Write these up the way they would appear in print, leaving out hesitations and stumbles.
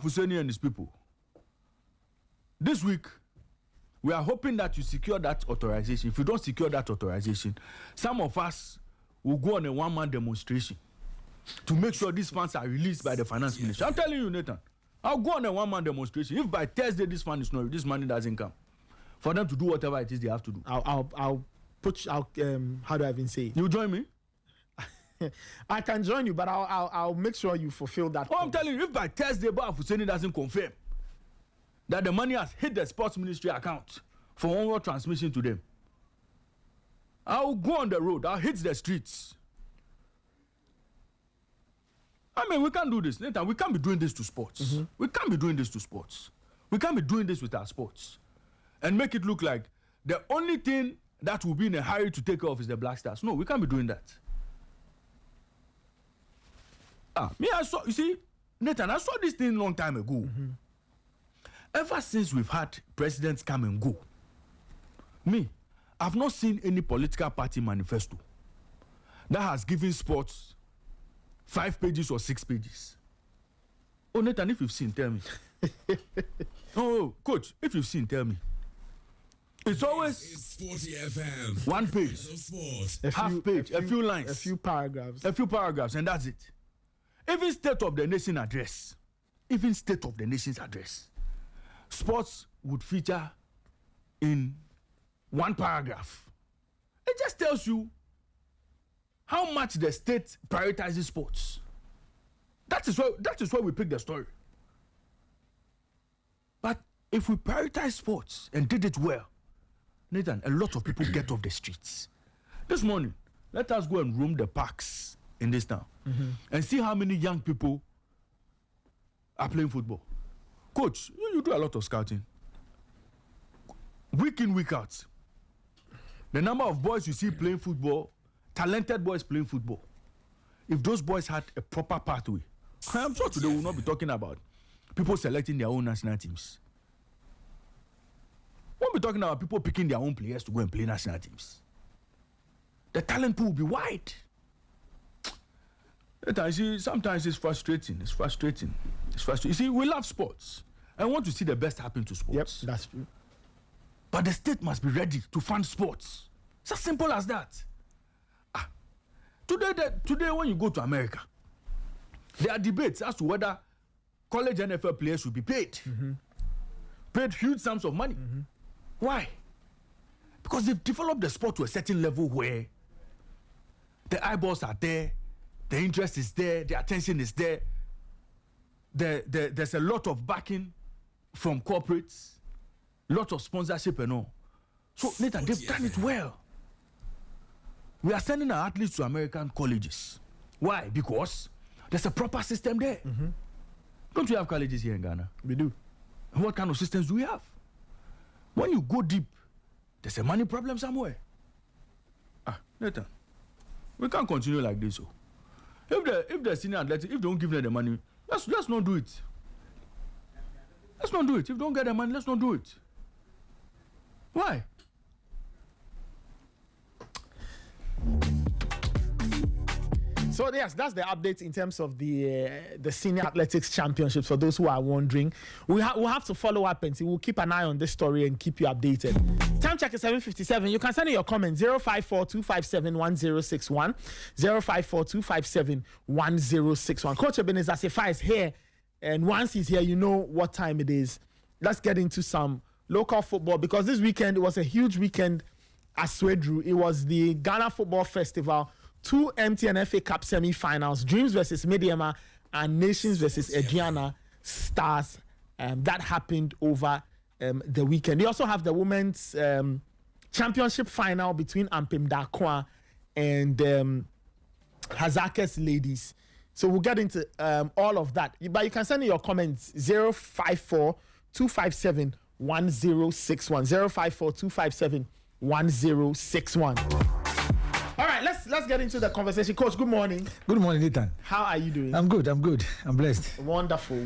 Fuseni and his people. This week, we are hoping that you secure that authorization. If you don't secure that authorization, some of us will go on a one-man demonstration to make sure these funds are released by the finance ministry. I'm telling you, Nathan, I'll go on a one-man demonstration. If by Thursday this money doesn't come, for them to do whatever it is they have to do. I'll how do I even say it? You join me? I can join you, but I'll make sure you fulfill that. I'm telling you, if by Thursday Bar Fuseni doesn't confirm that the money has hit the sports ministry account for onward transmission to them, I'll go on the road. I'll hit the streets. I mean, we can't do this, Nathan. We can't be doing this to sports. Mm-hmm. We can't be doing this to sports. We can't be doing this with our sports and make it look like the only thing that will be in a hurry to take off is the Black Stars. No, we can't be doing that. I saw, you see, Nathan, I saw this thing long time ago. Mm-hmm. Ever since we've had presidents come and go, I've not seen any political party manifesto that has given sports 5 pages or 6 pages. Oh, Nathan, if you've seen, tell me. Oh, coach, if you've seen, tell me. It's always Sporty FM. 1 page, half page, a few lines, a few paragraphs, and that's it. Even State of the Nation address, sports would feature in 1 paragraph. It just tells you how much the state prioritizes sports. That is why we pick the story. But if we prioritize sports and did it well, Nathan, a lot of people get off the streets. This morning, let us go and roam the parks in this town and see how many young people are playing football. Coach, you do a lot of scouting. Week in, week out. The number of boys you see playing football, talented boys playing football, if those boys had a proper pathway, I'm sure today we will not be talking about people selecting their own national teams. We won't be talking about people picking their own players to go and play national teams. The talent pool will be wide. Sometimes it's frustrating. You see, we love sports and want to see the best happen to sports. Yep, that's true. But the state must be ready to fund sports. It's as simple as that. Today, when you go to America, there are debates as to whether college NFL players should be paid. Paid huge sums of money. Why? Because they've developed the sport to a certain level where the eyeballs are there, the interest is there, the attention is there. There's a lot of backing from corporates, lot of sponsorship and all. So, Nathan, they've done it well. We are sending our athletes to American colleges. Why? Because there's a proper system there. Don't we have colleges here in Ghana? We do. And what kind of systems do we have? When you go deep, there's a money problem somewhere. Nathan, we can't continue like this. If the senior athletes, if they don't give them the money, let's not do it. Let's not do it. If they don't get the money, let's not do it. Why? So yes, that's the update in terms of the senior athletics championships. For those who are wondering, we'll have to follow up and see. We'll keep an eye on this story and keep you updated. Time check is 7:57. You can send in your comments 054-257-1061, 054-257-1061. Coach Ebenezer Sefa is here, and once he's here, you know what time it is. Let's get into some local football because this weekend it was a huge weekend at Swedru. It was the Ghana Football Festival. 2 MTN FA Cup semi-finals, Dreams versus Medeama and Nations versus Adriana Stars. That happened over the weekend. They also have the women's championship final between Ampem Dakwa and Hazakes ladies. So we'll get into all of that. But you can send in your comments 054-257-1061, 054-257-1061. All right, let's get into the conversation. Coach, good morning. Good morning, Nathan. How are you doing? I'm good. I'm blessed. Wonderful.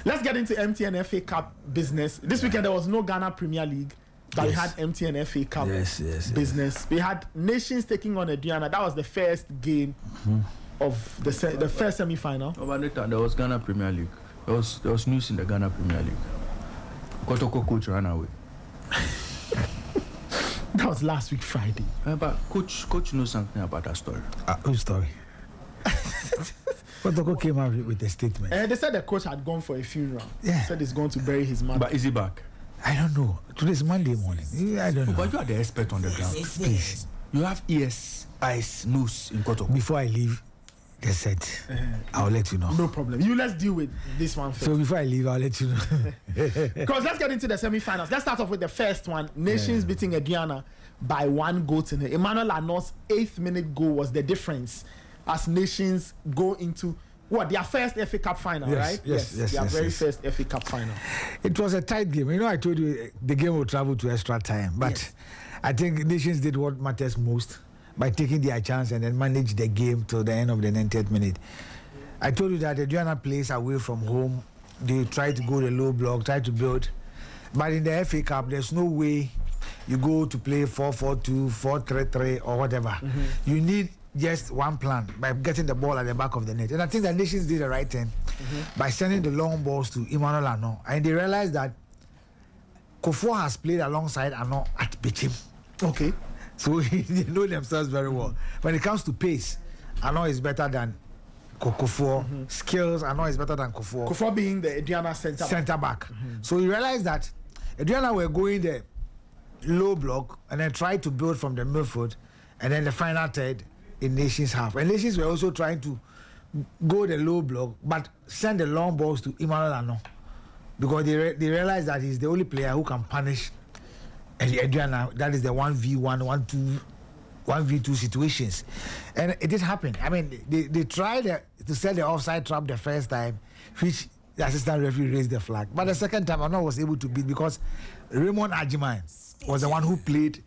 Let's get into MTN FA Cup business. This weekend there was no Ghana Premier League, but we had MTN FA Cup business. We had Nations taking on Adriana. That was the first game of the first semi-final. Over the time, there was Ghana Premier League. There was news in the Ghana Premier League. Kotoko coach ran away. That was last week Friday. But coach knows something about that story. Whose story? Kotoko came out with a statement. They said the coach had gone for a funeral. Yeah. Said he's going to bury his mother. But is he back? I don't know. Today's Monday morning. I don't know. But you are the expert on the ground. Please, You have ears, eyes, nose in Kotoko. before I leave the set, I'll let you know. No problem. Let's deal with this one first. So before I leave, I'll let you know. Because let's get into the semi-finals. Let's start off with the first one. Nations beating Guyana by 1 goal to 0. Emmanuel Arnault's 8th minute goal was the difference as Nations go into their first FA Cup final, Yes, right? yes, their very yes. first FA Cup final. It was a tight game. You know, I told you the game will travel to extra time, but Yes. I think Nations did what matters most by taking their chance and then manage the game till the end of the 90th minute. I told you that the Guyana plays away from home. They try to go the low block, try to build. But in the FA Cup, there's no way you go to play 4-4-2, 4-3-3 or whatever. You need just one plan by getting the ball at the back of the net. And I think that Nations did the right thing by sending the long balls to Emmanuel Arnault. And they realized that Kofor has played alongside Arnault at Bichim. Okay. So they know themselves very well. When it comes to pace, Arnault is better than Kofor. Skills, Arnault is better than Kofor. Kofor being the Guyana centre Back. So you realize that Guyana were going the low block and then tried to build from the midfield, and then the final third in Nations half. And Nations were also trying to go the low block, but send the long balls to Emmanuel Arnault because they realized that he's the only player who can punish Guyana. That is the 1v1, 1v2 situations. And it did happen. I mean, they tried to set the offside trap the first time, which the assistant referee raised the flag. But the second time, Arnault was able to beat because Raymond Ajiman was the one who played.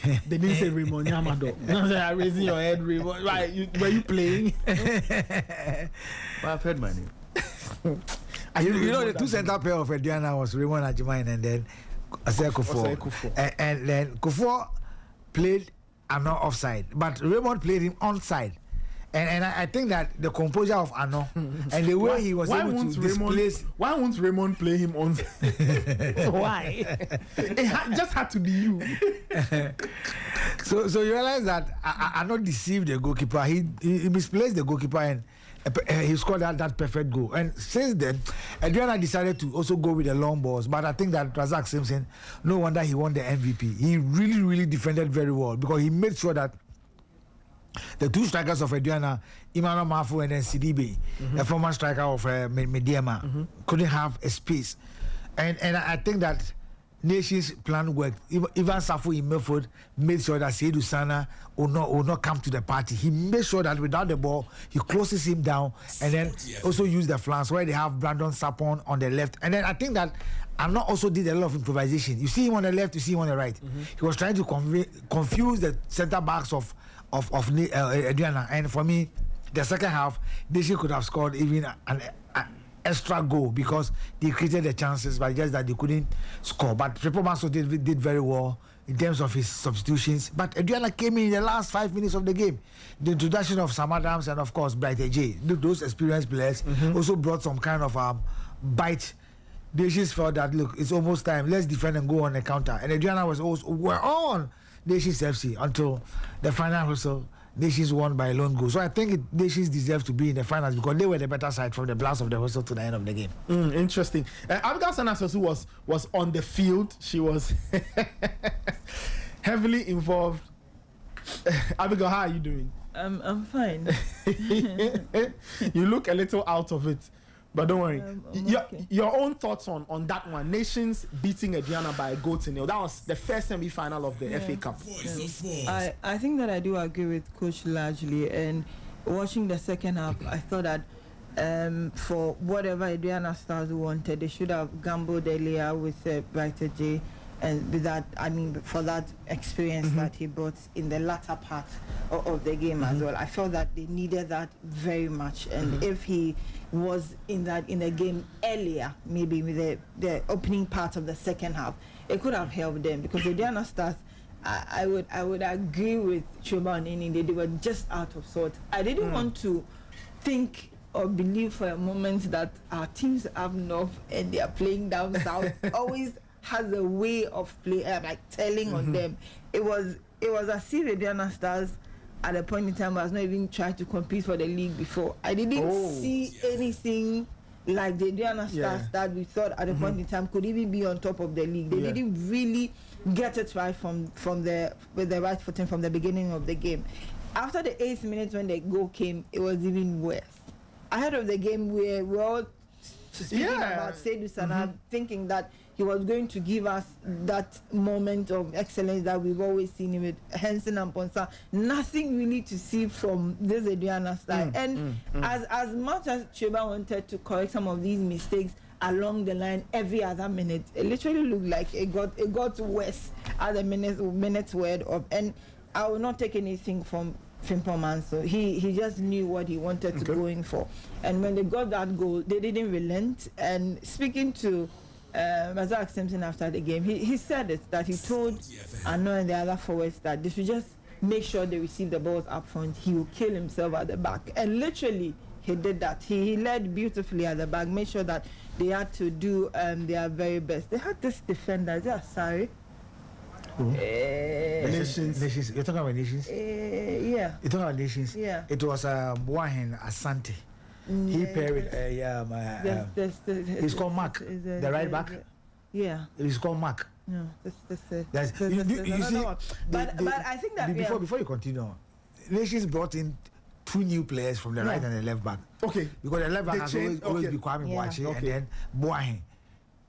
They didn't say Raymond Yamado. I'm raising your head, Raymond. Right, were you playing? But I've heard my name. You know, the two center pair of Guyana was Raymond Ajiman and then Asante Kotoko. And then Kofor played Arnault offside, but Raymond played him onside. And I think that the composure of Arnault and the way he was able to displace. Why won't Raymond play him on? Why? It just had to be you. So you realize that Arnault deceived the goalkeeper. He misplaced the goalkeeper and he scored that perfect goal. And since then, Adriana decided to also go with the long balls. But I think that Razak Simpson, no wonder he won the MVP. He really, really defended very well because he made sure that the two strikers of Adriana, Emmanuel Mafu and then Sidibe, the former striker of Medeama, couldn't have a space. And I think that Nations' plan worked. Ivan Safu in midfield made sure that Seydou Sana will not come to the party. He made sure that without the ball, he closes him down and then also use the flanks where they have Brandon Sapon on the left. And then I think that Arnault also did a lot of improvisation. You see him on the left, you see him on the right. He was trying to confuse the centre backs of Adriana. And for me, the second half, Nations could have scored even an extra goal because they created the chances, but just that they couldn't score. But Triple Maso did very well in terms of his substitutions. But Adriana came in the last 5 minutes of the game. The introduction of Sam Adams and of course Bright AJ, those experienced players also brought some kind of bite. Nations felt that look, it's almost time. Let's defend and go on the counter. And Adriana was also were on Nations FC until the final whistle. Nations won by a lone goal. So I think Nations deserve to be in the finals because they were the better side from the blast of the whistle to the end of the game. Interesting. Abigail Sanasosu was on the field. She was heavily involved. Abigail, how are you doing? I'm fine. You look a little out of it. But don't worry. Okay. Your own thoughts on that one. Nations beating Guyana by a goal to nil. That was the first semi-final of the FA Cup. I think that I do agree with Coach largely. And watching the second half, I thought that for whatever Adriana Stars wanted, they should have gambled earlier with Brighter J. And with that, I mean, for that experience that he brought in the latter part of the game as well. I felt that they needed that very much. And if he was in the game earlier, maybe with the opening part of the second half, it could have helped them because the Diana Stars I would agree with Choba and Indy. They were just out of sorts. I didn't want to think or believe for a moment that our teams up north and they are playing down south always has a way of play like telling on them. It was as if Aduana Stars at a point in time was not even trying to compete for the league before. I didn't see anything like the Aduana Stars that we thought at a point in time could even be on top of the league. They didn't really get it right with the right footing from the beginning of the game. After the 8th minute when the goal came, it was even worse. Ahead of the game, we were all speaking about Seydou Sana, thinking that he was going to give us that moment of excellence that we've always seen him with Henson and Ponsa. Nothing really to see from this Aduana style. As much as Choba wanted to correct some of these mistakes along the line every other minute, it literally looked like it got worse as the minutes word of. And I will not take anything from Frimpong. So he just knew what he wanted to go in for. And when they got that goal, they didn't relent. And speaking to Razak Simpson after the game, he said it, that he told Ano and the other forwards that they should just make sure they receive the balls up front. He will kill himself at the back. And literally, he did that. He led beautifully at the back, made sure that they had to do their very best. They had this defender, sorry. Nations. You're talking about Nations? Yeah. You're talking about Nations? Yeah. It was Boahen Asante. He paired he's called Mark, the right back. Yeah. He's called Mark. No, That's you see. But I think that before you continue, Nations brought in 2 new players from the right and the left back. Okay. Because the left back has always been Kwame Boache and then Boahen.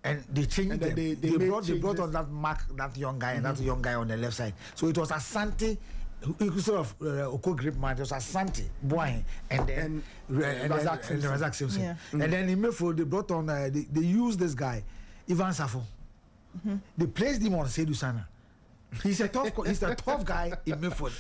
And they changed and them. They brought on that Mark, that young guy, and that young guy on the left side. So it was Asante, instead of Oko Grip Man, it was Asante, Boahen, and then Razak Simpson. Yeah. And then in midfield, they brought on, they used this guy, Ivan Safo. They placed him on Seydou Sana. He's a tough guy in midfield.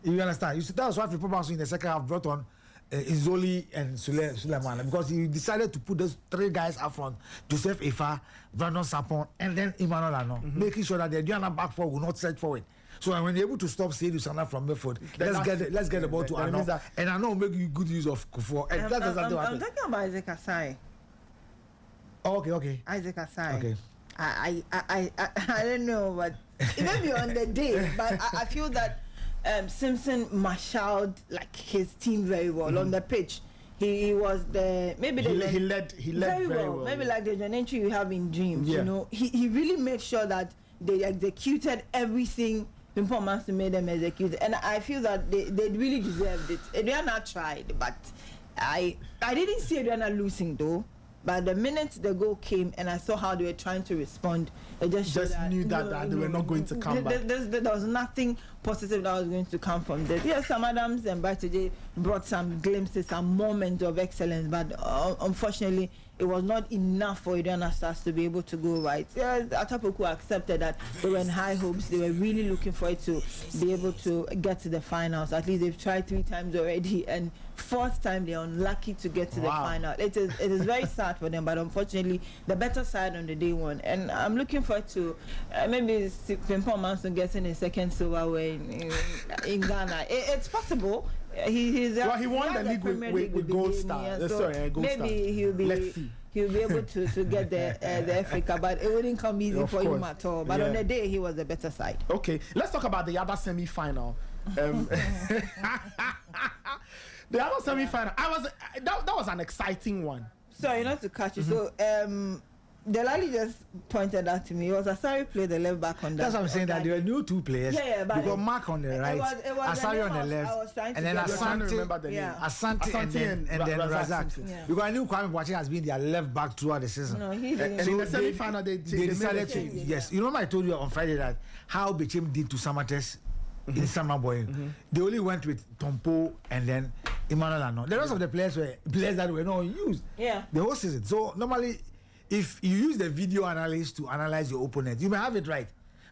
You understand? That was why Frimpong in the second half brought on Izoli and Suleiman, because he decided to put those 3 guys up front: Joseph Efa, Brandon Sapon, and then Emmanuel Ano, making sure that the Aduana back four will not search forward. So when they're able to stop Seydou Sana from midfield, let's get the ball to Ano, and Ano will make good use of Kufuor. And that's exactly what happened. I'm talking about Isaac Asai. Okay. Isaac Asai. Okay. I don't know, but it may be on the day, but I feel that Simpson marshaled like his team very well on the pitch. He was the he led very well. Maybe like the entry you have in dreams. You know, he really made sure that they executed everything Frimpong made them execute, and I feel that they really deserved it. Aduana tried, but I didn't see Aduana losing though. But the minute the goal came and I saw how they were trying to respond, I just knew that they were not going to come back. There was nothing positive that was going to come from this. Yes, Sam Adams and Baitoje brought some glimpses, some moments of excellence, but unfortunately, it was not enough for Aduana Stars to be able to go right. Yes, Atapoku accepted that they were in high hopes. They were really looking for it to be able to get to the finals. At least they've tried 3 times already, and 4th time they're unlucky to get to the final. It is very sad for them, but unfortunately, the better side on the day won. And I'm looking forward to maybe Frimpong getting a second silverware in Ghana. It's possible. He won the league with Gold Star. Maybe he'll be able to get the Africa, but it wouldn't come easy for him at all. But on the day, he was the better side. Okay, let's talk about the other semi-final. The other semi-final, that was an exciting one. Sorry, not to catch you. So, Delali just pointed out to me. It was Asari played the left back on that. That's what I'm saying, that there were new 2 players. But you got Mark on the right, Asari on the left, and then Asante and then Razak. Because I knew Kwame Boache has been their left back throughout the season. No, he didn't. And in the semi-final, they decided to. Yes, you remember I told you on Friday that how Bechem did to Samates in Summer Boy. They only went with Tompo and then Emmanuel Ano. The rest of the players were players that were not used the whole season. So normally, if you use the video analyst to analyze your opponent, you may have it right.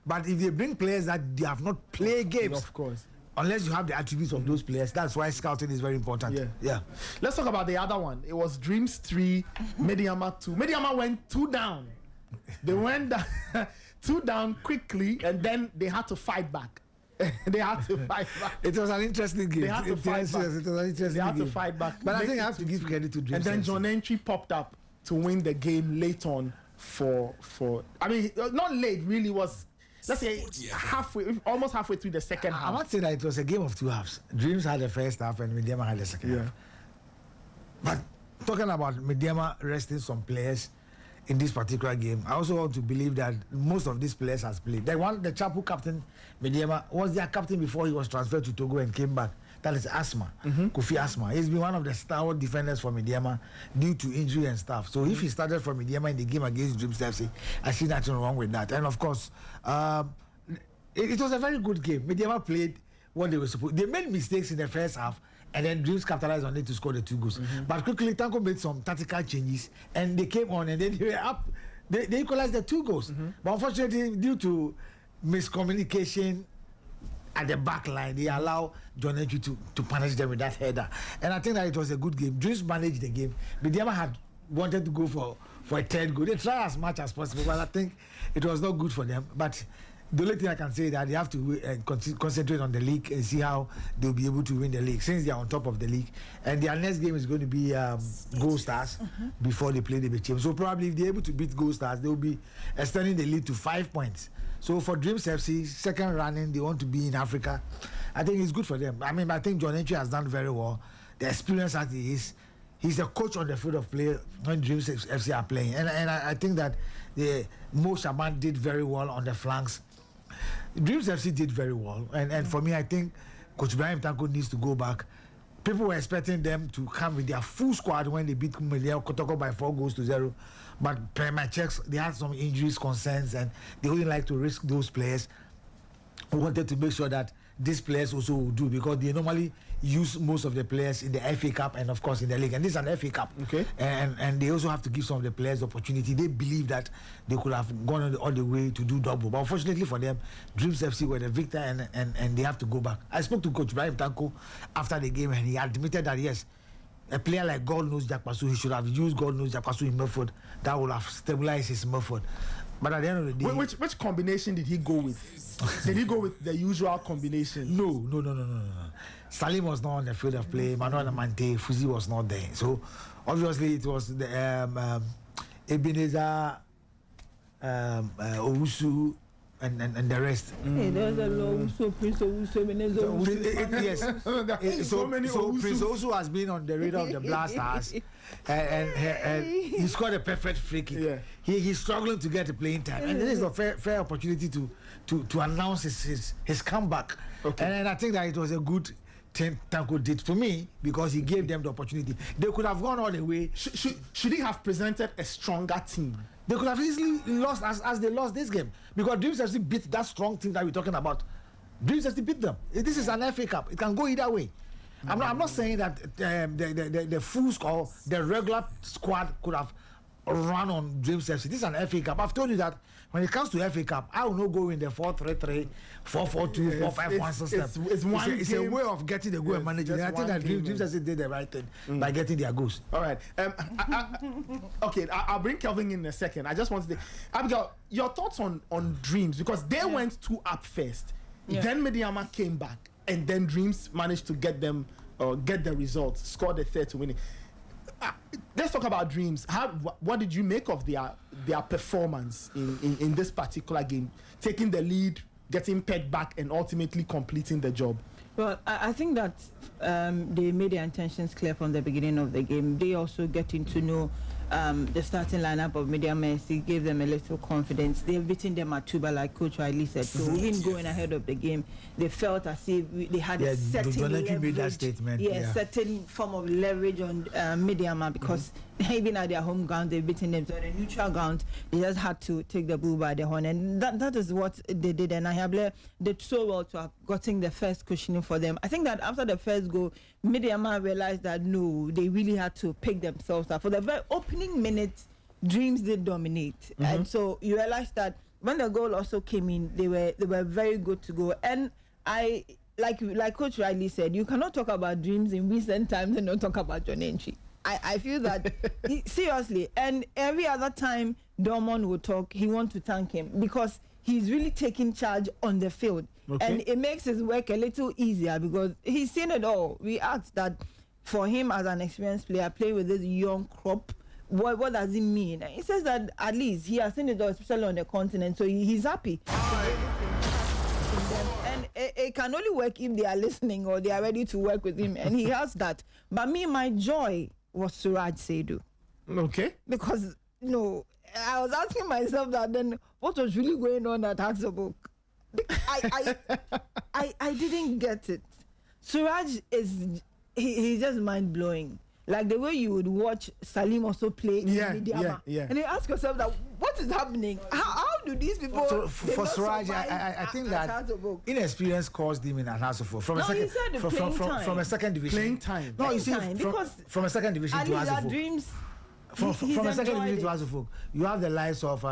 But if they bring players that they have not played games, of course, unless you have the attributes of those players, that's why scouting is very important. Yeah. Let's talk about the other one. It was Dreams 3, Medeama 2. Medeama went 2 down They went down, 2 down quickly, and then they had to fight back. They had to fight back. It was an interesting game. They had to fight back. It was an interesting They had game. to fight back. But I think I have to give credit to Dreams. And then FC. John Entry popped up to win the game late on for I mean, not late, really was, let's say almost halfway through the second I half. must say that it was a game of 2 halves. Dreams had the first half and Medeama had the second half. But talking about Medeama resting some players in this particular game, I also want to believe that most of these players has played. The chap who captain Medeama was their captain before he was transferred to Togo and came back. That is Asma, Kofi Asma. He's been one of the stalwart defenders for Medeama due to injury and stuff. So if he started for Medeama in the game against Dreams FC, I see nothing wrong with that. And of course, it was a very good game. Medeama played what they were supposed. They made mistakes in the first half, and then Dreams capitalized on it to score the 2 goals. But quickly, Tanko made some tactical changes, and they came on, and then they were up. They equalized the 2 goals. But unfortunately, due to miscommunication at the back line, they allow John Entry to punish them with that header. And I think that it was a good game. Dreams managed the game. Medeama had wanted to go for a 3rd goal. They tried as much as possible, but I think it was not good for them. But the only thing I can say is that they have to concentrate on the league and see how they'll be able to win the league, since they are on top of the league. And their next game is going to be Gold Stars before they play the big team. So probably if they're able to beat Gold Stars, they'll be extending the lead to 5 points. So for Dreams FC, second running, they want to be in Africa. I think it's good for them. I mean, I think John Entry has done very well. The experience that he is, he's a coach on the field of play when Dreams FC are playing. And I think that Mo Shaban did very well on the flanks. Dreams FC did very well. And for me, I think Coach Ibrahim Tanko needs to go back. People were expecting them to come with their full squad when they beat Medeama Kotoko by 4-0. But per my checks, they had some injuries, concerns, and they wouldn't like to risk those players. We wanted to make sure that these players also will do, because they normally use most of the players in the FA Cup and of course in the league. And this is an FA Cup. Okay. And they also have to give some of the players the opportunity. They believe that they could have gone all the way to do double. But unfortunately for them, Dreams FC were the victor and they have to go back. I spoke to Coach Ibrahim Tanko after the game, and he admitted that yes, a player like God knows Jack Pasu, he should have used God knows Jack Pasu in Milford. That would have stabilized his Milford. But at the end of the day, which combination did he go with? Did he go with the usual combination? No. Salim was not on the field of play. Manuel Amante, Fuzi was not there. So obviously it was the Ebenezer, Owusu, and the rest. Hey, there's a lot of Prince Owusu, Yes. So Prince Owusu has been on the radar of the Blasters, and he scored a perfect free kick. Yeah. He's struggling to get the playing time, and this is a fair opportunity to announce his comeback. Okay. And I think that it was a good thing Tanko did to me, because he gave them the opportunity. They could have gone all the way. Should he have presented a stronger team? They could have easily lost as they lost this game, because Dreams FC beat that strong team that we're talking about. Dreams FC beat them. This is an FA Cup. It can go either way. I'm not saying that the full score, the regular squad could have run on Dreams FC. This is an FA Cup. I've told you that when it comes to FA Cup, I will not go in the 4-3-3, 4-4-2, 4-5-1 system. It's a way of getting the goal and managing. And I think that Dreams FC did the right thing by getting their goals. All right. Okay, I'll bring Kelvin in a second. I just want to say, Abigail, your thoughts on Dreams, because they went 2 up first. Yeah. Then Medeama came back, and then Dreams managed to get them get the results, score the 3rd to win it. Let's talk about Dreams. What did you make of their performance in this particular game? Taking the lead, getting pegged back, and ultimately completing the job. Well, I think that they made their intentions clear from the beginning of the game. They also getting to know the starting lineup of Medeama. It gave them a little confidence. They've beaten them at Tuba, like Coach Riley said. So even going ahead of the game, they felt as if they had a certain leverage. Made that statement. Certain form of leverage on Medeama, because even at their home ground, they've beaten them. So at the neutral ground, they just had to take the bull by the horn. And that is what they did. And Ayable did so well to have gotten the first cushioning for them. I think that after the first goal, Medeama realized that no, they really had to pick themselves up. For the very opening minute, Dreams did dominate. And so you realize that when the goal also came in, they were very good to go. And I like Coach Riley said, you cannot talk about Dreams in recent times and not talk about John Entry. I feel that seriously, and every other time Dortmund will talk, he wants to thank him because he's really taking charge on the field, and it makes his work a little easier because he's seen it all. We asked that for him as an experienced player, play with this young crop. What does it mean? And he says that at least he has seen it all, especially on the continent, so he's happy. And it can only work if they are listening or they are ready to work with him, and he has that. But me, my joy was Suraj Saidu. Okay. Because, I was asking myself that then what was really going on at Hatzabok? I didn't get it. Suraj he's just mind blowing. Like the way you would watch Salim also play in Medeama. And you ask yourself that what is happening? How do these people? So for Suraj, I think that inexperience caused him in Anasofo from a second division. Playing time. No, you see, from a second division to Asofo. Dreams. From a second division to Asofo, you have the likes of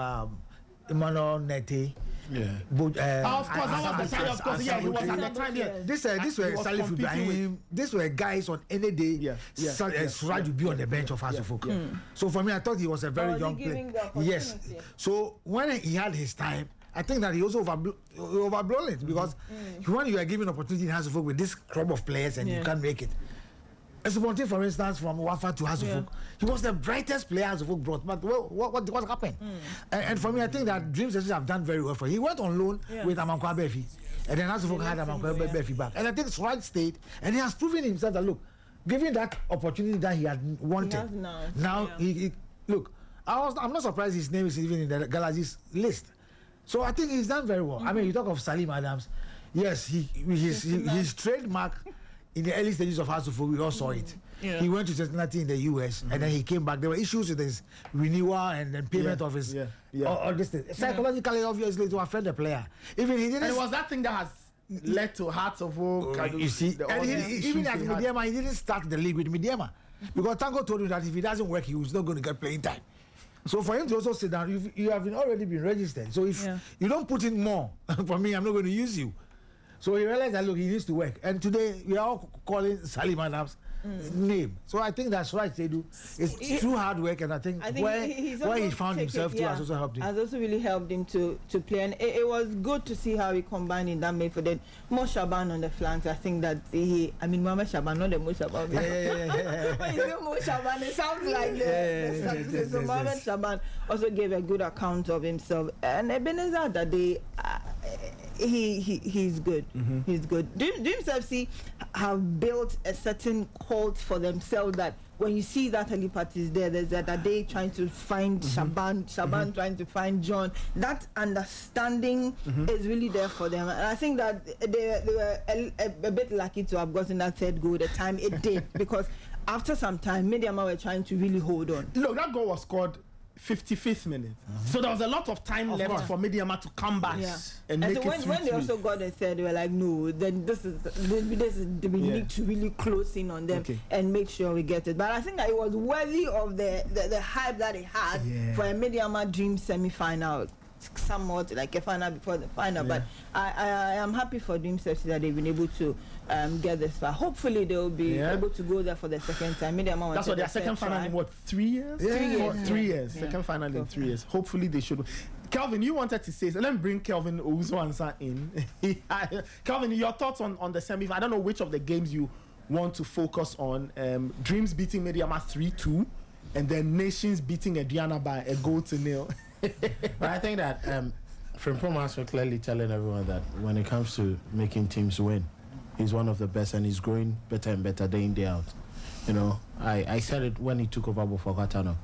Emmanuel Nete. Of course, that was the time. Of course, he was at the time. This were Salif Ibrahim. These were guys on any day. Suraj would be on the bench of Asofo. So for me, I thought he was a very young player. Yes. So when he had his time, I think that he also overblown it because when you are given opportunity in Asofo with this crop of players and you can't make it. Sporty, for instance, from Wafa to Hasselhoff, he was the brightest player Hasselhoff brought. But what happened? And for me, I think that Dreams have done very well for him. He went on loan with Amankwa Befi, and then Hasselhoff had Amankwa Befi back. And I think Suraj stayed, and he has proven himself that look, given that opportunity that he had wanted, he look. I'm not surprised his name is even in the Galaxies list. So I think he's done very well. I mean, you talk of Salim Adams, yes, his trademark. In the early stages of Hasselhoff, we all saw it. He went to Cincinnati in the US, and then he came back. There were issues with his renewal and then payment of his all this thing. Psychologically, obviously, to offend the player. Even he didn't. And it was that thing that has led to Hearts of Oak. You see, and even at Medeama, he didn't start the league with Medeama because Tango told him that if he doesn't work, he was not going to get playing time. So for him to also sit down, you have already been registered. So if you don't put in more, for me, I'm not going to use you. So he realized that look, he needs to work. And today we are all calling Salim Adams name. So I think that's right, Saidu. It's true hard work, and I think where he found himself too has also helped him. Has also really helped him to play, and it was good to see how he combined in that midfield. Then Mo Shaban on the flanks. I think that Mohamed Shaban, not the Mo Shaban. When you say Mo Shaban, it sounds like so Mohamed Shaban also gave a good account of himself, and Ebenezer that day. He's good. He's good. Dreams FC have built a certain cult for themselves that when you see that Ali parties there's that they trying to find Shaban trying to find John. That understanding is really there for them, and I think that they were a bit lucky to have gotten that third goal the time it did because after some time Medeama were trying to really hold on. Look, that goal was scored 55th minute. So there was a lot of time left for Medeama to come back and make so it when they also got the third, they were like, no, then this is we need to really close in on them and make sure we get it. But I think that it was worthy of the hype that it had for a Medeama Dream semi-final. Somewhat like a final before the final, but I am happy for Dreams FC that they've been able to get this far. Hopefully they'll be able to go there for the second time. That's what their second final in what, 3 years? 3 years. Second final in 3 years. Hopefully they should. Kelvin, you wanted to say so. Let me bring Kelvin Owusu-Ansah in. Kelvin, your thoughts on the semi? I don't know which of the games you want to focus on. Dreams beating Medeama 3-2, and then Nations beating Ediana by a 1-0. But I think that Frimpong has been clearly telling everyone that when it comes to making teams win, he's one of the best, and he's growing better and better day in, day out. You know, I said it when he took over Bofokwa Tano.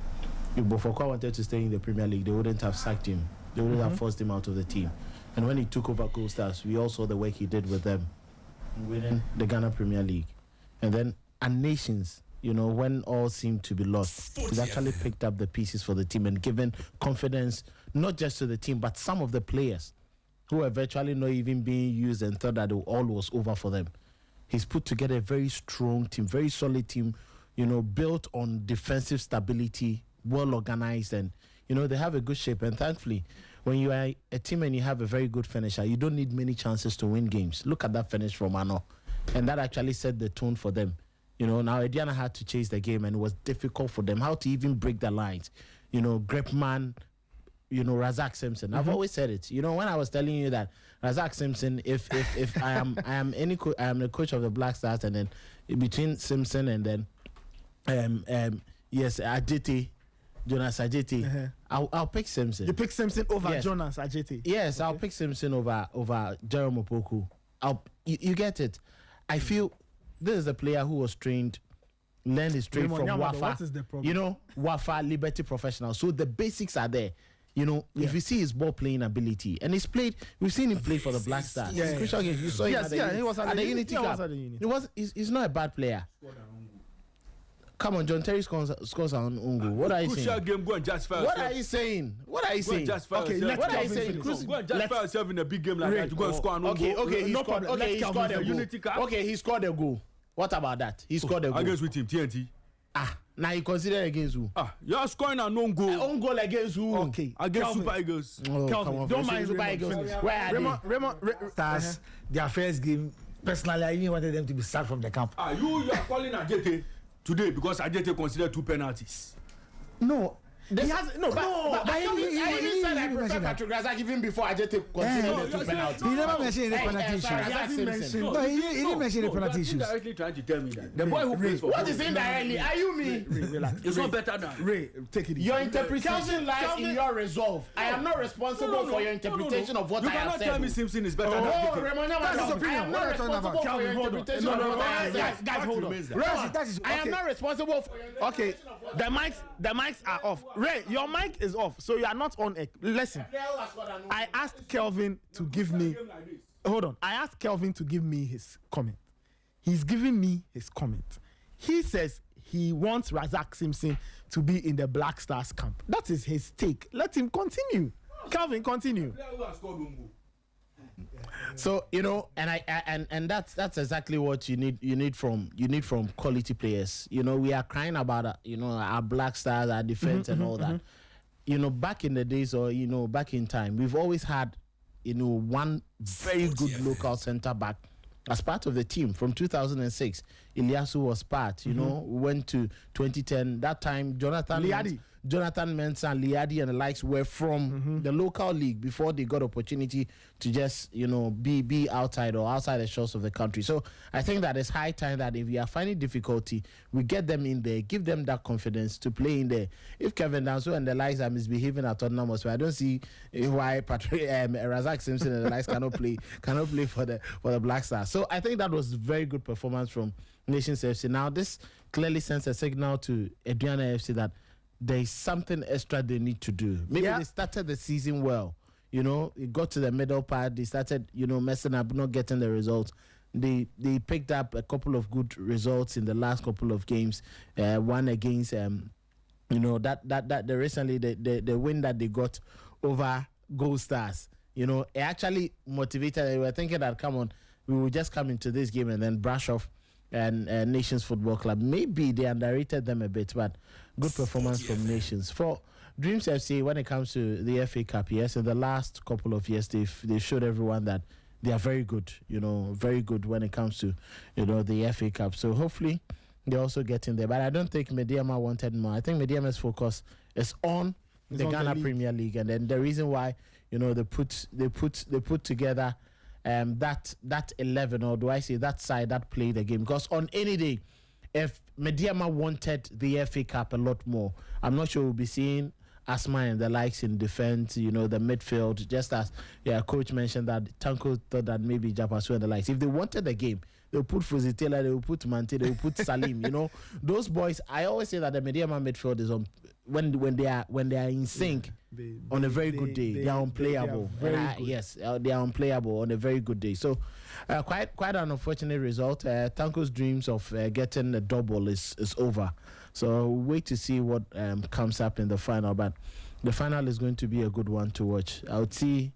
If Bofokwa wanted to stay in the Premier League, they wouldn't have sacked him. They wouldn't have forced him out of the team. And when he took over Gold Stars, we all saw the work he did with them, winning the Ghana Premier League. And then at Nations, you know, when all seemed to be lost, he's actually picked up the pieces for the team and given confidence, not just to the team, but some of the players who were virtually not even being used and thought that all was over for them. He's put together a very strong team, very solid team, you know, built on defensive stability, well organized, and, you know, they have a good shape. And thankfully, when you are a team and you have a very good finisher, you don't need many chances to win games. Look at that finish from Ano. And that actually set the tone for them. Now Ediana had to chase the game, and it was difficult for them how to even break the lines. Grepman, Razak Simpson. I've always said it. When I was telling you that Razak Simpson, if I am the coach of the Black Stars, and then between Simpson and then Ajeti, Jonas Ajeti, I'll pick Simpson. You pick Simpson over Jonas Ajeti? Yes, okay. I'll pick Simpson over Jerome Opoku. You get it. I feel this is a player who was learned his trade from Wafa. What is the problem? Wafa, Liberty Professional. So the basics are there. If you see his ball playing ability, and we've seen him play for the Black Stars. Yeah. Crucial games. You saw him he was at the Unity Cup. He's not a bad player. Come on, John Terry scores on Ungu. What are you saying? Crucial game, go and justify yourself. What are you saying? Go and justify okay, yourself. what are you saying? Go and justify yourself in a big game like that. You go and score an own goal. Okay, he scored a goal. Unity Cup. Okay, he scored a goal. What about that? He scored a goal. Against with him, TNT. Now you consider against who? You are scoring an own goal. Own goal against who? Okay. Against Calvin. Super Eagles. Oh, Calvin, come on, don't mind Super Raymond. Eagles. Where are they? Stars, their first game. Personally, I even wanted them to be sacked from the camp. You are calling Ajete today because Ajete considered 2 penalties. No. He has but I even said I prefer Patrick Razak even before Ajete considered the 2 penalties. He never mentioned any penalty issues. No, he didn't mention any penalty issues. Indirectly trying to tell me that the boy who plays for What is indirectly? Are you me? Relax. it's not better than Ray, take it easy. Your interpretation lies in your resolve. I am not responsible for your interpretation of what I have said. You cannot tell me Simpson is better than Oh, Ajete. Raymond, That's his I opinion. am What not are you talking responsible about? for your interpretation of what I have said. Guys, hold on. I am not responsible for your Okay, interpretation of what the mics are off. Ray, your mic is off, so you are not on air. Listen, I asked Kelvin to give me. Hold on. I asked Kelvin to give me his comment. He's giving me his comment. He says he wants Razak Simpson to be in the Black Stars camp. That is his take. Let him continue. Kelvin, continue. So and that's exactly what you need from quality players. We are crying about our Black Stars, our defense, and all that. Back in the days, or back in time, we've always had one very good local centre back as part of the team. From 2006, Ilyasu was part. We went to 2010. That time, Jonathan Mensah, Liadi, and the likes were from the local league before they got opportunity to just be outside the shores of the country. So I think that it's high time that if we are finding difficulty, we get them in there, give them that confidence to play in there. If Kevin Danso and the likes are misbehaving at Tottenham, so I don't see why Razak Simpson and the likes cannot play for the Black Stars. So I think that was very good performance from Nations FC. Now this clearly sends a signal to Aduana FC that there is something extra they need to do. Maybe they started the season well. It got to the middle part. They started, messing up, not getting the results. They picked up a couple of good results in the last couple of games. One against, that recently the win that they got over Gold Stars. It actually motivated. They were thinking that, come on, we will just come into this game and then brush off and Nations Football Club. Maybe they underrated them a bit, but good performance from Nations. For Dreams FC, when it comes to the FA Cup, yes, in the last couple of years, they showed everyone that they are very good, very good when it comes to, the FA Cup. So hopefully they also get in there. But I don't think Medeama wanted more. I think Medeama's focus is on the Ghana Premier League, and then the reason why, they put together that 11, or do I say that side that played the game? Because on any day, if Medeama wanted the FA Cup a lot more, I'm not sure we'll be seeing Asma and the likes in defense, the midfield, just as coach mentioned that Tanko thought that maybe Japasu and the likes. If they wanted the game, they'll put Fuzi Taylor, they'll put Mante, they'll put Salim, Those boys, I always say that the Medeama midfield is on when they are in sync. On a very good day, they are unplayable. Yes, they are unplayable on a very good day. So, quite an unfortunate result. Tanko's dreams of getting a double is over. So, wait to see what comes up in the final. But the final is going to be a good one to watch. Dreams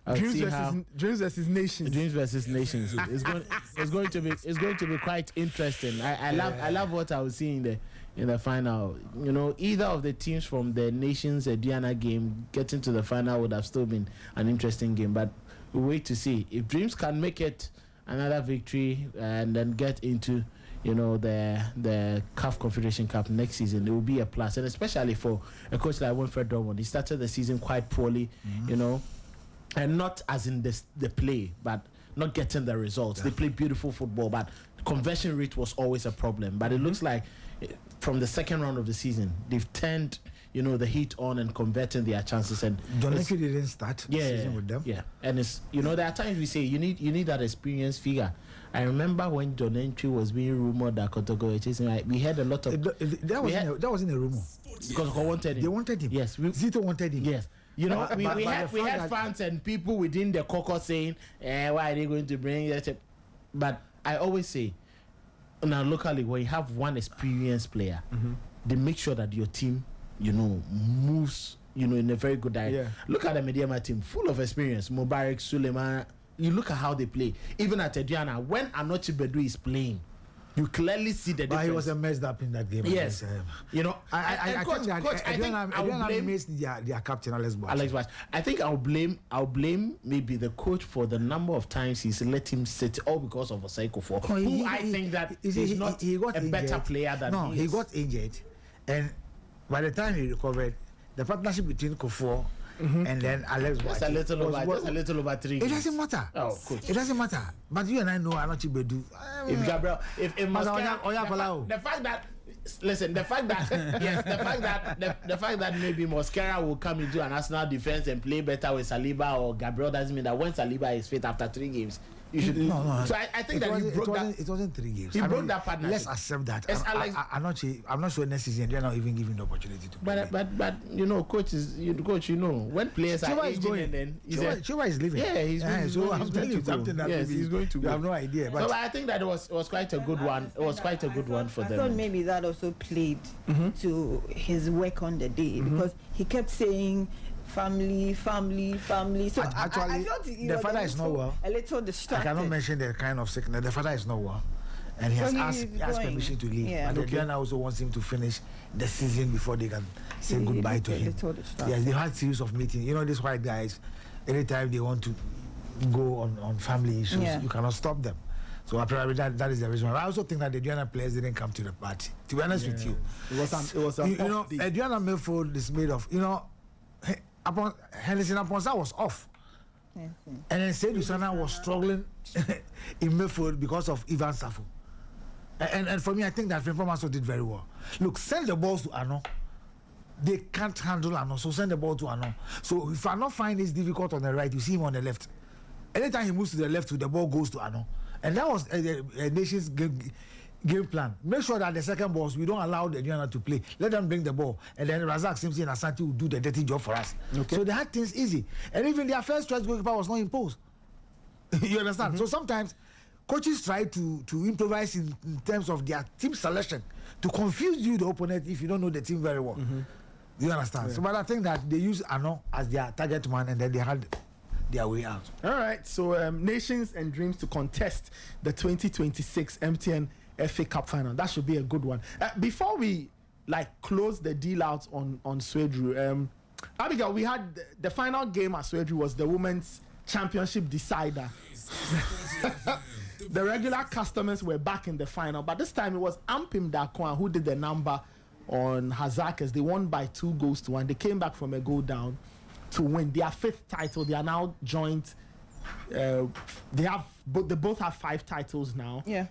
versus Nations. Dreams versus Nations. It's going to be quite interesting. I love what I was seeing in the final. Either of the teams from the Nations Diana game getting to the final would have still been an interesting game. But we'll wait to see if Dreams can make it another victory and then get into the CAF Confederation Cup next season, it will be a plus, and especially for a coach like Winfred Drummond. He started the season quite poorly, and not as in the play, but not getting the results. They play beautiful football, but conversion rate was always a problem. But it looks like from the second round of the season, they've turned the heat on and converting their chances. And Donetsk didn't start the season with them. Yeah, and it's there are times we say you need that experienced figure. I remember when Donetsk was being rumored that Kotoko was chasing. We heard a lot of that wasn't a rumor because Kotoko wanted him. They wanted him. Yes, Zito wanted him. Yes. We had fans and people within the caucus saying, why are they going to bring that? But I always say, now locally, when you have one experienced player, they make sure that your team, moves, in a very good direction. Yeah. Look at the Medeama team, full of experience. Mubarak, Suleiman. You look at how they play. Even at Ediana, when Anochi Bedu is playing, you clearly see the difference. But he was messed up in that game. Yes. I think Ediana missed their captain, Alex Bosch. I think I'll blame maybe the coach for the number of times he's let him sit, all because of Asante Kotoko, I think that he's not a better player than he is. He got injured, and by the time he recovered, the partnership between Kofo and then Alex just a little over 3 It games. doesn't matter. Oh, cool. It doesn't matter. But you and I know Anochi Bedu. If Gabriel, if Mosquera, the fact that the fact that maybe Mosquera will come into an Arsenal defense and play better with Saliba or Gabriel doesn't mean that when Saliba is fit after 3 games, you should. No. So I think that he broke that. It wasn't 3 games. He broke that partnership. Let's accept that. Yes, I'm not sure next season they're not even giving the opportunity to play. But coach, when players are aging and then Chua is leaving. Yeah, he's going. So I'm telling you something that he's going to. You have no idea. But I think that it was quite a good one. It was quite a good one for them. I thought maybe that also played to his work on the day because he kept saying family. So actually, I felt the father is not well. A little distracted. I cannot mention the kind of sickness. The father is not well, and he has asked permission to leave. Yeah. But Diana also wants him to finish the season before they can say goodbye to him. Yes, they had series of meetings. These white guys, anytime they want to go on family issues, you cannot stop them. So probably that is the reason. I also think that the Diana players didn't come to the party. To be honest with you, it was a Diana Milford is made of Henderson Aponsa was off. And then Seydou Sana was struggling in midfield because of Ivan Safo. And for me, I think that Frimpong also did very well. Look, send the balls to Ano. They can't handle Ano, so send the ball to Ano. So if Ano finds it's difficult on the right, you see him on the left. Anytime he moves to the left, the ball goes to Ano. And that was a nation's game plan. Make sure that the second balls, we don't allow the Diana to play. Let them bring the ball. And then Razak Simpson and Asante will do the dirty job for us. Okay. So they had things easy. And even their first choice goalkeeper was not imposed. You understand? So sometimes coaches try to improvise in terms of their team selection to confuse you, the opponent, if you don't know the team very well. You understand? Yeah. So, but I think that they use Ano as their target man and then they had their way out. All right. So nations and dreams to contest the 2026 MTN FA Cup final. That should be a good one. Before we close the deal out on Swedru, Abigail, we had the final game at Swedru was the women's championship decider. The regular customers were back in the final, but this time it was Ampim Dakwan who did the number on Hazakers. They won by 2-1. They came back from a goal down to win their 5th title. They are now joint. They both have 5 titles now. Yeah.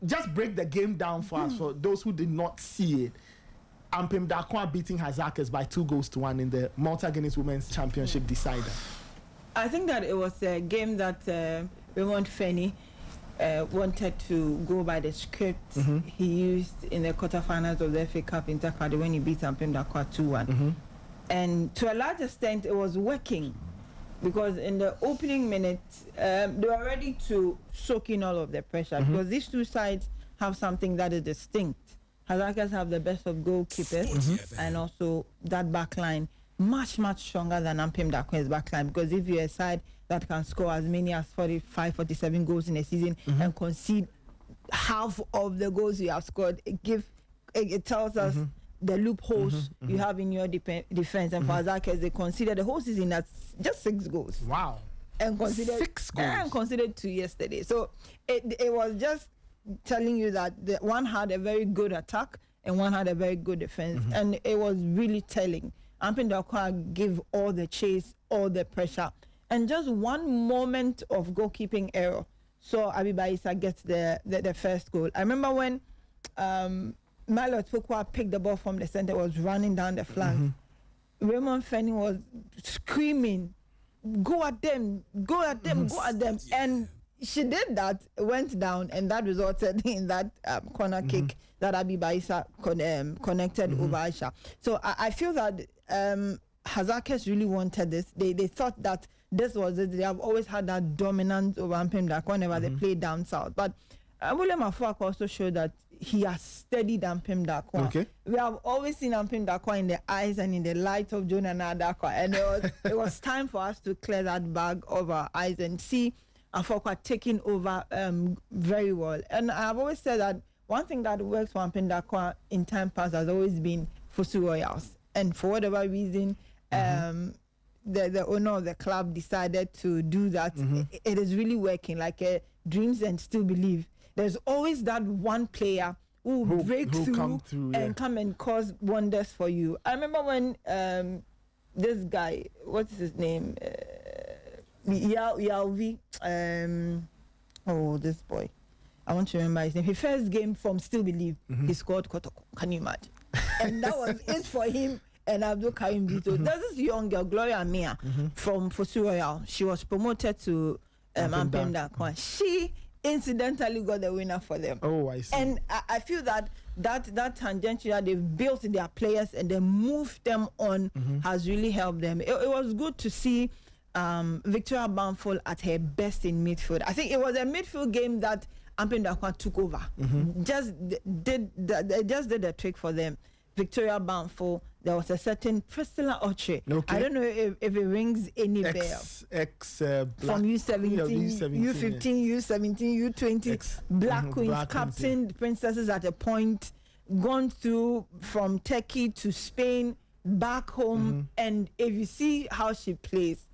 Just break the game down for us, for those who did not see it. Ampim Dakwa beating Hazakers by 2-1 in the Malta Guinness Women's Championship decider. I think that it was a game that Raymond Fenny wanted to go by the script he used in the quarterfinals of the FA Cup Interclub when he beat Ampim Dakwa 2-1. And to a large extent, it was working. Because in the opening minutes, they were ready to soak in all of the pressure. Because these two sides have something that is distinct. Hazakers have the best of goalkeepers and also that backline much stronger than Ampim Dakwa's backline. Because if you're a side that can score as many as 45, 47 goals in a season and concede half of the goals you have scored, it tells us the loopholes you have in your defense. And for Hazakers, they considered the whole season as just 6 goals. Wow. And considered 6 goals. And considered 2 yesterday. So it was just telling you that the one had a very good attack and one had a very good defense, and it was really telling. Ampem Dakwa gave all the chase, all the pressure, and just one moment of goalkeeping error. So Abiba Issa gets the first goal. I remember when Milo Tukwa picked the ball from the center, was running down the flank. Raymond Fenny was screaming, go at them, go at them, go at them. And she did that, went down, and that resulted in that corner kick that Abiba Issa connected over Aisha. So I feel that Hazakes really wanted this. They thought that this was it. They have always had that dominance over Ampem Dakwa whenever they play down south. But William Afuak also showed that he has studied Ampem Dakwa. Okay. We have always seen Ampem Dakwa in the eyes and in the light of Jonah Dakwa. And it was time for us to clear that bag of our eyes and see Afuak taking over very well. And I've always said that one thing that works for Ampem Dakwa in time past has always been Fosu Royals. And for whatever reason, the owner of the club decided to do that. It is really working, like dreams and still believe. There's always that one player who break through and come and cause wonders for you. I remember when this guy, what's his name? Yalvi. This boy. I want to remember his name. His first game from Still Believe, he scored Kotoko. Can you imagine? And that was it for him and Abdul Karim Vito. There's this young girl, Gloria Mia, from Fosu Royal. She was promoted to Ampem Dakwa. She incidentally got the winner for them. Oh, I see. And I feel that tangential, they've built their players and they moved them on has really helped them. It was good to see Victoria Bamford at her best in midfield. I think it was a midfield game that Ampem Dakwa took over. Just did the trick for them. Victoria Bamford, there was a certain Priscilla Oche. I don't know if it rings any bell. From U17, U15, U17, U20, Black Queens, captained princesses at a point, gone through from Turkey to Spain, back home. And if you see how she plays,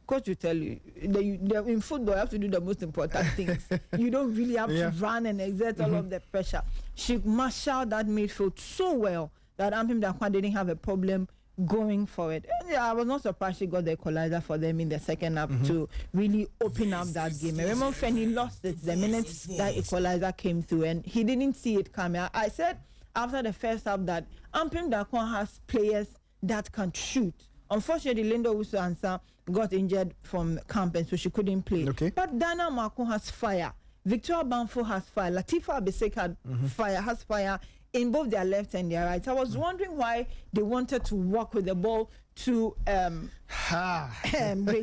coach will tell you, in football, you have to do the most important things. You don't really have to run and exert all of the pressure. She marshaled that midfield so well that Ampem Dakwa didn't have a problem going for it. And I was not surprised she got the equalizer for them in the second half to really open up that game. I remember Fenny lost it the minute that equalizer came through, and he didn't see it coming. I said after the first half that Ampem Dakwa has players that can shoot. Unfortunately, Linda Uso Ansa got injured from camp, and so she couldn't play. But Dana Marco has fire. Victoria Bamford has fire. Latifa Abisek has fire in both their left and their right. I was wondering why they wanted to walk with the ball to Grace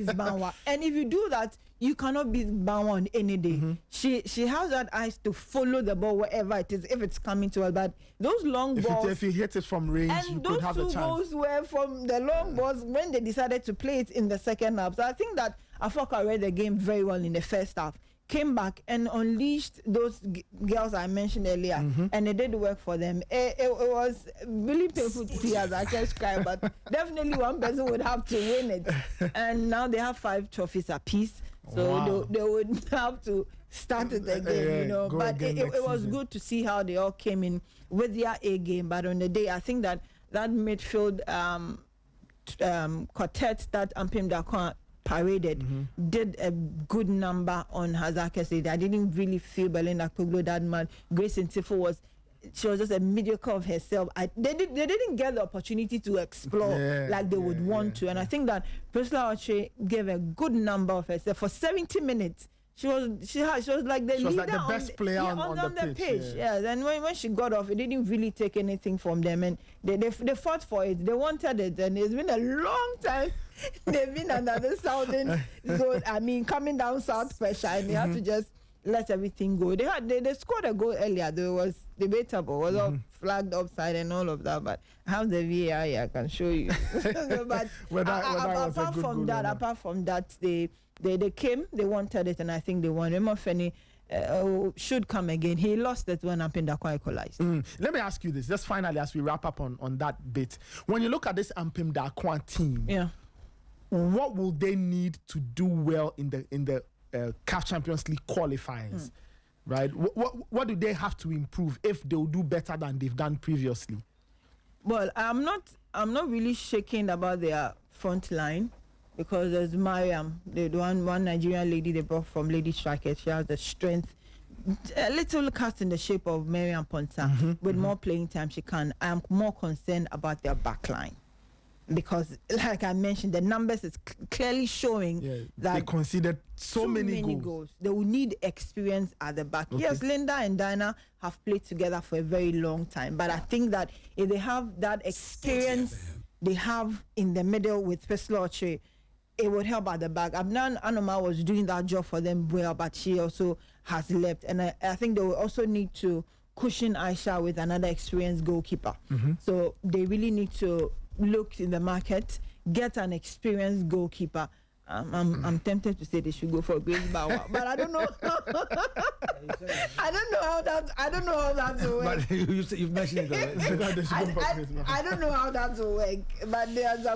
Banwa. And if you do that, you cannot beat Banwa on any day. She has that eyes to follow the ball wherever it is, if it's coming to her. But those long balls... If you hit it from range, you could have a chance. And those 2 goals were from the long balls when they decided to play it in the second half. So I think that Afoka read the game very well in the first half. Came back and unleashed those girls I mentioned earlier, and it did work for them. It was really painful to see as I just cry, but definitely one person would have to win it. And now they have 5 trophies apiece, so they would have to start it again, But it was good to see how they all came in with their A game. But on the day, I think that midfield quartet that Ampem Dakwa paraded did a good number on Hazakes. I didn't really feel Belinda Kuglo that much. Grace Ntifo was just a mediocre of herself. They didn't get the opportunity to explore like they would want to. And I think that Priscilla Oche gave a good number of herself for 70 minutes. She was like the leader, like the best player on the pitch. And when she got off, it didn't really take anything from them, and they fought for it. They wanted it, and it's been a long time. They've been under the southern zone. I mean, coming down south pressure, and they had to just let everything go. They scored a goal earlier. There was debatable, was all flagged offside and all of that. But I have the VAR here, I can show you. But apart from that, they came, they wanted it, and I think they won. Remo Fenny should come again. He lost it when Ampem Dakwa equalized. Let me ask you this, just finally, as we wrap up on that bit. When you look at this Ampem Dakwa team, what will they need to do well in the CAF Champions League qualifiers right? What do they have to improve if they'll do better than they've done previously? Well, I'm not really shaking about their front line, because there's Mariam, the one Nigerian lady they brought from Lady Strikers. She has the strength, a little cast in the shape of Mariam Ponta. With more playing time, she can. I am more concerned about their back line, because, like I mentioned, the numbers is clearly showing that they conceded so many goals. They will need experience at the back. Okay. Yes, Linda and Dinah have played together for a very long time, but I think that if they have that experience they have in the middle with Pesloche, it would help at the back. Abnan Anoma was doing that job for them well, but she also has left. And I think they will also need to cushion Aisha with another experienced goalkeeper. So they really need to look in the market, get an experienced goalkeeper. I'm tempted to say they should go for Grace Bauer, but I don't know. I don't know how that will work. But you've mentioned it. I don't know how that will work. But there's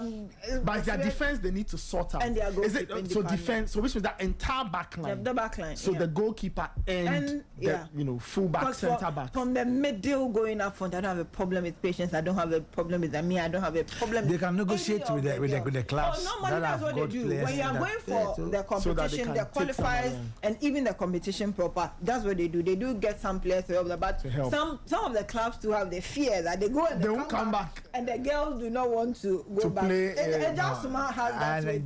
But their defense they need to sort out. And their is it so defense? So which means that entire back line. The back line. So the goalkeeper and the, full back, center back. From the middle going up front, I don't have a problem with Patience. I don't have a problem with Ami. I don't have a problem. They can negotiate with the clubs. Normally that's what they do. When you are going for the competition, the qualifiers, and even the competition proper, that's what they do. They do get some players to help them, but some of the clubs do have the fear that they go and they won't come back, and the girls do not want to go back.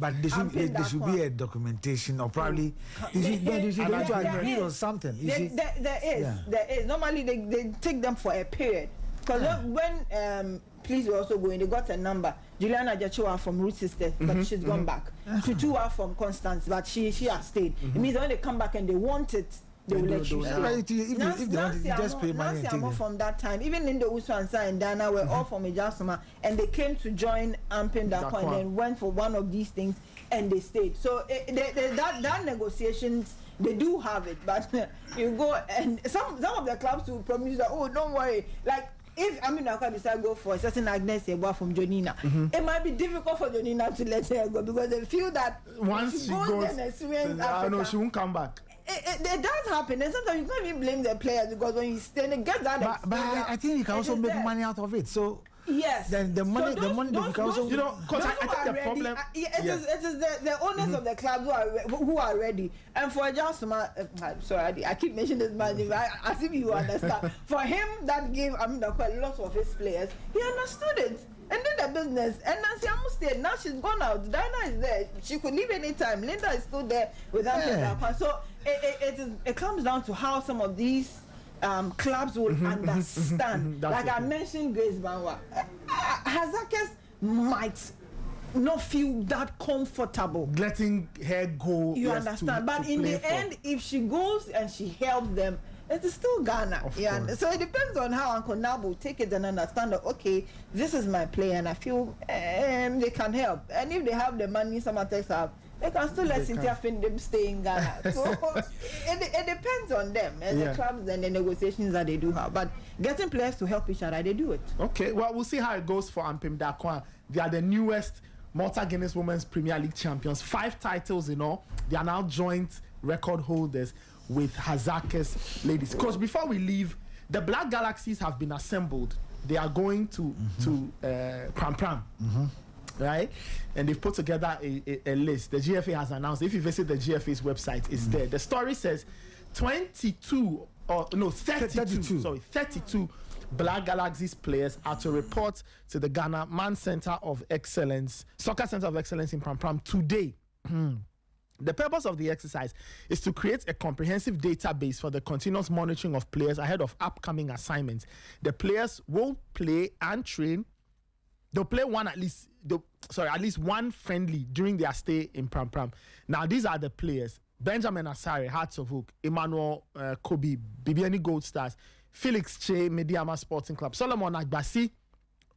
But there should be a documentation, or probably they should agree on something. There is. Normally they take them for a period, because when police were also going, they got a number. Juliana Jachua from Root Sisters, but she's gone back. Tutu are from Constance, but she has stayed. It means when they come back and they want it, they will let you stay. If they want it, just pay money. Nancy from that time, even in the Uswansa and Dana were all from Ejasoma, and they came to join Ampim Dakwa and then went for one of these things and they stayed. So that negotiations, they do have it, but you go and some of the clubs will promise that, oh, don't worry, like. If Nakwa decide go for a certain Agnes Yeboah from Jonina, it might be difficult for Jonina to let her go, because they feel that once she goes, she won't come back. It does happen, and sometimes you can't even blame the players, because when you get that, but I think you can also make money out of it. So yes, then the money they can also, because I think the problem. It is the owners of the clubs who are ready. And for Jasuma, sorry, I keep mentioning this man, as if you understand. For him, that gave quite lots of his players. He understood it and did the business. And Nancy Amu stayed. Now she's gone out. Dinah is there. She could leave anytime. Linda is still there without him. So it comes down to how some of these clubs will understand. Like I mentioned, Grace Banwa, Hazakes might not feel that comfortable letting her go. You understand? But in the end, if she goes and she helps them, it is still Ghana. So it depends on how Uncle Nab will take it and understand that, okay, this is my play and I feel they can help. And if they have the money some others have, they can still let Cynthia Findem stay in Ghana. So it depends on them and the clubs and the negotiations that they do have. But getting players to help each other, they do it. Okay, well, we'll see how it goes for Ampim Dakwa. They are the newest Malta Guinness Women's Premier League champions. 5 titles in all. They are now joint record holders with Hazakes ladies. Because before we leave, the Black Galaxies have been assembled. They are going to Pram Pram. Right, and they've put together a list. The GFA has announced. If you visit the GFA's website, it's there. The story says 32 Black Galaxies players are to report to the Ghana Soccer Center of Excellence in Pram Pram today. The purpose of the exercise is to create a comprehensive database for the continuous monitoring of players ahead of upcoming assignments. The players will play and train. They'll play at least one friendly during their stay in Pram Pram. Now, these are the players: Benjamin Asare, Hearts of Oak; Emmanuel Kobe, Bibiani Gold Stars; Felix Che, Medeama Sporting Club; Solomon Agbasi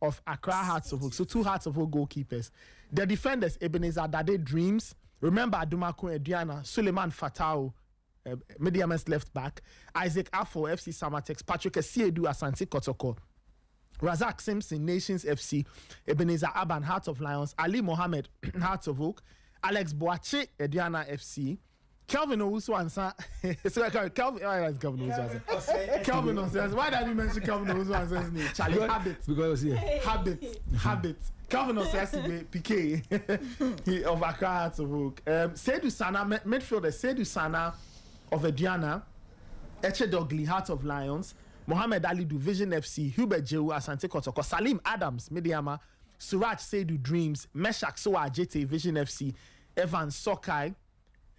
of Accra Hearts of Oak. So 2 Hearts of Oak goalkeepers. The defenders: Ebenezer Dade Dreams. Remember Adumako Ediana, Suleiman Fatao, Medeama's left back; Isaac Afo, FC Samatex; Patrick Esiedu, Asante Kotoko; Razak Simpson, Nations FC; Ebenezer Aban, Heart of Lions; Ali Mohammed, Heart of Oak; Alex Boache, Ediana FC; Kelvin Owusu-Ansah. So Kelvin Owusu-Ansah. Kelvin Owusu-Ansah. Why did you mention Kelvin Owusu-Ansah's name? Charlie Habit. Because yeah. Habit. Kelvin Owusu-Ansah, PK of Accra Hearts of Oak. Seydou Sana, midfielder. Seydou Sana of Aduana. Eche Dogli, Heart of Lions. Mohamed Ali Du, Vision FC. Hubert Jehu, Asante Kotoko. Salim Adams, Medeama. Suraj Seydou, Dreams. Meshak Soa, JT, Vision FC. Evan Sokai.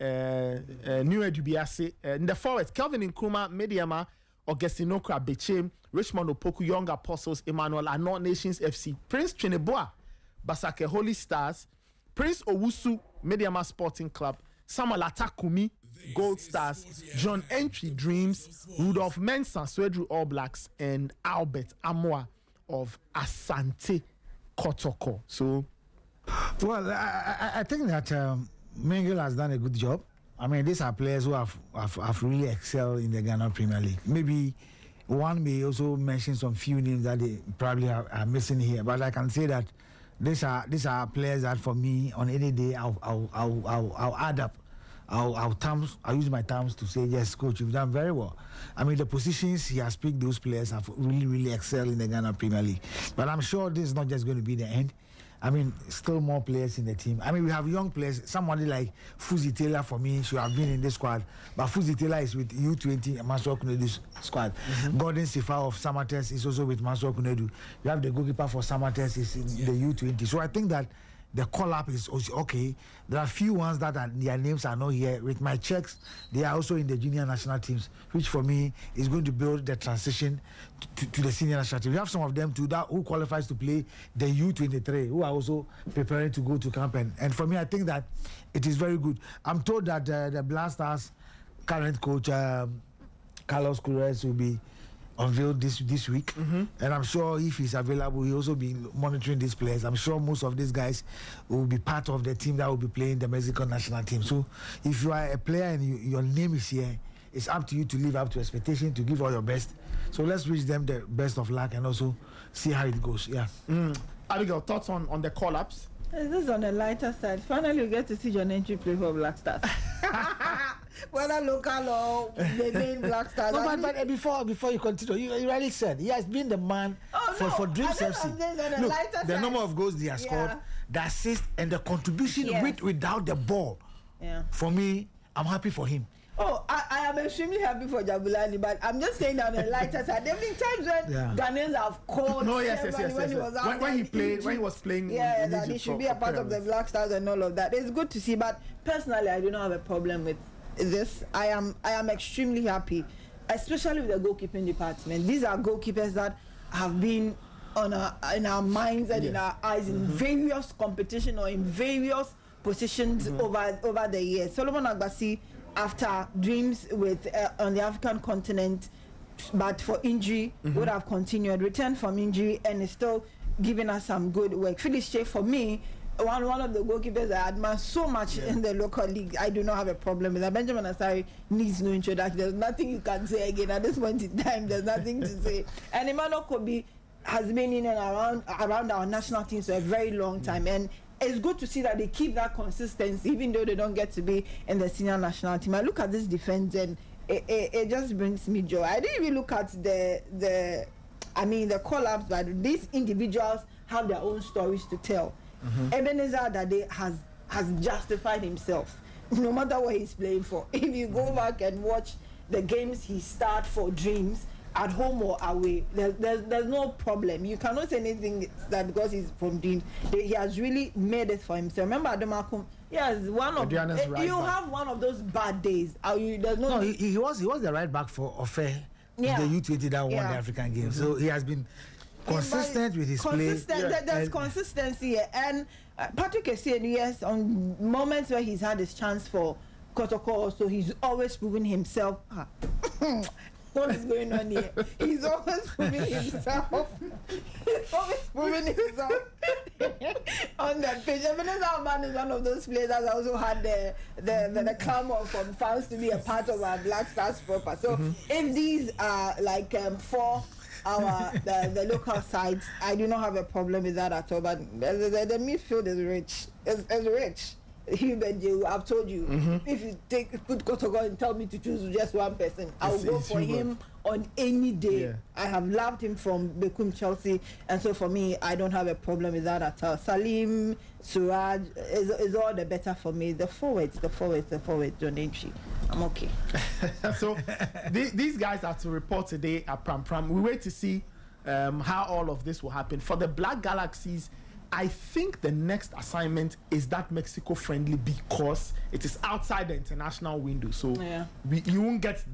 New Edubiase. In the forward, Kelvin Nkrumah, Medeama, Augustino Krabechem, Richmond Opoku, Young Apostles, Emmanuel Anor, Nations FC, Prince Trineboa, Basake Holy Stars, Prince Owusu, Medeama Sporting Club, Samuel Atakumi, Gold Stars, John Entry Dreams, Rudolph Mensah, Swedru All Blacks, and Albert Amoa of Asante Kotoko. So, well, I think that Mengel has done a good job. I mean, these are players who have really excelled in the Ghana Premier League. Maybe one may also mention some few names that they probably are missing here, but I can say that these are players that for me on any day I'll add up. I'll use my terms to say yes, coach, you've done very well. I mean, the positions he has picked, those players have really excelled in the Ghana Premier League. But I'm sure this is not just going to be the end. I mean, still more players in the team. I mean, we have young players. Somebody like Fuzi Taylor, for me, should have been in this squad. But Fuzi Taylor is with U20 Masro Kunedu's squad. Gordon Sifa of Samates is also with Masro Kunedu. You have the goalkeeper for Samates is in the U20. So I think that the call-up is also okay. There are few ones that their names are not here. With my checks, they are also in the junior national teams, which for me is going to build the transition to the senior national team. We have some of them too that who qualifies to play the U23, who are also preparing to go to camp. And for me, I think that it is very good. I'm told that the Black Stars current coach, Carlos Queiroz, will be unveiled this week, and I'm sure if he's available, he'll also be monitoring these players. I'm sure most of these guys will be part of the team that will be playing the Mexican national team. So if you are a player and your name is here, it's up to you to live up to expectation, to give all your best. So let's wish them the best of luck and also see how it goes. Yeah. Abigail, thoughts on the call-ups? This is on the lighter side. Finally, you get to see John Entry play for Black Stars. Whether local or the main Black Stars. No, but before you continue, you already said he has been the man for Dreams FC. Look, the number of goals they have scored, the assist, and the contribution without the ball. Yeah. For me, I'm happy for him. Oh, I am extremely happy for Jabulani, but I'm just saying on the lighter side. There have been times when Ghanaians have called. No, yes. When he was playing, that he should be a part of the Black Stars and all of that. It's good to see, but personally, I do not have a problem with this. I am extremely happy, especially with the goalkeeping department. These are goalkeepers that have been in our minds and in our eyes in various competition or in various positions over the years. Solomon Agbasi, after Dreams with on the African continent, but for injury, would have continued, returned from injury, and is still giving us some good work. Phyllis Shea, for me, one of the goalkeepers I admire so much in the local league. I do not have a problem with that. Benjamin Asari needs no introduction. There's nothing you can say again at this point in time. There's nothing to say. And Emmanuel Kobe has been in and around our national teams for a very long time, and it's good to see that they keep that consistency even though they don't get to be in the senior national team. I look at this defense and it just brings me joy. I didn't even look at the call-ups, but these individuals have their own stories to tell. Ebenezer Dade has justified himself no matter what he's playing for. If you go back and watch the games he started for Dreams, at home or away, there's no problem. You cannot say anything that because he's from Dreams. He has really made it for himself. Remember Adomakum? Yes, you have one of those bad days. There's no. He was the right back for Ofe, the U20 that won the African Games. So he has been consistent with his play. There's consistency here. And Patrick is saying yes, on moments where he's had his chance for Kotoko also, he's always proven himself. What is going on here? He's always proving himself. On that page. Ebenezer Man is one of those players that also had the clamor from fans to be a part of our Black Stars proper. So if these are for the local sides, I do not have a problem with that at all. But the midfield is rich. It's rich. I've told you, if you put Kotoko and tell me to choose just one person, I'll go for him on any day. Yeah. I have loved him from Bekum Chelsea, and so for me, I don't have a problem with that at all. Salim, Suraj is all the better for me. The forwards, John Entry. I'm okay. So these guys are to report today at Pram Pram. We wait to see how all of this will happen. For the Black Galaxies, I think the next assignment is that Mexico friendly because it is outside the international window. So you won't get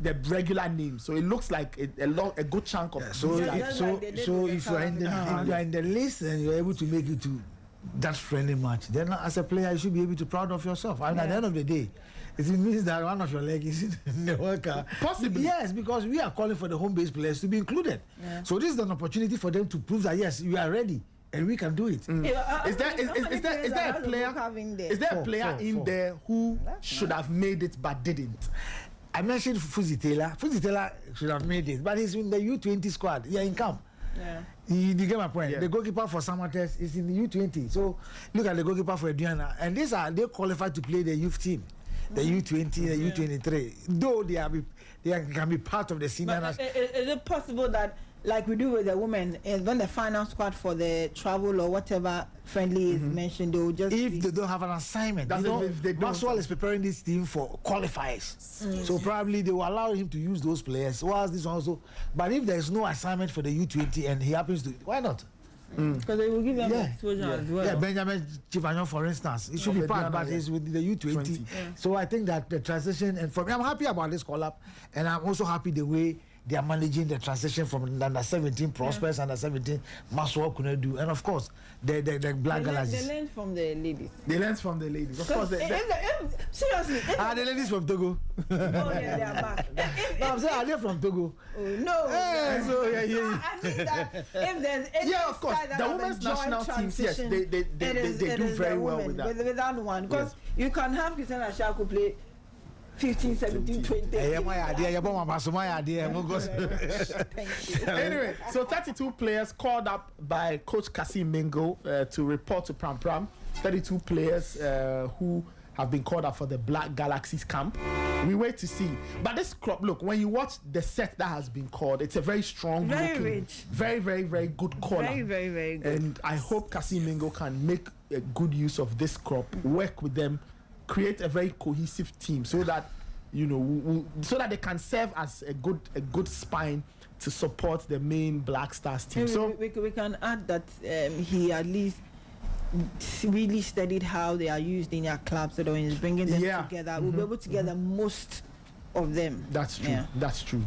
the regular name. So it looks like a good chunk of. So if you are in the list and you're able to make it to that friendly match, then as a player you should be able to be proud of yourself. I mean, at the end of the day, it means that one of your legs is in the World Cup. Possibly. Yes, because we are calling for the home-based players to be included. Yeah. So this is an opportunity for them to prove that yes, we are ready and we can do it. Is there a player in there who should have made it but didn't? I mentioned Fuzi Taylor. Fuzi Taylor should have made it, but he's in the U20 squad. Yeah, in camp. Yeah. You get my point. Yeah. The goalkeeper for Samates is in the U20. So look at the goalkeeper for Adriana, and they qualified to play the youth team, the U20, the U23. Though they can be part of the senior. But is it possible that, like we do with the women, when the final squad for the travel or whatever friendly is mentioned, they will just they don't have an assignment. That's if they don't. Maxwell is preparing this team for qualifiers, so probably they will allow him to use those players. Whilst this one also, but if there is no assignment for the U20 and he happens to, why not? because they will give them exposure as well. Yeah, Benjamin Chifagnon, for instance, it should be part, but he's with the U20. So I think that the transition, and for me, I'm happy about this call up, and I'm also happy the way they are managing the transition from under 17 prospects, under 17 Maswa Kunedu, and of course the Black Galaxies. They learned from the ladies. They learned from the ladies. Of course, seriously. The ladies from Togo. Oh yeah, they are back. No, I'm saying, are they from Togo? No. Hey, so I mean that if there's any of course, side that the have women's enjoyed national teams, yes, transition, they it do is very the well women, with that. with that one, because you can have Christian Ashaku play 15, 17, 20. Anyway, so 32 players called up by Coach Kasim Mingo to report to Pram Pram. 32 players who have been called up for the Black Galaxies camp. We wait to see. But this crop, look, when you watch the set that has been called, it's a very strong, Very rich. very, very, very good call. Very, very, very good. And I hope Kasim Mingo can make a good use of this crop, work with them, create a very cohesive team so that so that they can serve as a good spine to support the main Black Stars team. Maybe So we can add that he at least really studied how they are used in their clubs, so that when he's bringing them together, we'll be able to get the most of them. That's true. Yeah. That's true.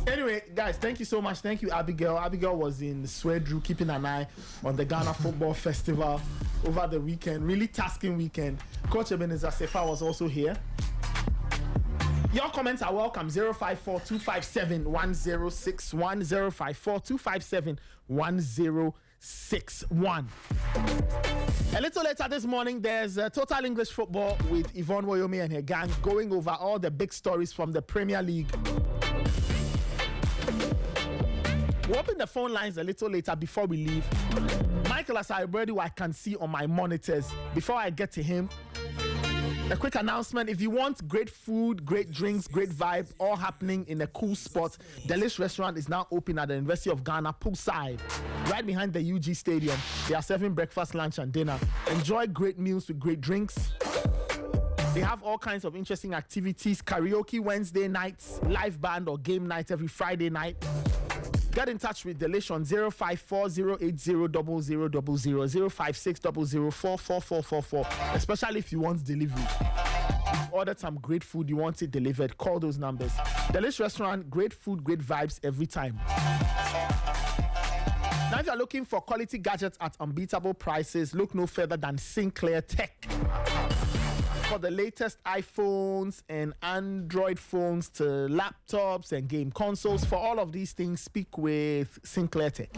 Anyway, guys, thank you so much. Thank you, Abigail. Abigail was in Swedru, keeping an eye on the Ghana Football Festival over the weekend. Really tasking weekend. Coach Ebenezer Sefa was also here. Your comments are welcome. 054-257-1061. 054-257-1061. A little later this morning, there's Total English Football with Yvonne Woyomi and her gang going over all the big stories from the Premier League. We'll open the phone lines a little later before we leave. Michael Asaibredi, who I can see on my monitors. Before I get to him, a quick announcement. If you want great food, great drinks, great vibe, all happening in a cool spot, Delish Restaurant is now open at the University of Ghana poolside, right behind the UG Stadium. They are serving breakfast, lunch, and dinner. Enjoy great meals with great drinks. They have all kinds of interesting activities: karaoke Wednesday nights, live band or game night every Friday night. Get in touch with Delish on 054-080-0000, 056-004444, especially if you want delivery. You've ordered some great food, you want it delivered, call those numbers. Delish Restaurant, great food, great vibes every time. Now, if you're looking for quality gadgets at unbeatable prices, look no further than Sinclair Tech. For the latest iPhones and Android phones to laptops and game consoles, for all of these things, speak with Sinclair Tech.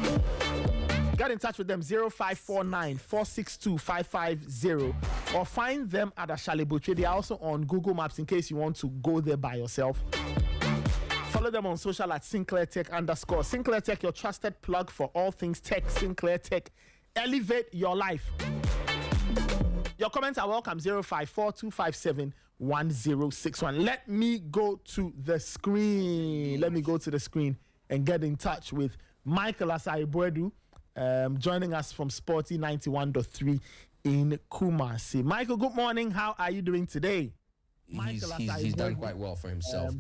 Get in touch with them 0549-462-550 or find them at Ashalibuche. They are also on Google Maps in case you want to go there by yourself. Follow them on social at Sinclair Tech _ Sinclair Tech, your trusted plug for all things tech. Sinclair Tech, elevate your life. Your comments are welcome. 054-257-1061. Let me go to the screen. And get in touch with Michael Asaibuedu, joining us from Sporty 91.3 in Kumasi. Michael, good morning. How are you doing today? He's done quite well for himself.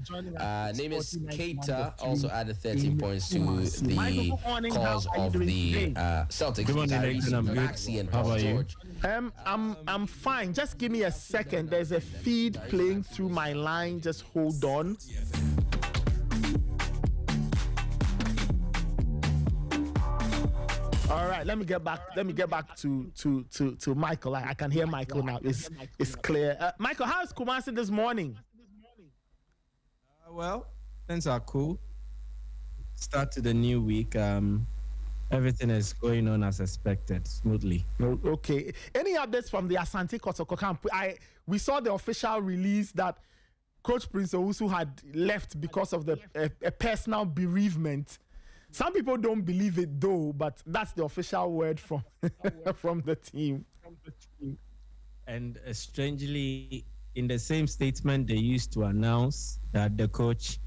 Name is Keita, also added 13 points to the cause of the Celtics. Good morning, Maxi and Paul George. I'm fine. Just give me a second. There's a feed playing through my line. Just hold on. All right, let me get back to Michael. I can hear Michael now. It's clear. Michael, how is Kumasi this morning? Well, things are cool. Start to the new week. Everything is going on as expected, smoothly. Okay. Any updates from the Asante Kotoko camp? We saw the official release that Coach Prince Owusu had left because of a personal bereavement. Some people don't believe it though, but that's the official word from from the team. And strangely, in the same statement they used to announce that the coach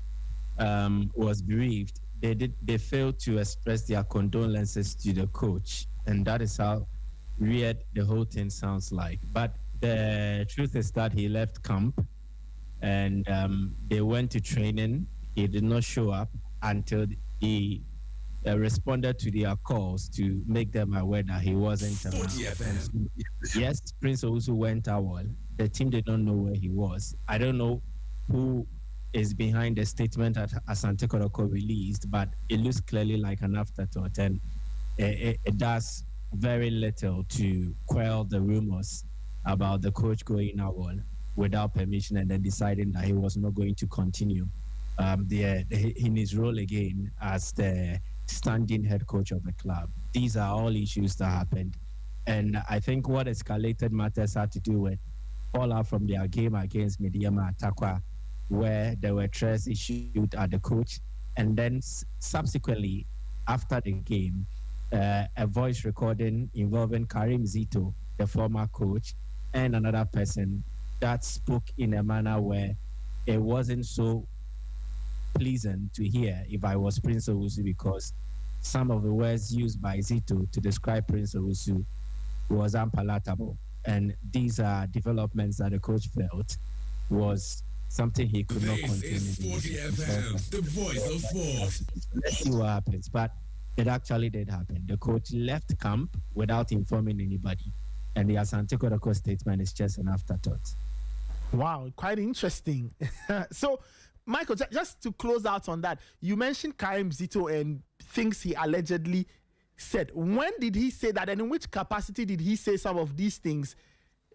was bereaved, they failed to express their condolences to the coach, and that is how weird the whole thing sounds like. But the truth is that he left camp, and they went to training. He did not show up until he responded to their calls to make them aware that he wasn't around. Yes, Prince also went out. The team did not know where he was. I don't know who is behind the statement that Asante Kotoko released, but it looks clearly like an afterthought, and it does very little to quell the rumors about the coach going out without permission and then deciding that he was not going to continue in his role again as the standing head coach of the club. These are all issues that happened, and I think what escalated matters had to do with fallout from their game against Medeama Atakwa, where there were threats issued at the coach, and then subsequently after the game, a voice recording involving Karim Zito, the former coach, and another person that spoke in a manner where it wasn't so pleasant to hear if I was Prince Owusu, because some of the words used by Zito to describe Prince Owusu was unpalatable. And these are developments that the coach felt was something he could not continue. This is Sporty FM, the voice of sports. Let's see what happens. But it actually did happen. The coach left camp without informing anybody, and the Asante Kotoko statement is just an afterthought. Wow, quite interesting. So, Michael, just to close out on that, you mentioned Karim Zito and things he allegedly said. When did he say that, and in which capacity did he say some of these things?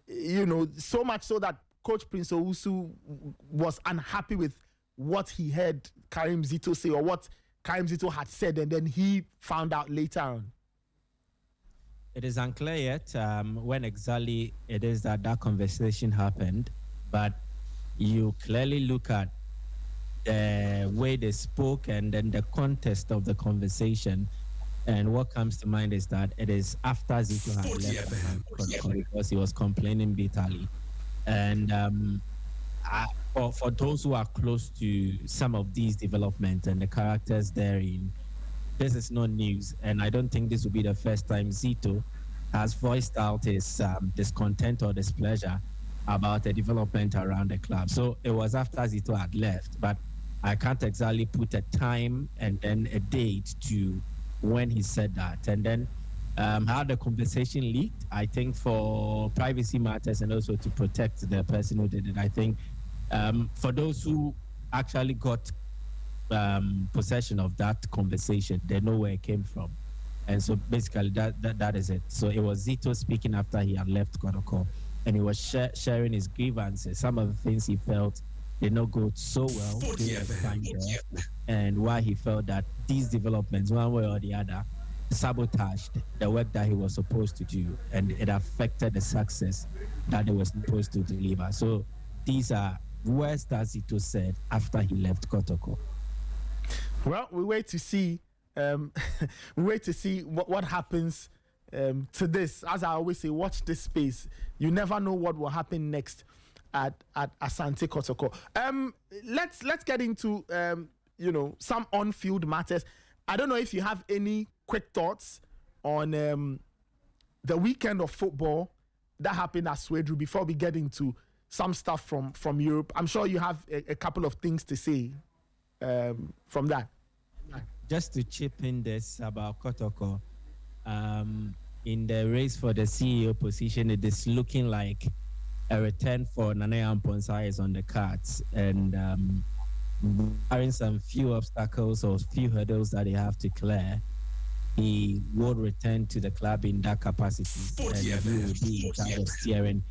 You know, so much so that Coach Prince Owusu was unhappy with what he heard Karim Zito say, or what Karim Zito had said, and then he found out later on. It is unclear yet when exactly it is that conversation happened, but you clearly look at the way they spoke and then the context of the conversation, and what comes to mind is that it is after Zito had left because he was complaining bitterly. And for those who are close to some of these developments and the characters therein, this is not news, and I don't think this will be the first time Zito has voiced out his discontent or displeasure about the development around the club. So it was after Zito had left, but I can't exactly put a time and then a date to when he said that. And then how the conversation leaked, I think for privacy matters and also to protect the person who did it, I think for those who actually got possession of that conversation, they know where it came from. And so basically that is it. So it was Zito speaking after he had left Kotoko, and he was sharing his grievances, some of the things he felt did not go so well during the time there, and why he felt that these developments, one way or the other, sabotaged the work that he was supposed to do, and it affected the success that they were supposed to deliver. So these are words that Zito said after he left Kotoko. Well, we wait to see. We wait to see what happens to this. As I always say, watch this space. You never know what will happen next at Asante Kotoko. Let's get into some on-field matters. I don't know if you have any quick thoughts on the weekend of football that happened at Swedru before we get into some stuff from Europe. I'm sure you have a couple of things to say from that. Just to chip in this about Kotoko, in the race for the CEO position, it is looking like a return for Nana Amponsa is on the cards, and barring some few obstacles or few hurdles that they have to clear, he will return to the club in that capacity, and he will be in charge of steering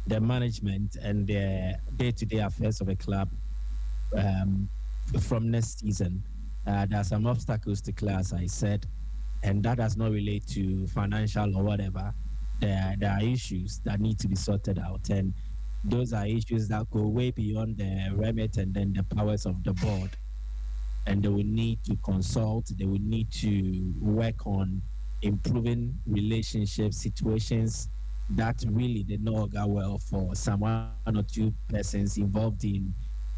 the management and the day-to-day affairs of the club from next season. There are some obstacles to clear, as I said, and that does not relate to financial or whatever. There are issues that need to be sorted out, and those are issues that go way beyond the remit and then the powers of the board. And they will need to consult, they will need to work on improving relationship situations that really did not go well for some one or two persons involved in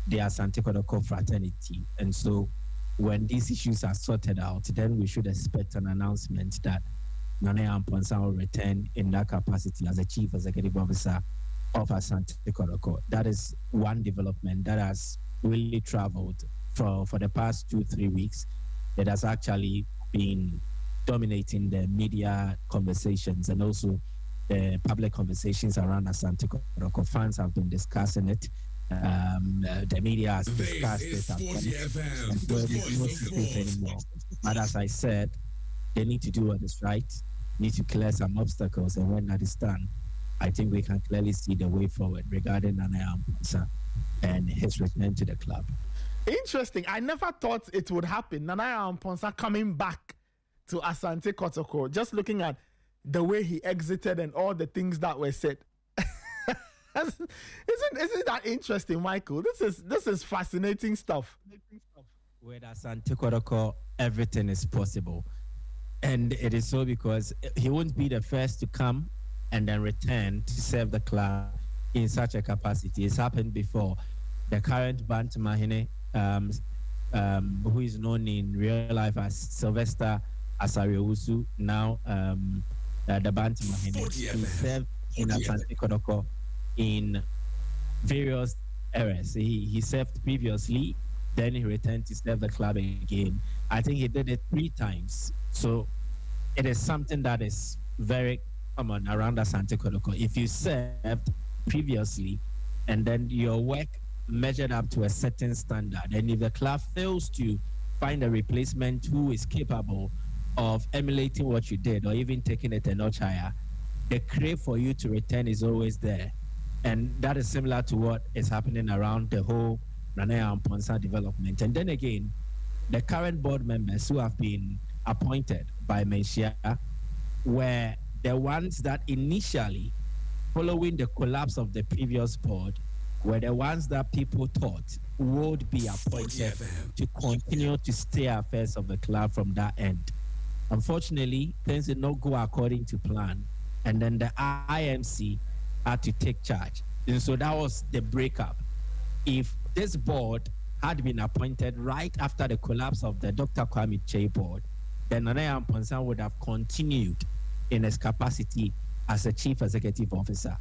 the Asante Kotoko fraternity. And so when these issues are sorted out, then we should expect an announcement that Nana Amponsa will return in that capacity as a chief executive officer of Asante Kotoko. That is one development that has really traveled for the past 2-3 weeks. It has actually been dominating the media conversations and also the public conversations around Asante Kotoko. Fans have been discussing it. The media has discussed it. Anymore. But as I said, they need to do what is right, need to clear some obstacles, and when that is done, I think we can clearly see the way forward regarding Nana Amponsa and his return to the club. Interesting. I never thought it would happen. Nana Amponsa coming back to Asante Kotoko, just looking at the way he exited and all the things that were said. Isn't that interesting, Michael? This is fascinating stuff. With Asante Kotoko, everything is possible. And it is so because he won't be the first to come and then return to serve the club in such a capacity. It's happened before. The current Bantamahine, who is known in real life as Sylvester Asariousu, now the Bantamahine, he served in Asante Kotoko in various eras. He served previously, then he returned to serve the club again. I think he did it 3 times. So it is something that is very common around Asante Kotoko. If you served previously and then your work measured up to a certain standard, and if the club fails to find a replacement who is capable of emulating what you did or even taking it a notch higher, the crave for you to return is always there. And that is similar to what is happening around the whole Nana Amponsa development. And then again, the current board members who have been appointed by Meshia were the ones that initially, following the collapse of the previous board, were the ones that people thought would be appointed to continue to steer affairs of the club from that end. Unfortunately, things did not go according to plan. And then the IMC had to take charge. And so that was the breakup. If this board had been appointed right after the collapse of the Dr. Kwame Che board, then Nana Amponsa would have continued in his capacity as a chief executive officer.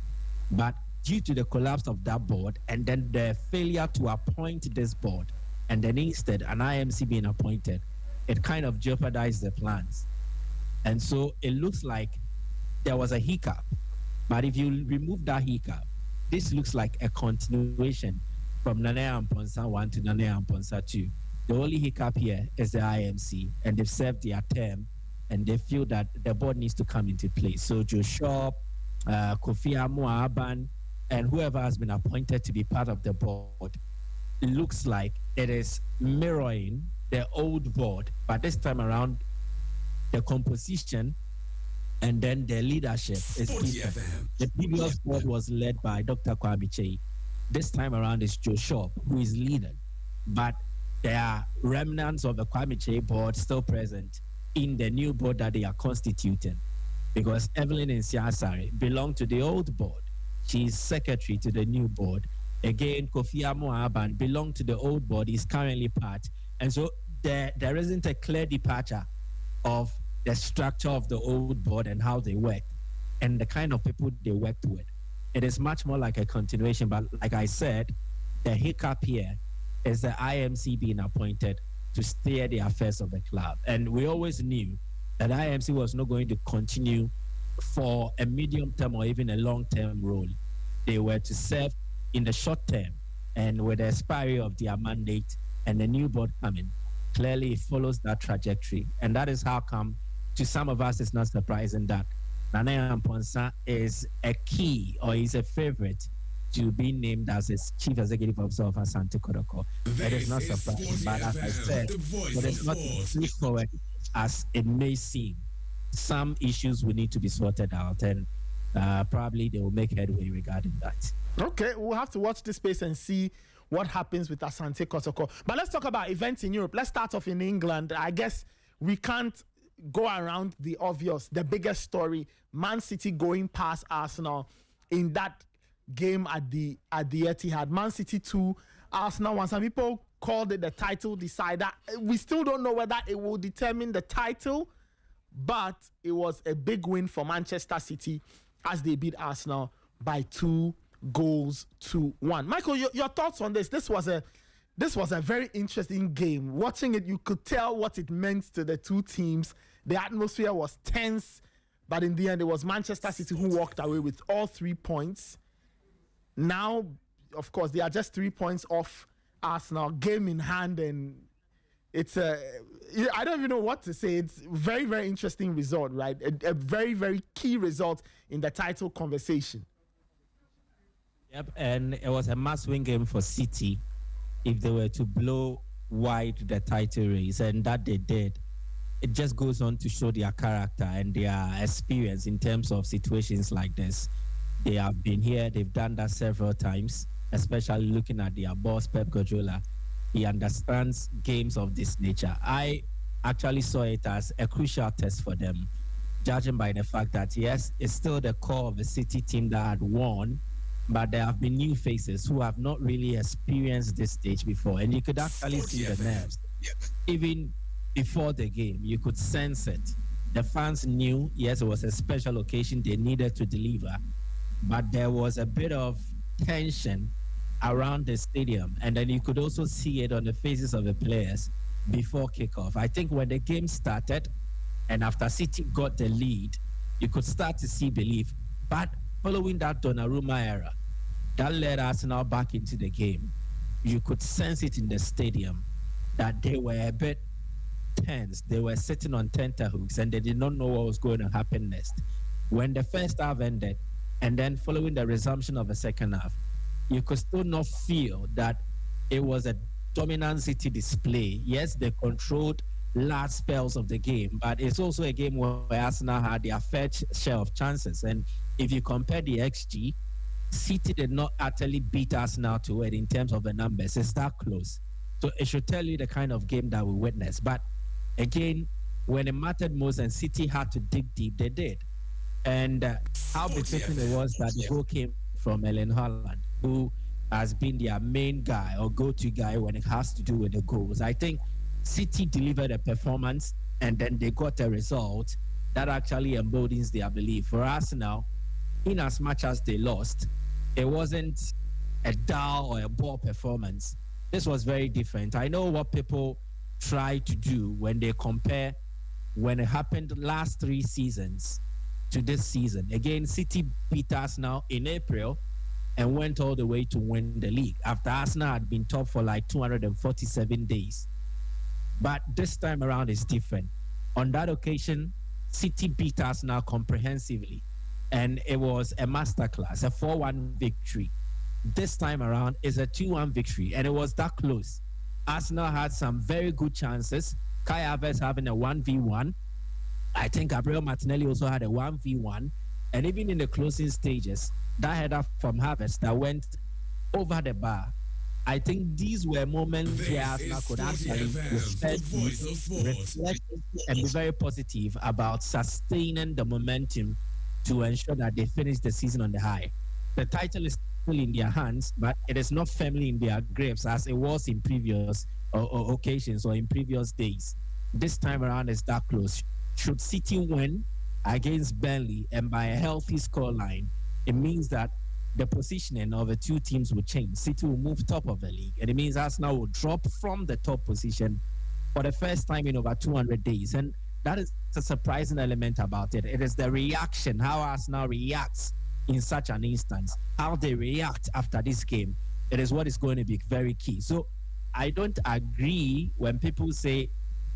But due to the collapse of that board and then the failure to appoint this board, and then instead an IMC being appointed, it kind of jeopardized the plans. And so it looks like there was a hiccup. But if you remove that hiccup, this looks like a continuation from Nana Amponsa 1 to Nana Amponsa 2. The only hiccup here is the IMC, and they've served their term, and they feel that the board needs to come into place. So Joe Shaw, Kofi Aban, and whoever has been appointed to be part of the board, it looks like it is mirroring the old board, but this time around, the composition and then the leadership is different. The previous board was led by Dr. Kwame Che. This time around is Joe Shaw, who is leading. But there are remnants of the Kwame Che board still present in the new board that they are constituting. because Evelyn Nsiasare belonged to the old board. She's secretary to the new board. Again, Kofi Amoaban belonged to the old board. He's currently part. And so there isn't a clear departure of the structure of the old board and how they work and the kind of people they worked with. It is much more like a continuation. But like I said, the hiccup here is the IMC being appointed to steer the affairs of the club. And we always knew that IMC was not going to continue for a medium-term or even a long-term role. They were to serve in the short term, and with the expiry of their mandate and the new board coming, clearly it follows that trajectory. And that is how come, to some of us, it's not surprising that Nana Amponsa is a key or is a favorite to be named as its chief executive officer of Asante Kotoko. It is not surprising, but as I said, it is not as straightforward as it may seem. Some issues will need to be sorted out, and probably they will make headway regarding that. Okay, we'll have to watch this space and see what happens with Asante Kotoko. But let's talk about events in Europe. Let's start off in England. I guess we can't go around the obvious, the biggest story, Man City going past Arsenal in that game at the Etihad. Man City 2, Arsenal 1. Some people called it the title decider. We still don't know whether it will determine the title, but it was a big win for Manchester City as they beat Arsenal by 2 goals to 1. Michael, your thoughts on this? This was a very interesting game. Watching it, you could tell what it meant to the two teams. The atmosphere was tense, but in the end, it was Manchester City who walked away with all 3 points. Now, of course, they are just 3 points off Arsenal, game in hand, and it's I don't even know what to say. It's a very, very interesting result, right? A very, very key result in the title conversation. Yep, and it was a must-win game for City if they were to blow wide the title race, and that they did. It just goes on to show their character and their experience in terms of situations like this. They have been here, they've done that several times, especially looking at their boss, Pep Guardiola. He understands games of this nature. I actually saw it as a crucial test for them, judging by the fact that, yes, it's still the core of the City team that had won, but there have been new faces who have not really experienced this stage before. And you could actually see the nerves. Even before the game, you could sense it. The fans knew, yes, it was a special occasion, they needed to deliver, but there was a bit of tension around the stadium. And then you could also see it on the faces of the players before kickoff. I think when the game started and after City got the lead, you could start to see belief. But following that Donnarumma era, that led Arsenal back into the game. You could sense it in the stadium that they were a bit tense. They were sitting on tenterhooks and they did not know what was going to happen next. When the first half ended, and then following the resumption of the second half, you could still not feel that it was a dominant City display. Yes, they controlled large spells of the game, but it's also a game where Arsenal had their fair share of chances. And if you compare the XG, City did not actually beat Arsenal to it in terms of the numbers. It's that close. So it should tell you the kind of game that we witnessed. But again, when it mattered most and City had to dig deep, they did. And how befitting it was that the goal came from Erling Haaland, who has been their main guy or go-to guy when it has to do with the goals. I think City delivered a performance and then they got a result that actually embodies their belief. For Arsenal, in as much as they lost, it wasn't a dull or a poor performance. This was very different. I know what people try to do when they compare when it happened last 3 seasons to this season. Again, City beat Arsenal in April and went all the way to win the league after Arsenal had been top for like 247 days. But this time around is different. On that occasion, City beat Arsenal comprehensively, and it was a masterclass, a 4-1 victory. This time around is a 2-1 victory, and it was that close. Arsenal had some very good chances. Kai Havertz having a 1v1. I think Gabriel Martinelli also had a 1v1. And even in the closing stages, that header from Havertz that went over the bar I think these were moments This where Arsenal is could Sporty actually FM, the voice of sports. reflect and be very positive about sustaining the momentum to ensure that they finish the season on the high. The title is still in their hands, but it is not firmly in their grips as it was in previous occasions or in previous days. This time around, it's that close. Should City win against Burnley and by a healthy scoreline, it means that the positioning of the two teams will change. City will move top of the league, and it means Arsenal will drop from the top position for the first time in over 200 days. And that is a surprising element about it. It is the reaction, how Arsenal reacts in such an instance, how they react after this game. It is what is going to be very key. So I don't agree when people say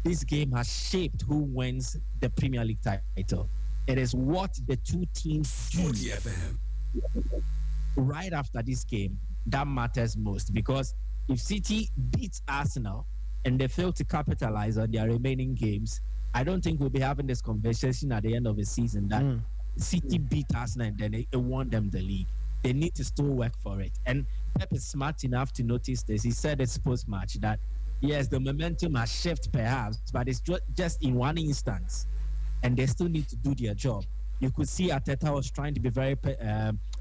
this game has shaped who wins the Premier League title. It is what the two teams do Sporty FM. right after this game that matters most, because if City beats Arsenal and they fail to capitalize on their remaining games, I don't think we'll be having this conversation at the end of the season that City beat Arsenal and then it won them the league. They need to still work for it. And Pep is smart enough to notice this. He said it's post-match that, yes, the momentum has shifted perhaps, but it's just in one instance, and they still need to do their job. You could see Arteta was trying to be very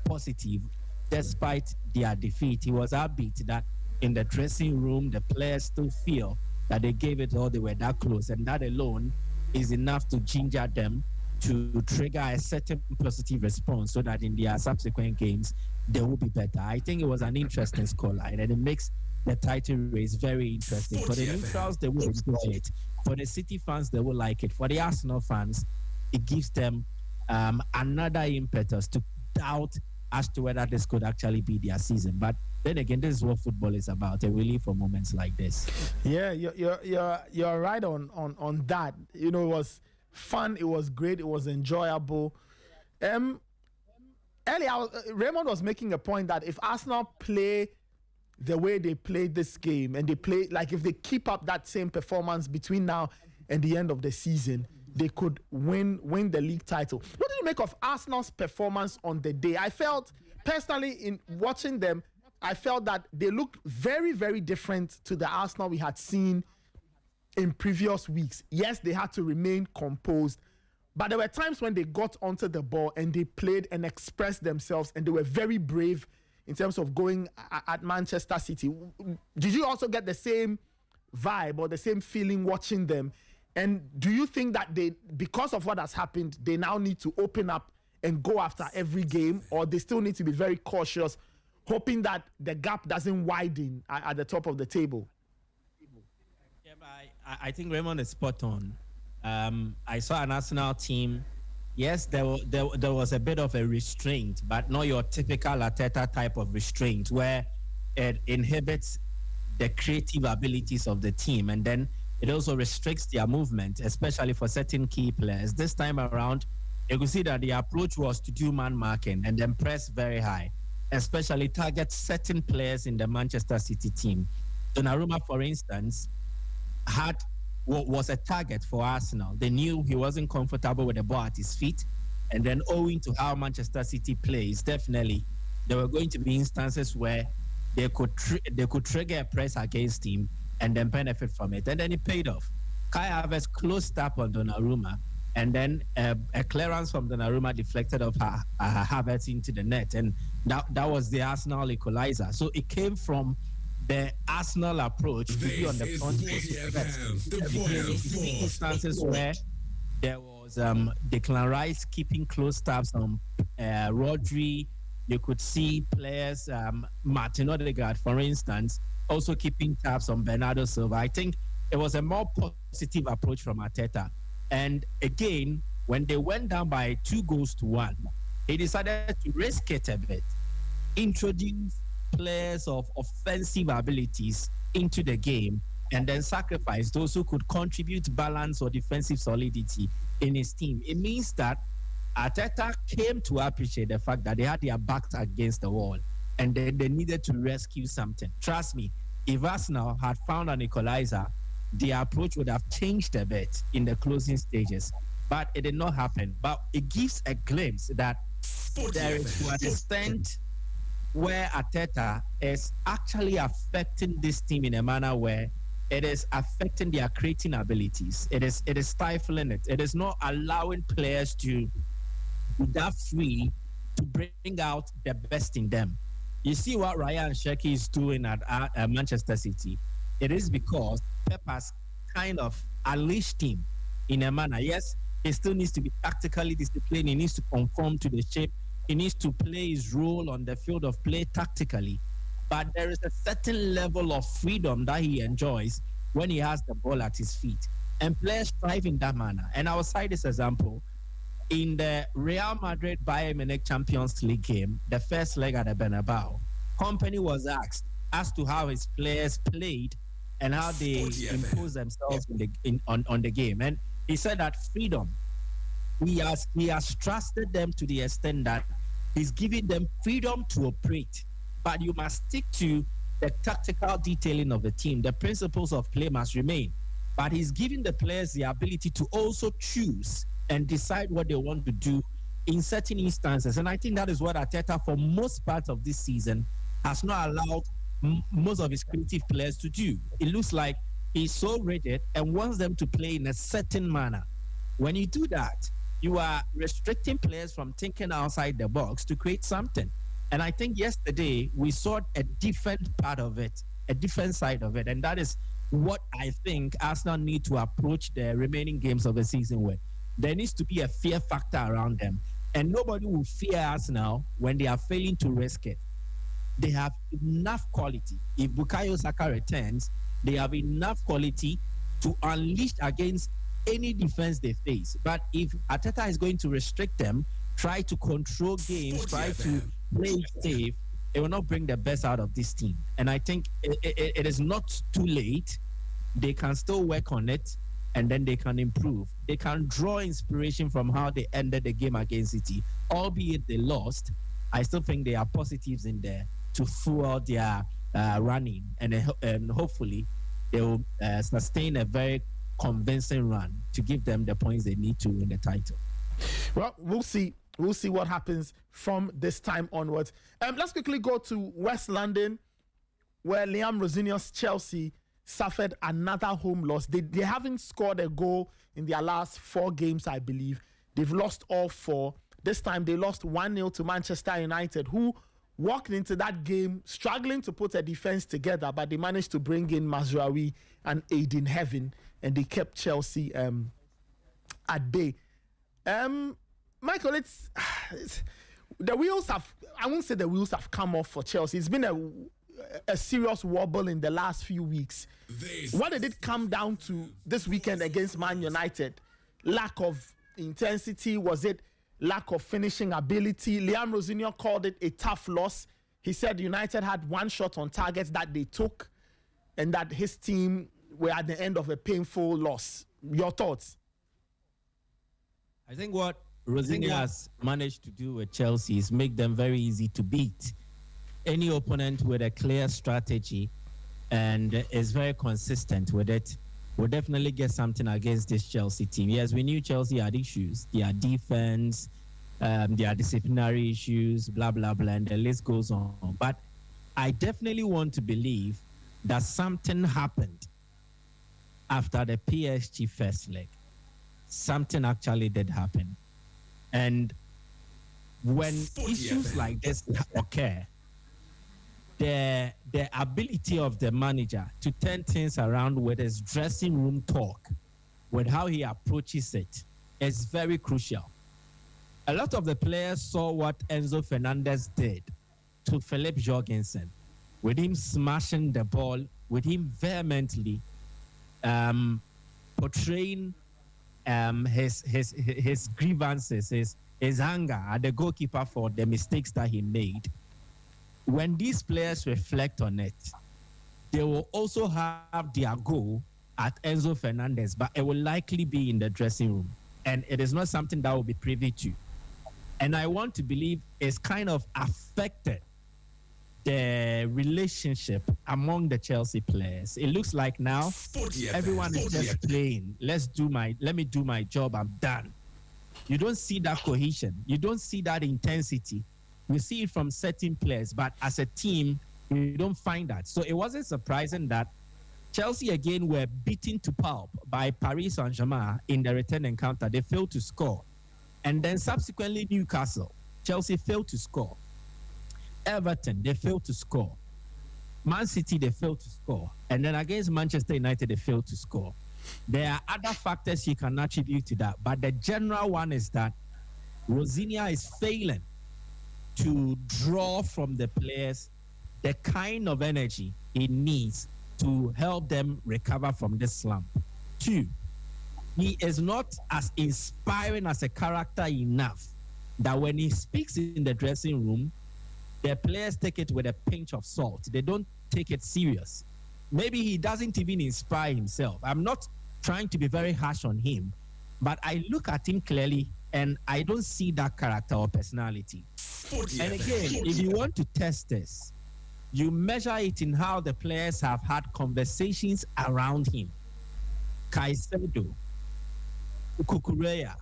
positive despite their defeat. He was upbeat that in the dressing room, the players still feel that they gave it all, they were that close, and that alone is enough to ginger them to trigger a certain positive response so that in their subsequent games, they will be better. I think it was an interesting scoreline, and it makes the title race very interesting. For the neutrals, they will enjoy it. For the City fans, they will like it. For the Arsenal fans, it gives them another impetus to doubt as to whether this could actually be their season. But then again, this is what football is about, a relief for moments like this. Yeah, you're right on that. You know, it was fun, it was great, it was enjoyable. Earlier, Raymond was making a point that if Arsenal play the way they played this game, and they play like if they keep up that same performance between now and the end of the season, they could win the league title. What did you make of Arsenal's performance on the day? I felt personally in watching them, I felt that they looked very, very different to the Arsenal we had seen in previous weeks. Yes, they had to remain composed, but there were times when they got onto the ball and they played and expressed themselves, and they were very brave in terms of going at Manchester City. Did you also get the same vibe or the same feeling watching them? And do you think that they, because of what has happened, they now need to open up and go after every game, or they still need to be very cautious, hoping that the gap doesn't widen at the top of the table? Yeah, but I think Raymond is spot on. I saw an Arsenal team. Yes, there was a bit of a restraint, but not your typical Arteta type of restraint where it inhibits the creative abilities of the team, and then it also restricts their movement, especially for certain key players. This time around, you could see that the approach was to do man marking and then press very high, especially target certain players in the Manchester City team. Donnarumma, for instance, was a target for Arsenal. They knew he wasn't comfortable with the ball at his feet, and then owing to how Manchester City plays, definitely there were going to be instances where they could trigger a press against him and then benefit from it, and then it paid off. Kai Havertz closed up on Donnarumma, and then a clearance from Donnarumma deflected off Havertz into the net, and that was the Arsenal equalizer. So it came from the Arsenal approach to be on the front instances where there was Declan Rice keeping close tabs on Rodri. You could see players, Martin Odegaard, for instance, also keeping tabs on Bernardo Silva. I think it was a more positive approach from Arteta. And again, when they went down by 2-1, he decided to risk it a bit, introduce players of offensive abilities into the game, and then sacrifice those who could contribute balance or defensive solidity in his team. It means that Arteta came to appreciate the fact that they had their backs against the wall, and then they needed to rescue something. Trust me, if Arsenal had found an equalizer, the approach would have changed a bit in the closing stages, but it did not happen. But it gives a glimpse that there is, to an extent, where Arteta is actually affecting this team in a manner where it is affecting their creating abilities. It is stifling it. It is not allowing players to be that free to bring out the best in them. You see what Ryan Sheki is doing at Manchester City. It is because Pep has kind of unleashed him in a manner. Yes, he still needs to be tactically disciplined. He needs to conform to the shape. He needs to play his role on the field of play tactically. But there is a certain level of freedom that he enjoys when he has the ball at his feet. And players thrive in that manner. And I will cite this example. In the Real Madrid Bayern Munich Champions League game, the first leg at the Bernabeu, Company was asked as to how his players played and how they impose themselves on the game. And he said that freedom, he has trusted them to the extent that he's giving them freedom to operate. But you must stick to the tactical detailing of the team. The principles of play must remain. But he's giving the players the ability to also choose and decide what they want to do in certain instances. And I think that is what Arteta, for most parts of this season, has not allowed most of his creative players to do. It looks like he's so rigid and wants them to play in a certain manner. When you do that, you are restricting players from thinking outside the box to create something. And I think yesterday we saw a different part of it, a different side of it. And that is what I think Arsenal need to approach the remaining games of the season with. There needs to be a fear factor around them. And nobody will fear Arsenal when they are failing to risk it. They have enough quality. If Bukayo Saka returns, they have enough quality to unleash against any defense they face. But if Arteta is going to restrict them, try to control games, try to play safe, it will not bring the best out of this team. And I think it is not too late. They can still work on it, and then they can improve. They can draw inspiration from how they ended the game against City. Albeit they lost, I still think there are positives in there to fuel their running, and hopefully they will sustain a very convincing run to give them the points they need to win the title. Well, we'll see. We'll see what happens from this time onwards. Let's quickly go to West London, where Liam Rosenior's Chelsea suffered another home loss. They haven't scored a goal in their last 4 games, I believe. They've lost all 4. This time they lost 1-0 to Manchester United, who walked into that game struggling to put a defense together, but they managed to bring in Mazraoui and Aiden Heaven, and they kept Chelsea at bay. Michael, it's the wheels have, I won't say the wheels have come off for Chelsea. It's been a serious wobble in the last few weeks. What did it come down to this weekend against Man United? Lack of intensity? Was it lack of finishing ability? Liam Rosenior called it a tough loss. He said United had 1 shot on target that they took, and that his team were at the end of a painful loss. Your thoughts? I think what Rosenior has managed to do with Chelsea is make them very easy to beat. Any opponent with a clear strategy and is very consistent with it will definitely get something against this Chelsea team. Yes, we knew Chelsea had issues. Their defense, their disciplinary issues, blah, blah, blah, and the list goes on. But I definitely want to believe that something happened after the PSG first leg. Something actually did happen. And when issues like this occur, the ability of the manager to turn things around with his dressing room talk, with how he approaches it, is very crucial. A lot of the players saw what Enzo Fernandez did to Philip Jorgensen, with him smashing the ball, with him vehemently portraying his grievances, his anger at the goalkeeper for the mistakes that he made. When these players reflect on it, they will also have their goal at Enzo Fernandez, but it will likely be in the dressing room. And it is not something that will be privy to. And I want to believe it's kind of affected the relationship among the Chelsea players. It looks like now everyone is just playing. Let me do my job, I'm done. You don't see that cohesion. You don't see that intensity. We see it from certain players, but as a team, you don't find that. So it wasn't surprising that Chelsea again were beaten to pulp by Paris Saint-Germain in the return encounter. They failed to score. And then subsequently Newcastle, Chelsea failed to score. Everton, they failed to score. Man City, they failed to score. And then against Manchester United, they failed to score. There are other factors you can attribute to that, but the general one is that Rosinia is failing to draw from the players the kind of energy he needs to help them recover from this slump. 2, he is not as inspiring as a character enough that when he speaks in the dressing room, the players take it with a pinch of salt. They don't take it serious. Maybe he doesn't even inspire himself. I'm not trying to be very harsh on him, but I look at him clearly and I don't see that character or personality. And again, if you want to test this, you measure it in how the players have had conversations around him. Caicedo, Kukureya,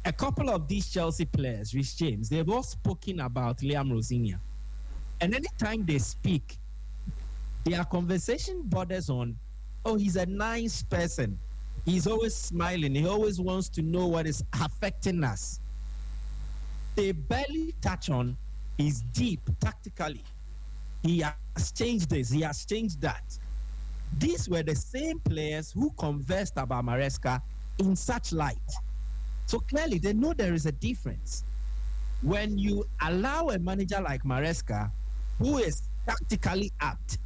a couple of these Chelsea players, Rhys James, they've all spoken about Liam Rosinia. And anytime they speak, their conversation borders on, oh, he's a nice person. He's always smiling. He always wants to know what is affecting us. They barely touch on he's deep tactically. He has changed this. He has changed that. These were the same players who conversed about Maresca in such light. So clearly, they know there is a difference. When you allow a manager like Maresca, who is tactically apt,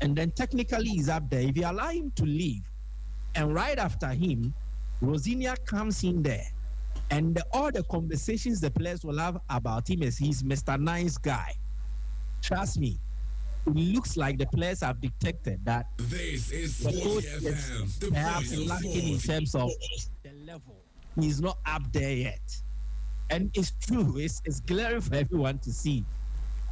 and then technically is up there, if you allow him to leave, and right after him, Rosinia comes in there, and all the conversations the players will have about him is he's Mr. Nice Guy. Trust me, it looks like the players have detected that this is the coach Sporty FM, is the perhaps voice of lacking in sport. terms of the level. He's not up there yet. And it's true, it's glaring for everyone to see.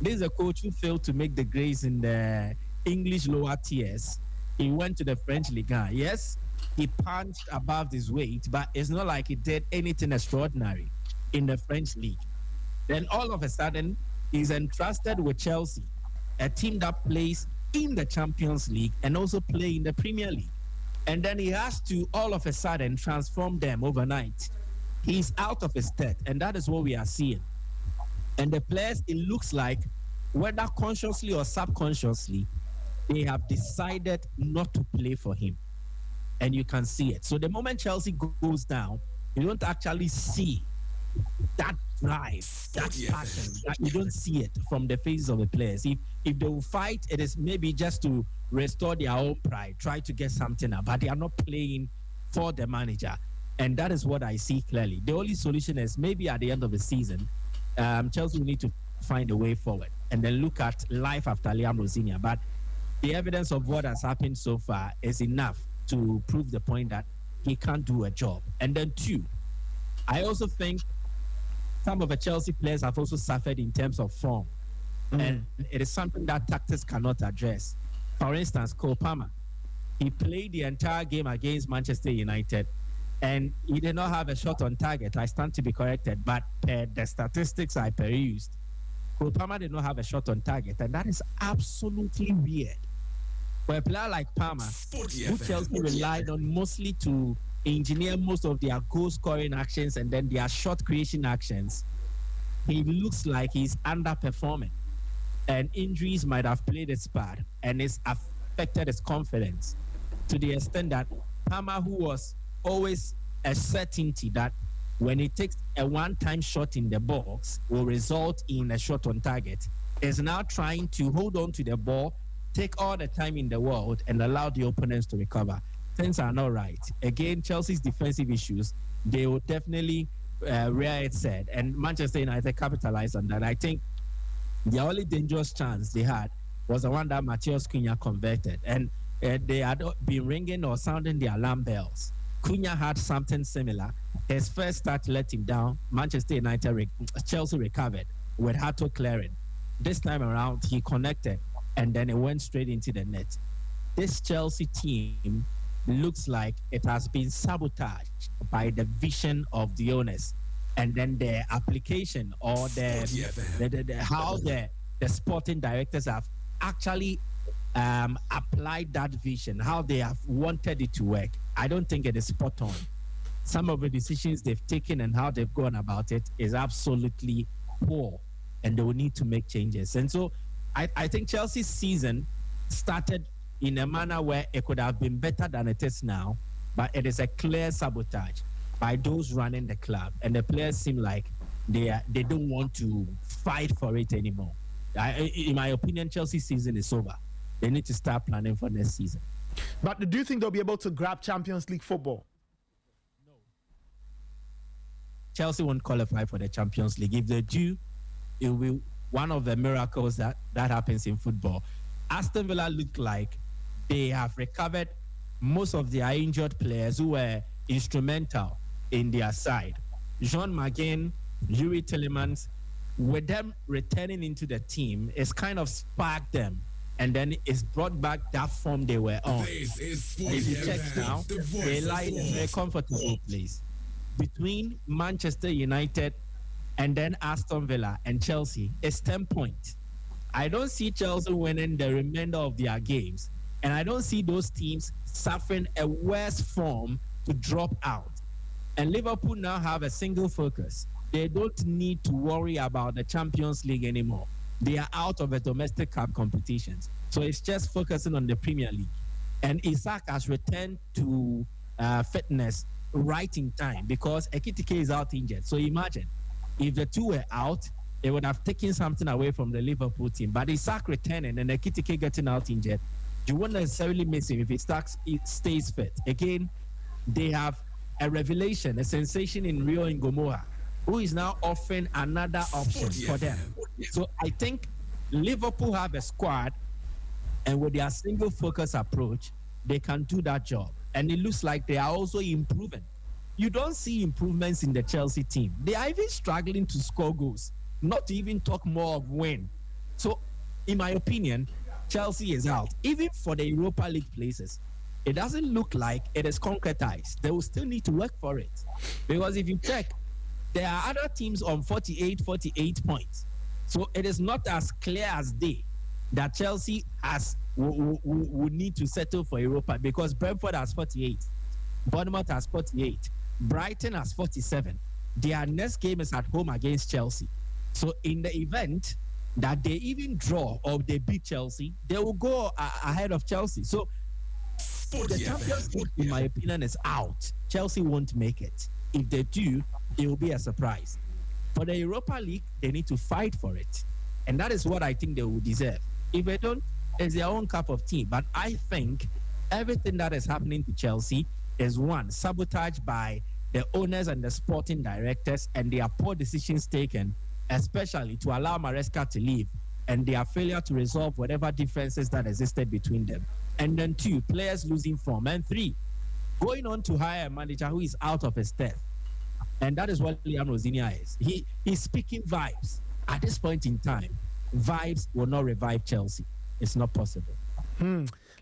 This is a coach who failed to make the grades in the English lower tiers. He went to the French Liga. Yes, he punched above his weight, but it's not like he did anything extraordinary in the French league. Then all of a sudden, he's entrusted with Chelsea, a team that plays in the Champions League and also play in the Premier League. And then he has to all of a sudden transform them overnight. He's out of his depth, and that is what we are seeing. And the players, it looks like, whether consciously or subconsciously, they have decided not to play for him. And you can see it. So the moment Chelsea goes down, you don't actually see that drive, that passion. You don't see it from the faces of the players. If they will fight, it is maybe just to restore their own pride, try to get something out, but they are not playing for the manager. And that is what I see clearly. The only solution is maybe at the end of the season, Chelsea will need to find a way forward and then look at life after Liam Rosinia. But the evidence of what has happened so far is enough to prove the point that he can't do a job. And then 2, I also think some of the Chelsea players have also suffered in terms of form. And it is something that tactics cannot address. For instance, Cole Palmer, he played the entire game against Manchester United and he did not have a shot on target. I stand to be corrected, but the statistics I perused, Cole Palmer did not have a shot on target, and that is absolutely weird. For a player like Palmer, who Chelsea relied on mostly to engineer most of their goal-scoring actions and then their shot creation actions, he looks like he's underperforming. And injuries might have played its part, and it's affected his confidence to the extent that Palmer, who was always a certainty that when he takes a one-time shot in the box will result in a shot on target, is now trying to hold on to the ball, take all the time in the world, and allow the opponents to recover. Things are not right. Again, Chelsea's defensive issues, they will definitely rear its head, and Manchester United capitalized on that. I think the only dangerous chance they had was the one that Matheus Cunha converted, and they had been ringing or sounding the alarm bells. Cunha had something similar. His first start let him down. Manchester United, Chelsea recovered with Hato clearing. This time around, he connected, and then it went straight into the net. This Chelsea team looks like it has been sabotaged by the vision of the owners. and then the application or how the sporting directors have actually applied that vision, how they have wanted it to work, I don't think it is spot on. Some of the decisions they've taken and how they've gone about it is absolutely poor, and they will need to make changes. And so I think Chelsea's season started in a manner where it could have been better than it is now, but it is a clear sabotage by those running the club, and the players seem like they don't want to fight for it anymore. In my opinion, Chelsea's season is over. They need to start planning for next season. But do you think they'll be able to grab Champions League football? Chelsea won't qualify for the Champions League. If they do, it will be one of the miracles that happens in football. Aston Villa look like they have recovered most of their injured players who were instrumental in their side. Jean Magin, Yuri Tillemans, with them returning into the team, it's kind of sparked them, and then it's brought back that form they were on. If you check now, they lie in a very comfortable place. Between Manchester United and then Aston Villa and Chelsea, it's 10 points. I don't see Chelsea winning the remainder of their games, and I don't see those teams suffering a worse form to drop out. And Liverpool now have a single focus. They don't need to worry about the Champions League anymore. They are out of the domestic cup competitions. So it's just focusing on the Premier League. And Isak has returned to fitness right in time because Ekitike is out injured. So imagine if the two were out, it would have taken something away from the Liverpool team. But Isak returning and Ekitike getting out injured, you won't necessarily miss him if he stays fit. Again, they have a revelation, a sensation in Rio Ngomora, who is now offering another option for them. So I think Liverpool have a squad, and with their single focus approach, they can do that job. And it looks like they are also improving. You don't see improvements in the Chelsea team. They are even struggling to score goals, not to even talk more of win. So, in my opinion, Chelsea is out. Even for the Europa League places, it doesn't look like it is concretized. They will still need to work for it. Because if you check, there are other teams on 48 points. So it is not as clear as day that Chelsea would need to settle for Europa, because Brentford has 48, Bournemouth has 48, Brighton has 47. Their next game is at home against Chelsea. So in the event that they even draw or they beat Chelsea, they will go ahead of Chelsea. So the Champions League, in my opinion, is out. Chelsea won't make it. If they do, it will be a surprise. For the Europa League, they need to fight for it. And that is what I think they will deserve. If they don't, it's their own cup of tea. But I think everything that is happening to Chelsea is, one, sabotage by the owners and the sporting directors and their poor decisions taken, especially to allow Maresca to leave, and their failure to resolve whatever differences that existed between them. And then two, players losing form. And three, going on to hire a manager who is out of his depth. And that is what Liam Rosinia is. He's speaking vibes. At this point in time, vibes will not revive Chelsea. It's not possible.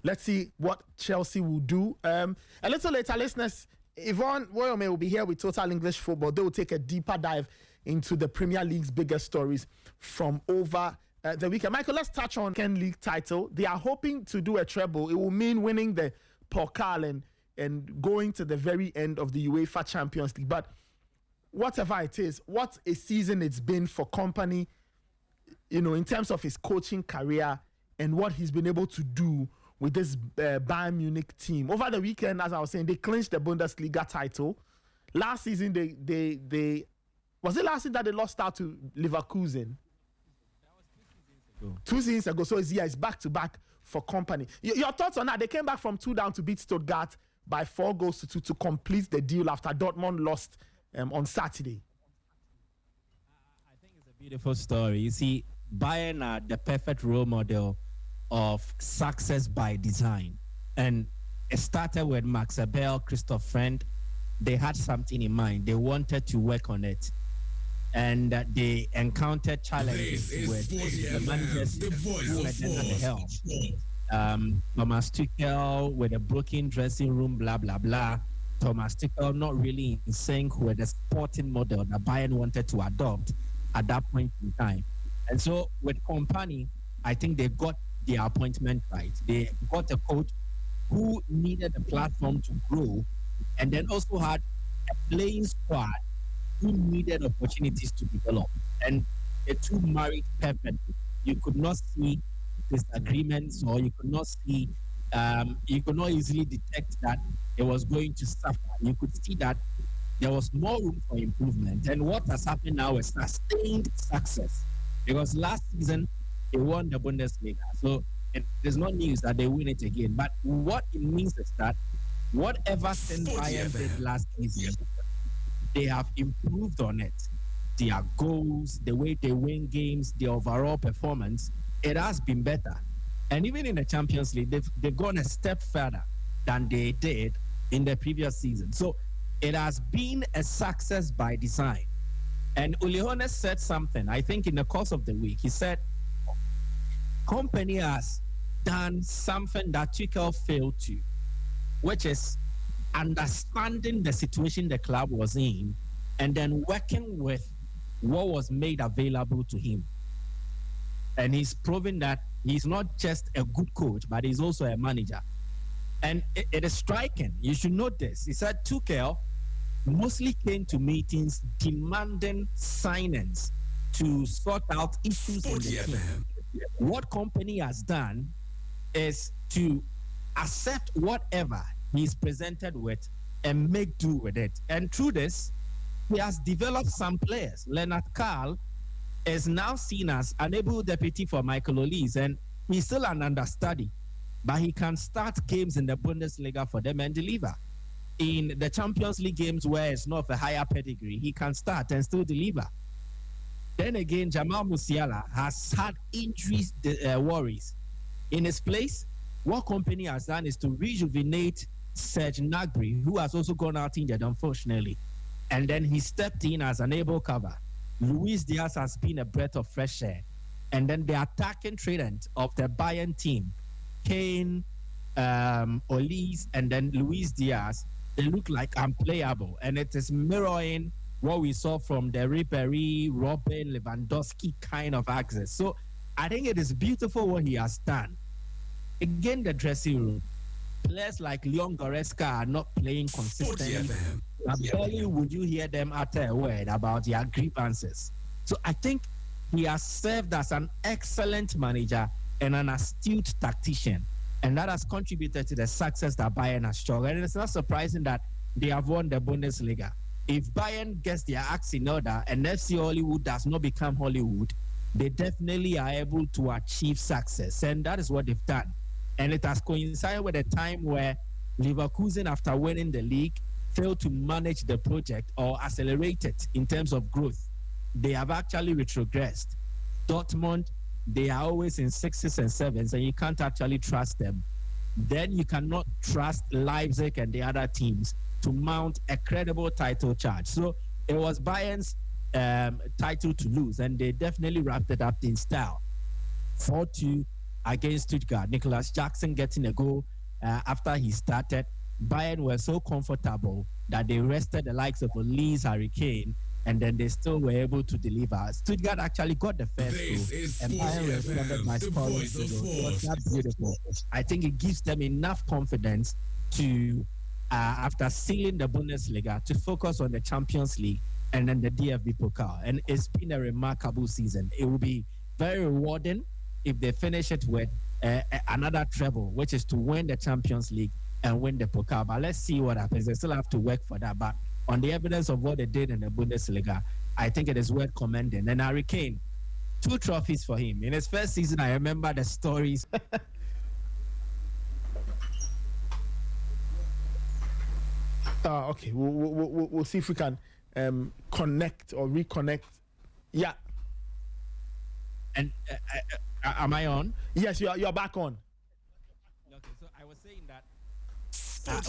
Let's see what Chelsea will do. A little later, listeners, Yvonne Woyome will be here with Total English Football. They will take a deeper dive into the Premier League's biggest stories from over the weekend. Michael, let's touch on Ken League title. They are hoping to do a treble. It will mean winning the Pokal and going to the very end of the UEFA Champions League. But whatever it is, what a season it's been for Kompany, in terms of his coaching career and what he's been able to do with this Bayern Munich team. Over the weekend, as I was saying, they clinched the Bundesliga title. Last season, they was it last season that they lost out to Leverkusen? That was 2 seasons ago. So it's back-to-back for Kompany. Your thoughts on that? They came back from 2 down to beat Stuttgart by 4-2 to complete the deal after Dortmund lost on Saturday. I think it's a beautiful story. You see, Bayern are the perfect role model of success by design. And it started with Max Abel, Christoph Friend. They had something in mind. They wanted to work on it. And they encountered challenges with the managers who were then at the helm. Thomas Tuchel with a broken dressing room, blah, blah, blah. Thomas Tuchel not really in sync with the sporting model that Bayern wanted to adopt at that point in time. And so with Kompany, I think they got their appointment right. They got a coach who needed a platform to grow and then also had a playing squad who needed opportunities to develop. And the two married perfectly. You could not see disagreements, or you could not see, you could not easily detect that it was going to suffer. You could see that there was more room for improvement. And what has happened now is sustained success. Because last season, they won the Bundesliga. So it is not news that they win it again. But what it means is that whatever thing Bayern did last season, they have improved on it. Their goals, the way they win games, the overall performance, it has been better. And even in the Champions League, they've gone a step further than they did in the previous season. So it has been a success by design. And Uli Hoeneß said something, I think in the course of the week. He said, Kompany has done something that Tuchel failed to, which is understanding the situation the club was in and then working with what was made available to him. And he's proven that he's not just a good coach, but he's also a manager. And it is striking. You should note this. He said Tuchel mostly came to meetings demanding signings to sort out issues in the team. What Kompany has done is to accept whatever he's presented with and make do with it. And through this, he has developed some players. Leonard Karl is now seen as an able deputy for Michael Olise, and he's still an understudy, but he can start games in the Bundesliga for them and deliver. In the Champions League games where it's not of a higher pedigree, he can start and still deliver. Then again, Jamal Musiala has had injuries worries. In his place, what Kompany has done is to rejuvenate Serge Gnabry, who has also gone out injured, unfortunately. And then he stepped in as an able cover. Luis Diaz has been a breath of fresh air. And then the attacking trident of the Bayern team, Kane, Olise, and then Luis Diaz, they look like unplayable. And it is mirroring what we saw from the Ribéry, Robin, Lewandowski kind of axis. So I think it is beautiful what he has done. Again, the dressing room. Players like Leon Goretzka are not playing consistently. Barely would you hear them utter a word about their grievances. So I think he has served as an excellent manager and an astute tactician. And that has contributed to the success that Bayern has shown. And it's not surprising that they have won the Bundesliga. If Bayern gets their acts in order and FC Hollywood does not become Hollywood, they definitely are able to achieve success. And that is what they've done. And it has coincided with a time where Leverkusen, after winning the league, failed to manage the project or accelerate it in terms of growth. They have actually retrogressed. Dortmund, they are always in 6s and 7s, and you can't actually trust them. Then you cannot trust Leipzig and the other teams to mount a credible title charge. So it was Bayern's title to lose, and they definitely wrapped it up in style. 4-2 against Stuttgart. Nicholas Jackson getting a goal after he started. Bayern were so comfortable that they rested the likes of Olise, Harry Kane, and then they still were able to deliver. Stuttgart actually got the first goal, and Bayern responded by scoring the goal. It was that beautiful. I think it gives them enough confidence to, after sealing the Bundesliga, to focus on the Champions League and then the DFB Pokal. And it's been a remarkable season. It will be very rewarding if they finish it with another treble, which is to win the Champions League and win the Pokal. But let's see what happens. They still have to work for that. But on the evidence of what they did in the Bundesliga, I think it is worth commending. And Harry Kane, 2 trophies for him. In his first season, I remember the stories. Okay, we'll see if we can connect or reconnect. Yeah. And am I on? Yes, you're back on. Okay, so I was saying that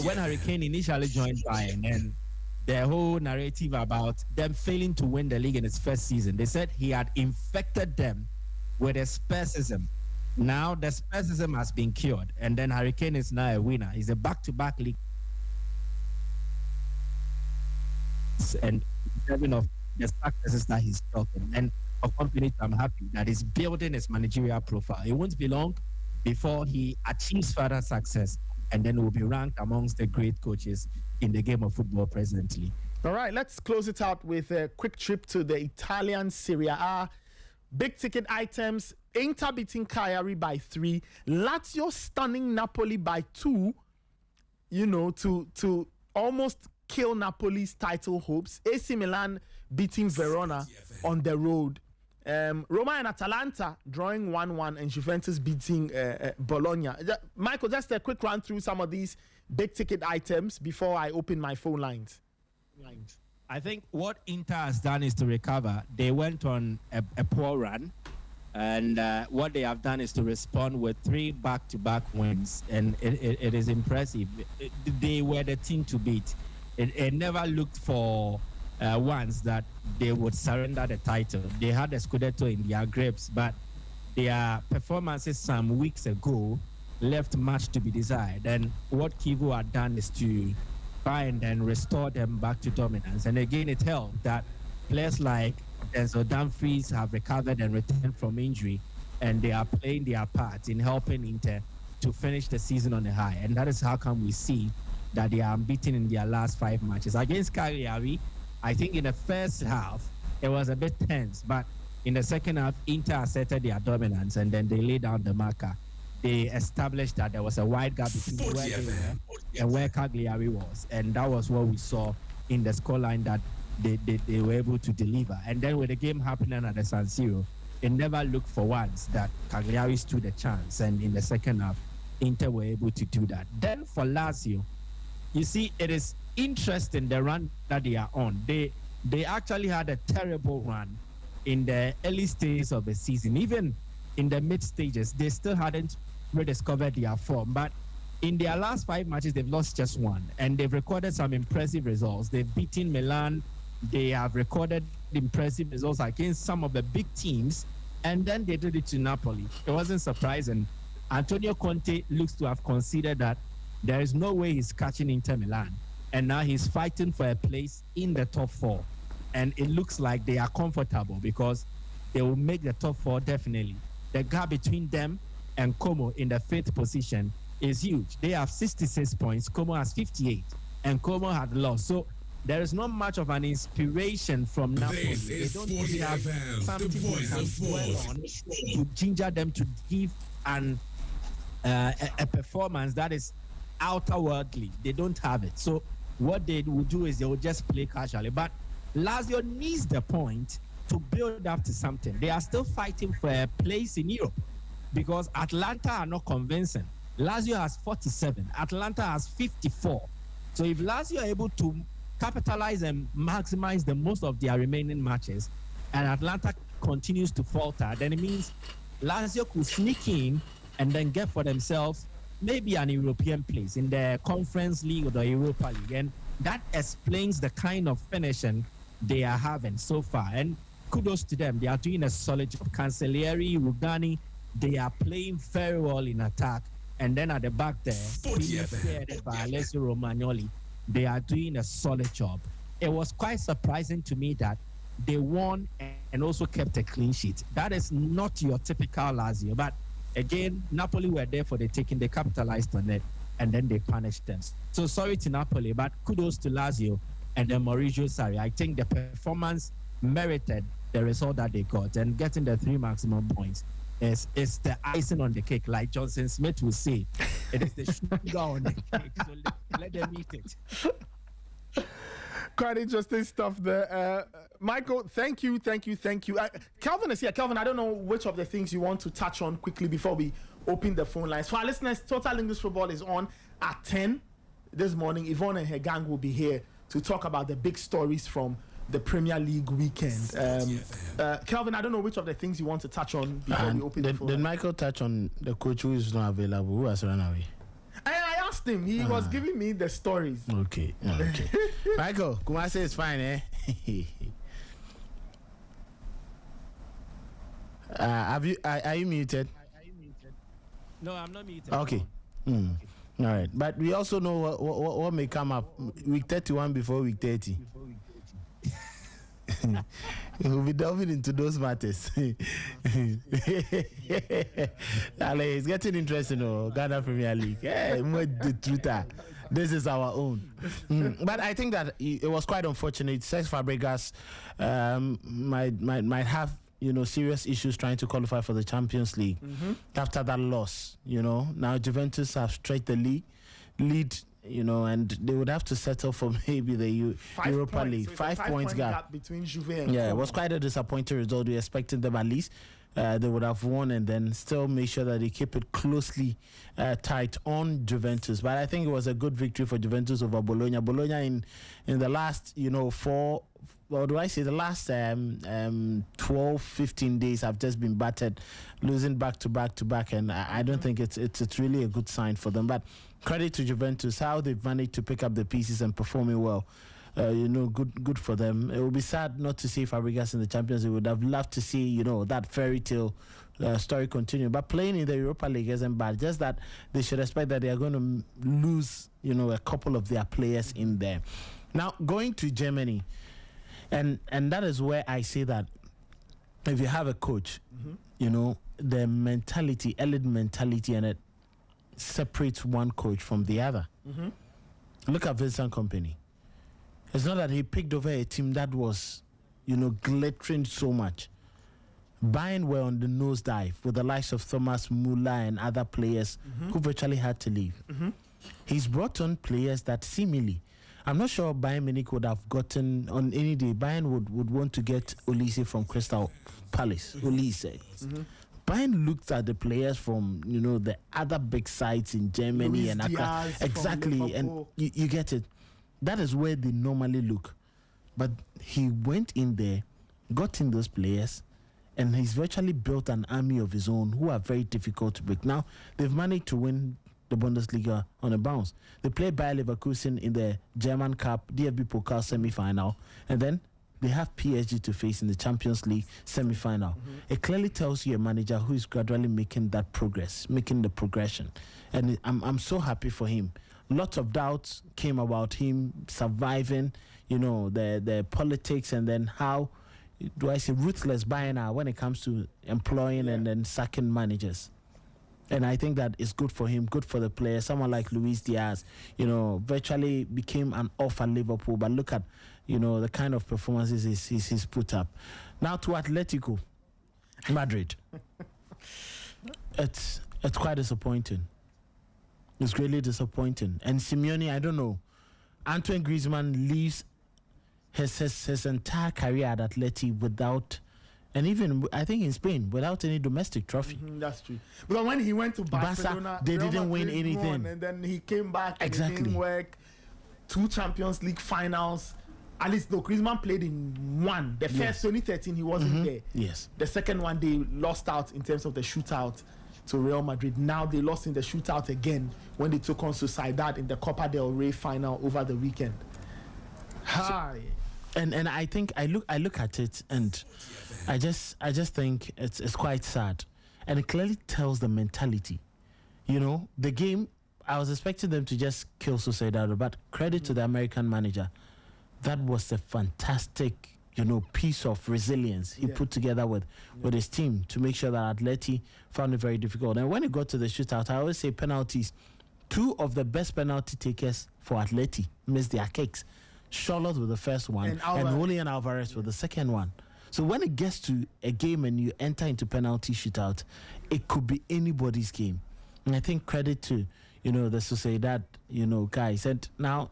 when Harry Kane initially joined Bayern, and the whole narrative about them failing to win the league in his first season, they said he had infected them with a Spursism. Now the Spursism has been cured, and then Harry Kane is now a winner. He's a back-to-back league. and deserving of the successes that he's gotten. And for company, I'm happy that he's building his managerial profile. It won't be long before he achieves further success, and then will be ranked amongst the great coaches in the game of football presently. All right, let's close it out with a quick trip to the Italian Serie A. Big ticket items: Inter beating Cagliari by 3, Lazio stunning Napoli by 2, to almost kill Napoli's title hopes. AC Milan beating Verona on the road. Roma and Atalanta drawing 1-1, and Juventus beating Bologna. Michael, just a quick run through some of these big ticket items before I open my phone lines. I think what Inter has done is to recover. They went on a poor run, and what they have done is to respond with 3 back-to-back wins, and it is impressive. They were the team to beat. It never looked for once that they would surrender the title. They had the Scudetto in their grips, but their performances some weeks ago left much to be desired. And what Kivu had done is to find and restore them back to dominance. And again, it helped that players like Denzel Dumfries have recovered and returned from injury, and they are playing their part in helping Inter to finish the season on a high. And that is how come we see that they are unbeaten in their last 5 matches. Against Cagliari, I think in the first half, it was a bit tense, but in the second half, Inter asserted their dominance, and then they laid down the marker. They established that there was a wide gap between where they were and where Cagliari was, and that was what we saw in the scoreline that they were able to deliver. And then with the game happening at the San Siro, it never looked for once that Cagliari stood a chance, and in the second half, Inter were able to do that. Then for Lazio, you see, it is interesting the run that they are on. They actually had a terrible run in the early stages of the season. Even in the mid stages, they still hadn't rediscovered their form. But in their last 5 matches, they've lost just 1, and they've recorded some impressive results. They've beaten Milan. They have recorded impressive results against some of the big teams, and then they did it to Napoli. It wasn't surprising. Antonio Conte looks to have considered that there is no way he's catching Inter Milan, and now he's fighting for a place in the top 4. And it looks like they are comfortable because they will make the top 4 definitely. The gap between them and Como in the 5th position is huge. They have 66 points, Como has 58, and Como had lost. So there is not much of an inspiration from Napoli. They don't really have something they can dwell on to ginger them to give a performance that is outerworldly. They don't have it. So what they will do is they will just play casually. But Lazio needs the point to build up to something. They are still fighting for a place in Europe because Atlanta are not convincing. Lazio has 47. Atlanta has 54. So if Lazio are able to capitalize and maximize the most of their remaining matches, and Atlanta continues to falter, then it means Lazio could sneak in and then get for themselves maybe an European place in the Conference League or the Europa League. And that explains the kind of finishing they are having so far. And kudos to them. They are doing a solid job. Cancellieri, Rugani, they are playing very well in attack. And then at the back there, by Alessio Romagnoli, they are doing a solid job. It was quite surprising to me that they won and also kept a clean sheet. That is not your typical Lazio. But again, Napoli were there for the taking. They capitalized on it, and then they punished them. So sorry to Napoli, but kudos to Lazio and then Maurizio Sarri. I think the performance merited the result that they got, and getting the 3 maximum points is the icing on the cake. Like Johnson Smith will say, it is the sugar on the cake. So let them eat it. Quite interesting stuff there. Michael, thank you. Kelvin is here. Kelvin, I don't know which of the things you want to touch on quickly before we open the phone lines. For our listeners, Total English Football is on at 10 this morning. Yvonne and her gang will be here to talk about the big stories from the Premier League weekend. Kelvin, I don't know which of the things you want to touch on before we open the phone. Did Michael touch on the coach who is not available, who has run away? I asked him. He was giving me the stories. Okay. Michael, Kumasi is fine, eh? Are you muted? No, I'm not muted. Okay. All right. But we also know what may come up week 31 before week 30. We'll be delving into those matters. It's getting interesting. Ghana Premier League. Hey, the truth. This is our own. But I think that it was quite unfortunate. Cesc Fabregas might have serious issues trying to qualify for the Champions League after that loss. Now Juventus have stretched the lead. And they would have to settle for maybe the Europa League. 5 points gap between Juve and it was quite a disappointing result. We expected them at least they would have won and then still make sure that they keep it closely tight on Juventus. But I think it was a good victory for Juventus over Bologna. Bologna in the last the last 12, 15 days have just been battered, losing back to back, and I don't think it's really a good sign for them. But credit to Juventus, how they've managed to pick up the pieces and performing well. Good for them. It would be sad not to see Fabregas in the Champions League. We would have loved to see, that fairy tale story continue. But playing in the Europa League isn't bad. Just that they should expect that they are going to lose, a couple of their players in there. Now, going to Germany, and that is where I say that if you have a coach, the mentality, elite mentality, and it separates one coach from the other. Look at Vincent Kompany. It's not that he picked over a team that was, glittering so much. Bayern were on the nosedive with the likes of Thomas Müller and other players who virtually had to leave. He's brought on players that seemingly, I'm not sure Bayern Munich would have gotten on any day. Bayern would want to get Olise from Crystal Palace. Olise. Bayern looked at the players from the other big sides in Germany Luis and Diaz exactly, and you get it. That is where they normally look. But he went in there, got in those players, and he's virtually built an army of his own who are very difficult to break. Now, they've managed to win the Bundesliga on a bounce. They played Bayer Leverkusen in the German Cup, DFB Pokal semi-final, and then they have PSG to face in the Champions League semi-final. It clearly tells you a manager who is gradually making that progress, making the progression. And I'm so happy for him. Lots of doubts came about him surviving, the politics, and then how do I say ruthless Bayern when it comes to employing and then sacking managers. And I think that is good for him, good for the player. Someone like Luis Diaz, virtually became an off at Liverpool. But look at, the kind of performances he's put up. Now to Atletico Madrid. It's quite disappointing. It's really disappointing. And Simeone, I don't know. Antoine Griezmann leaves his entire career at Atleti without, and even I think in Spain, without any domestic trophy. That's true. Because when he went to Barcelona, they didn't win anything. Won, and then he came back and it didn't work. 2 Champions League finals. At least though Griezmann played in one. The first 2013 he wasn't there. Yes. The second one they lost out in terms of the shootout to Real Madrid. Now they lost in the shootout again when they took on Sociedad in the Copa del Rey final over the weekend. Hi. And I think I look at it and I just think it's quite sad, and it clearly tells the mentality. The game, I was expecting them to just kill Sociedad, but credit to the American manager. That was a fantastic, piece of resilience he put together with his team to make sure that Atleti found it very difficult. And when it got to the shootout, I always say penalties. 2 of the best penalty takers for Atleti missed their kicks. Charlotte with the first one, and Julian Alvarez with the second one. So when it gets to a game and you enter into penalty shootout, it could be anybody's game. And I think credit to, the Sociedad, guys. And now,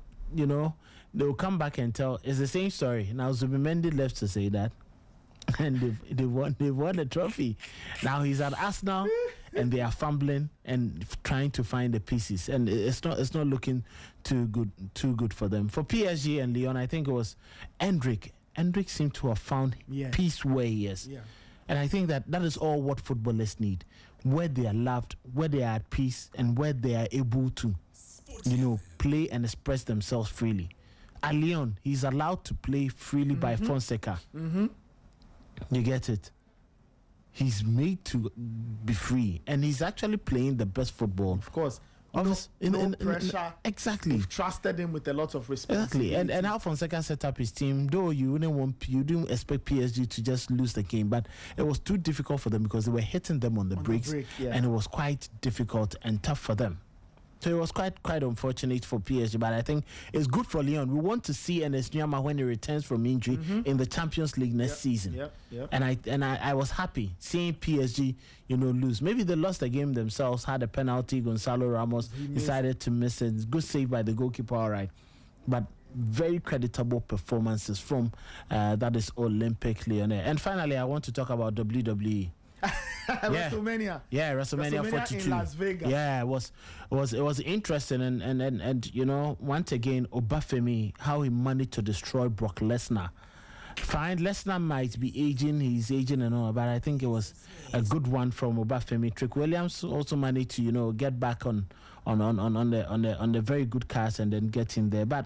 they'll come back and tell, it's the same story. Now Zubimendi left Sociedad, and they won the trophy. Now he's at Arsenal, and they are fumbling and trying to find the pieces, and it's not looking too good for them. For PSG and Lyon, I think it was Endrick seemed to have found peace where he is. And I think that is all what footballers need, where they are loved, where they are at peace, and where they are able to play and express themselves freely. At Lyon, he's allowed to play freely by Fonseca. You get it? He's made to be free, and he's actually playing the best football. Of course. No pressure. Exactly. You've trusted him with a lot of responsibility. Exactly. And how Fonseca set up his team, though you didn't expect PSG to just lose the game, but it was too difficult for them because they were hitting them on the breaks, and it was quite difficult and tough for them. So it was quite unfortunate for PSG, but I think it's good for Lyon. We want to see Enes Nyama when he returns from injury in the Champions League next season. Yep. And I was happy seeing PSG, lose. Maybe they lost the game themselves, had a penalty. Gonzalo Ramos decided to miss it. Good save by the goalkeeper, all right. But very creditable performances from that is Olympic Lyon. And finally, I want to talk about WWE. WrestleMania. Yeah, WrestleMania 42 in Las Vegas. Yeah, it was interesting and once again Obafemi, how he managed to destroy Brock Lesnar. Fine, Lesnar might be aging, he's aging and all, but I think it was a good one from Obafemi. Trick Williams also managed to get back on the very good cast and then get in there. But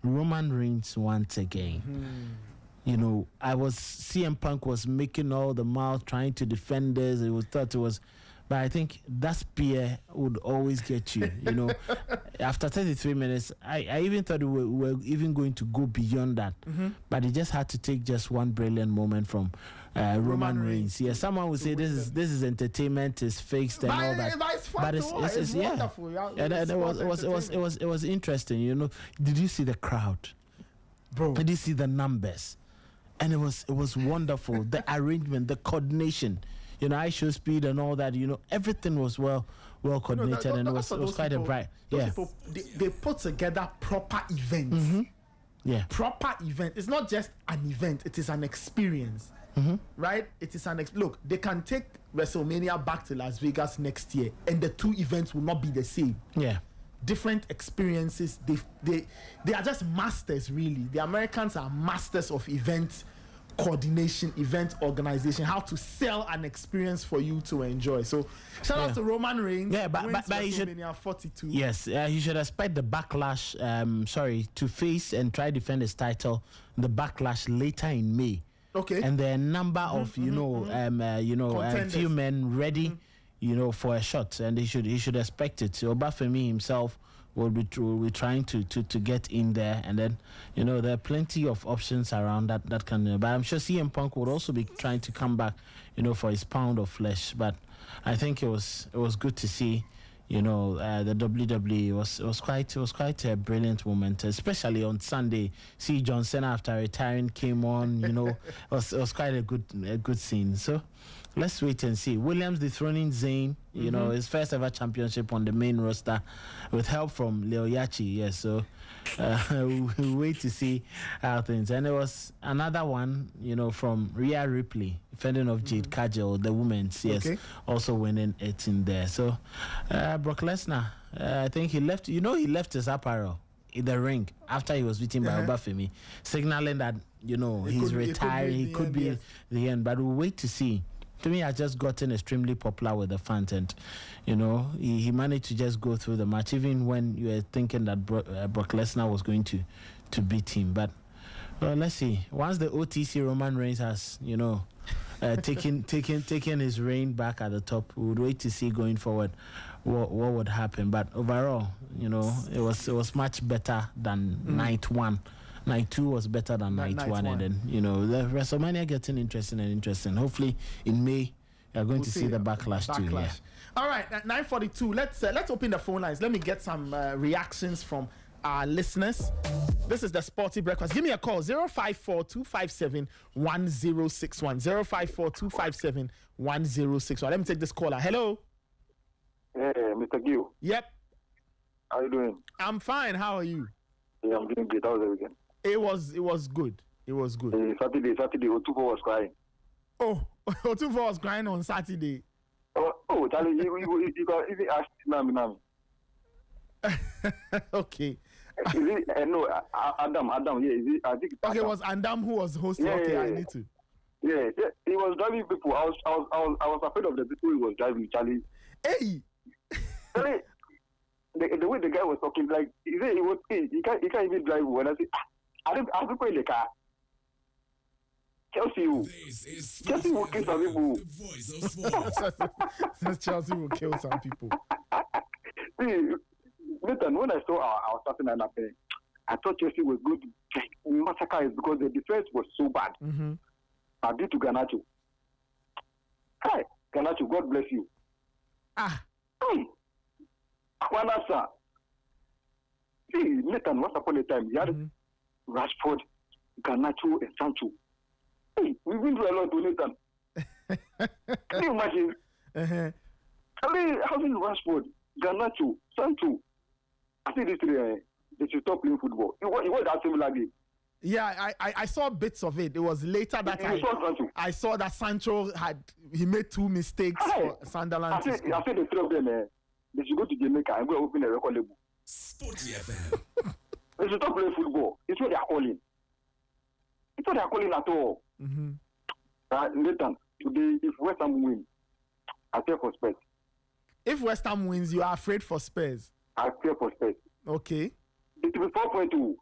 Roman Reigns once again. CM Punk was making all the mouth, trying to defend this. But I think that spear would always get you. After 33 minutes, I even thought we were even going to go beyond that. But he just had to take just one brilliant moment from Roman Reigns. Yeah, someone would say this is entertainment, it's fixed and all that. But it's wonderful. And it was interesting. Did you see the crowd, bro? Did you see the numbers? And it was wonderful. The arrangement, the coordination, eye show speed and all that. Everything was well coordinated, and it was quite a bright. Yeah, people, they put together proper events. Yeah, proper event. It's not just an event; it is an experience. Right? It is look. They can take WrestleMania back to Las Vegas next year, and the two events will not be the same. Yeah. Different experiences. They are just masters, really. The Americans are masters of event coordination, event organization, how to sell an experience for you to enjoy. So shout out to Roman Reigns. Yeah, but he should 42. Yes, he should expect the backlash. To face and try to defend his title. The backlash later in May. Okay. And there are a number of few men ready. For a shot, and he should expect it. So Obafemi himself will be trying to get in there, and then there are plenty of options around that can. But I'm sure CM Punk would also be trying to come back, for his pound of flesh. But I think it was good to see. The WWE was quite a brilliant moment, especially on Sunday. See John Cena after retiring came on. It was quite a good scene. So. Let's wait and see. Williams dethroning Zayn, his first ever championship on the main roster with help from Leo Yachi. Yes, so we'll wait to see how things. And there was another one, from Rhea Ripley, defending of Jade Cargill, the women's, yes, also winning it in there. So Brock Lesnar, I think he left his apparel in the ring after he was beaten by Obafemi, signaling that, he's retired, he could be the end. But we'll wait to see. To me, has just gotten extremely popular with the fans, and he managed to just go through the match, even when you were thinking that Brock Lesnar was going to beat him. But let's see. Once the OTC Roman Reigns has taken his reign back at the top, we would wait to see going forward what would happen. But overall, it was much better than night one. Night 2 was better than night one, and then the WrestleMania getting interesting. Hopefully in May you're going to see the backlash too. Yeah. All right, at 9:42. Let's open the phone lines. Let me get some reactions from our listeners. This is the Sporty Breakfast. Give me a call 054-257-1061. 054-257-1061. Let me take this caller. Hello. Hey, Mr. Gill. Yep. How you doing? I'm fine. How are you? Yeah, I'm doing great. How was the weekend? It was good. It was good. Saturday, Otubo was crying. Oh, Otubo was crying on Saturday. Oh, Charlie, you got even ask Nami. Okay. Is it, no, Adam, yeah. Is it, I think. Okay, it was Adam who was hosting. Yeah, okay, yeah, I need to. Yeah, he was driving people. I was afraid of the people he was driving, Charlie. Hey. Charlie, the way the guy was talking, like he can't even drive. When I say, I people in the car. Chelsea will kill some people. Chelsea will kill some people. See, Nathan, when I saw our starting lineup, I thought Chelsea was going to massacre it because the defense was so bad. I did to Garnacho. Hi, Garnacho, God bless you. Hey, Kwanasa. See, Nathan, once upon a time, you had Rashford, Garnacho, and Sancho. Hey, we've been through a lot to Nathan. Can you imagine? I mean, having Rashford, Garnacho, Sancho. I think these three, they should stop playing football. You want that similar game? Yeah, I saw bits of it. It was later that I saw that Sancho he made 2 mistakes for Sunderland. I said the three of them, they should go to Jamaica and go open a record label. Sporty FM. They should stop playing football. It's what they are calling. It's what they are calling at all. Nathan, today, if West Ham win, I fear for Spurs. If West Ham wins, you are afraid for Spurs? I fear for Spurs. Okay. It will be 4.2.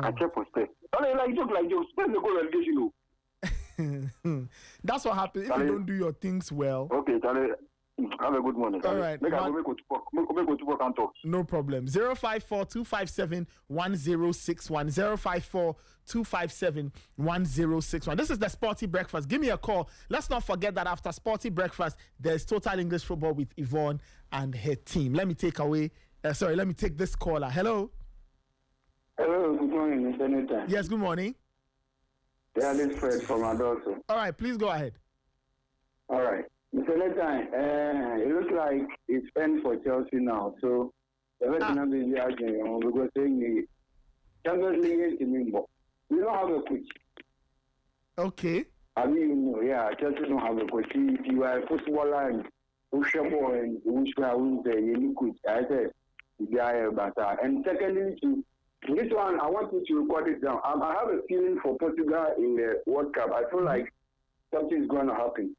I fear for Spurs. Like jokes. Spurs will go relegation. That's what happens if you don't do your things well. Okay, Charlie. Have a good morning. All right. Make go to work and talk. No problem. 054-257-1061. 054-257-1061. This is the Sporty Breakfast. Give me a call. Let's not forget that after Sporty Breakfast, there's Total English Football with Yvonne and her team. Let me take this caller. Hello. Hello, good morning, Mr. Nathan. Yes, good morning. Yeah, this is Fred from Adolfo. All right, please go ahead. All right. Mr. Nathan, it looks like it's end for Chelsea now. So, the Vietnam is arguing because saying the Champions League is in. We don't have a coach. Okay. I mean, Chelsea don't have a coach. If you are a footballer and Ushabor and Ushka wins the new coach, I said, and secondly, this one, I want you to record it down. I have a feeling for Portugal in the World Cup. I feel like something is going to happen.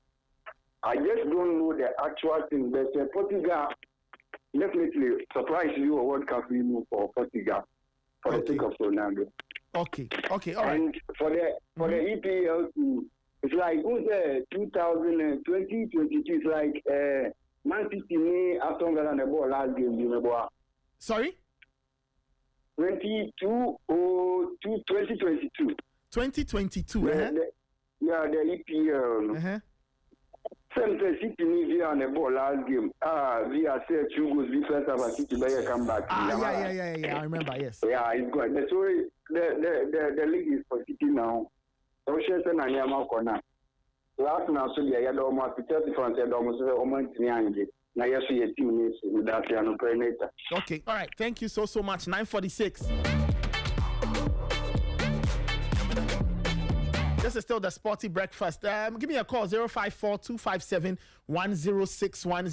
I just don't know the actual thing, but Portugal definitely surprise you a World Cup remove for Portugal for the sake of Ronaldo. Okay, all right. And for the EPL, it's like 2022. It's like Man City Aston Villa and the ball last game. You remember? Sorry. 2022. 2022. The EPL. Same City Villa on the ball last game. Villa said two goals. We first have a City player come back. Yeah. I remember. Yes. Yeah, it's good. The league is for City now. So she said, "I am out corner." Last now, so the other almost 30 France and almost almost 300. Now you see a team is that they are no prenator. Okay. All right. Thank you so much. 9:46. This is still the Sporty Breakfast. Give me a call, 054-257-1061,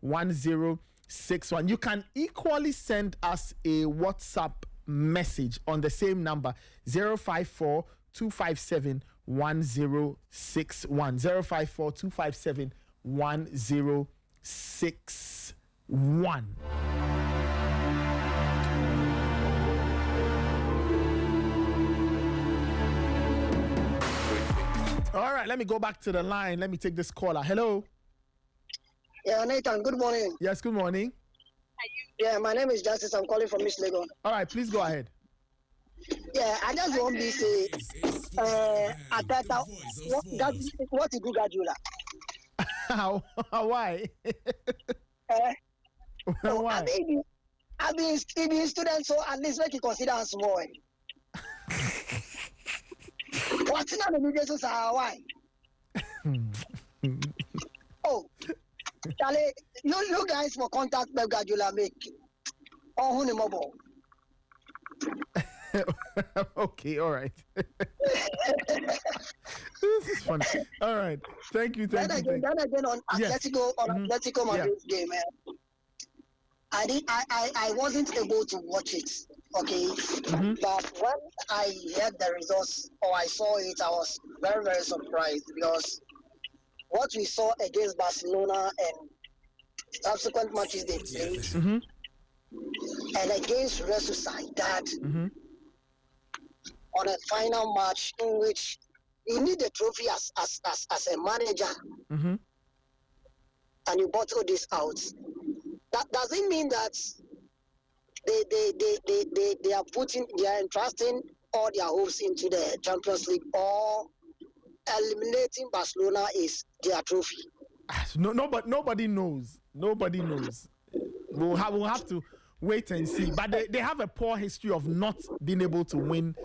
054-257-1061. You can equally send us a WhatsApp message on the same number, 054-257-1061, 054-257-1061. All right, let me go back to the line. Let me take this caller. Hello. Yeah, Nathan, good morning. Yes, good morning. Yeah, my name is Justice. I'm calling from East Legon. All right, please go ahead. Yeah, I just want to say, Ateta, what you do, Gadula? Why? Why? I've been student, so at least make you consider us small. What's in the media? Why? Oh, Charlie, you guys for contact Pep Guardiola make. Oh, who mobile? Okay, all right. This is funny. All right, thank you. Then again on Atletico Madrid's game, man. I wasn't able to watch it. Okay, but when I heard the results or I saw it, I was very, very surprised because what we saw against Barcelona and subsequent matches they played, and against Real Sociedad on a final match in which you need a trophy as a manager. and you bottle this out, that doesn't mean that they are entrusting all their hopes into the Champions League, or eliminating Barcelona is their trophy. No, but nobody knows. Nobody knows. We'll have to wait and see. But they have a poor history of not being able to win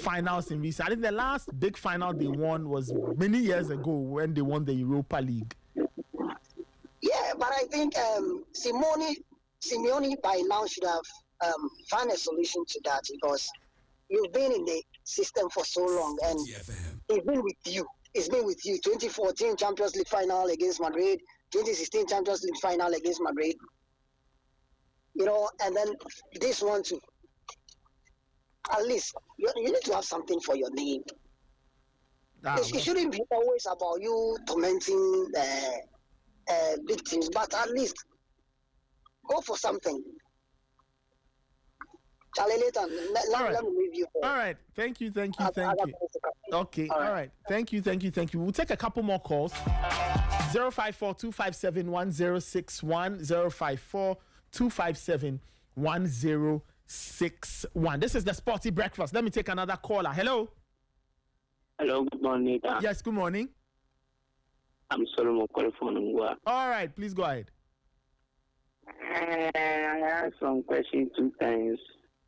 finals in recent. I think the last big final they won was many years ago when they won the Europa League. Yeah, but I think Simeone by now should have found a solution to that, because you've been in the system for so long, and it's been with you. It's been with you. 2014 Champions League final against Madrid, 2016 Champions League final against Madrid. You know, and then this one too. At least you need to have something for your name. It shouldn't be always about you tormenting big teams, but at least go for something. Charlie, later, let me leave you. All right. Thank you. Okay. All right. Thank you. We'll take a couple more calls. 054-257-1061, 054-257-1061. This is the Sporty Breakfast. Let me take another caller. Hello. Hello, good morning. Yes, good morning. I'm Solomon calling from Ngwa. All right, please go ahead. I asked some questions 2 times.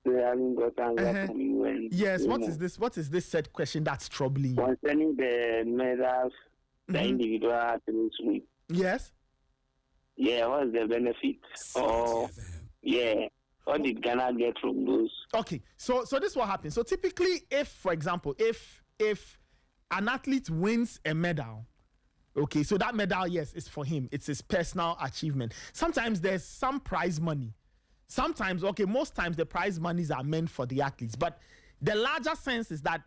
They haven't got answer from you. And, yes, what is this? What is this said question that's troubling you? Concerning the medals, the individual athletes with. Yes. Yeah, what's the benefit? Or what did Ghana get from those? Okay, so this is what happens. So typically, if, for example, if an athlete wins a medal, okay, so that medal, yes, is for him. It's his personal achievement. Sometimes there's some prize money. Sometimes, okay, most times the prize monies are meant for the athletes. But the larger sense is that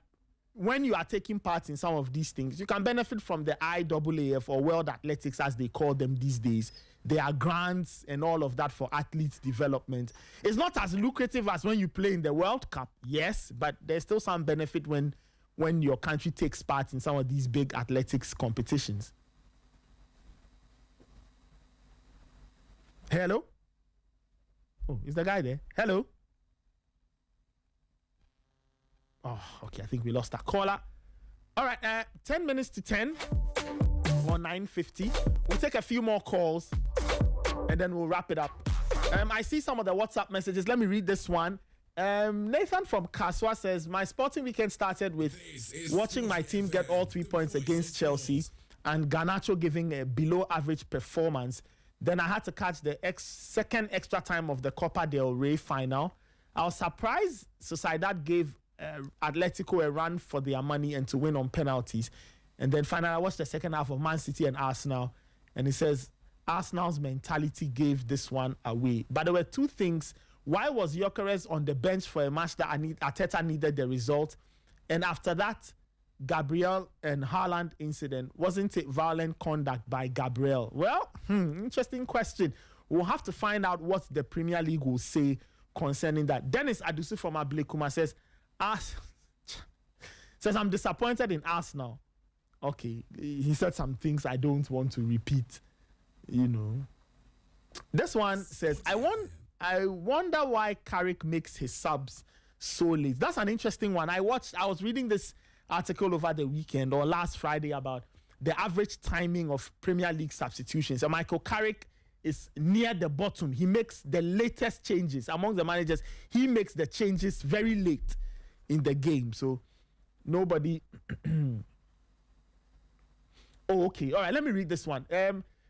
when you are taking part in some of these things, you can benefit from the IAAF or World Athletics, as they call them these days. There are grants and all of that for athletes' development. It's not as lucrative as when you play in the World Cup, yes, but there's still some benefit when your country takes part in some of these big athletics competitions. Hello? Oh, is the guy there? Hello? Oh, okay, I think we lost that caller. All right, 10 minutes to 10 or 9:50. We'll take a few more calls and then we'll wrap it up. I see some of the WhatsApp messages. Let me read this one. Nathan from Kaswa says, my sporting weekend started with watching my team get all 3 points against Chelsea and Garnacho giving a below average performance. Then I had to catch the second extra time of the Copa del Rey final. I was surprised Sociedad gave Atletico a run for their money and to win on penalties. And then finally, I watched the second half of Man City and Arsenal. And he says, Arsenal's mentality gave this one away. But there were 2 things. Why was Gyökeres on the bench for a match that Arteta needed the result? And after that, Gabriel and Haaland incident, wasn't it violent conduct by Gabriel? Well, interesting question. We'll have to find out what the Premier League will say concerning that. Dennis Adusu from Ablekuma says, I'm disappointed in Arsenal. Okay, he said some things I don't want to repeat, you know. This one says, I wonder why Carrick makes his subs so late. That's an interesting one. I was reading this article over the weekend or last Friday about the average timing of Premier League substitutions. And Michael Carrick is near the bottom. He makes the latest changes among the managers. He makes the changes very late in the game. So nobody. Oh, okay. All right. Let me read this one.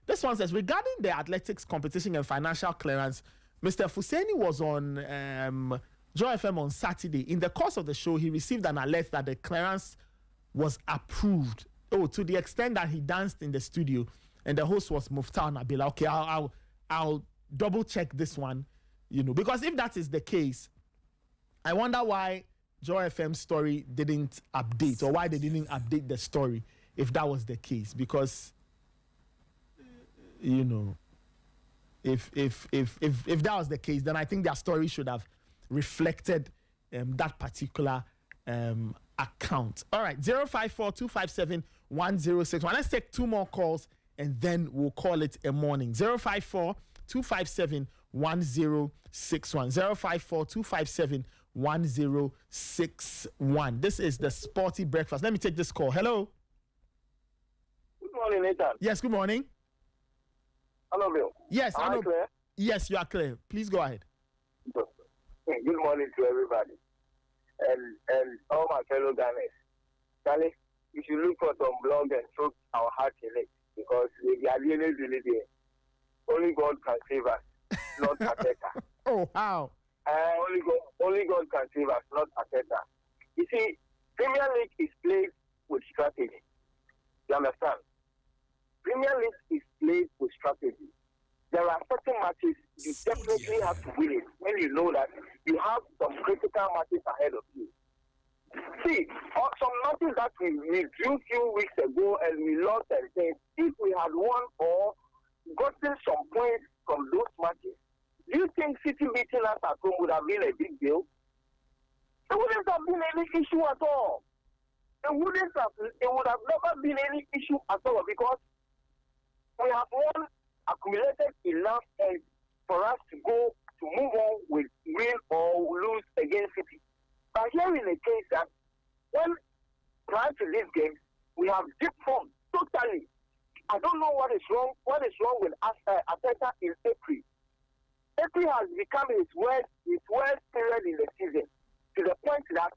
This one says, regarding the athletics competition and financial clearance, Mr. Fuseni was on Joy FM on Saturday. In the course of the show, he received an alert that the clearance was approved. Oh, to the extent that he danced in the studio, and the host was Muftar Nabila. Okay, I'll double check this one, you know, because if that is the case, I wonder why Joy FM's story didn't update, or why they didn't update the story if that was the case. Because, you know, if that was the case, then I think their story should have reflected that particular account. All right, 054-257-1061. Let's take 2 more calls and then we'll call it a morning. 054-257-1061. 054-257-1061. This is the Sporty Breakfast. Let me take this call. Hello. Good morning, Nathan. Yes, good morning. Hello, Bill. Yes, Am I clear? Yes, you are clear. Please go ahead. Good morning to everybody and all my fellow Ghanaians. Charlie, you should look for some blog and soak our heart in it because we are really there. Only God can save us, not Ateta. Oh, how? Only God can save us, not Ateta. You see, Premier League is played with strategy. You understand? Premier League is played with strategy. There are certain matches you definitely have to win it when you know that you have some critical matches ahead of you. See, some matches that we drew a few weeks ago and we lost and things, if we had won or gotten some points from those matches, do you think City beating us at home would have been a big deal? It wouldn't have been any issue at all. It would have never been any issue at all because we have won, accumulated enough and for us to go to move on with win or lose against City. But here in the case that when prior to this game, we have dipped form totally. I don't know what is wrong. What is wrong with Ateta in April? April has become his worst period in the season to the point that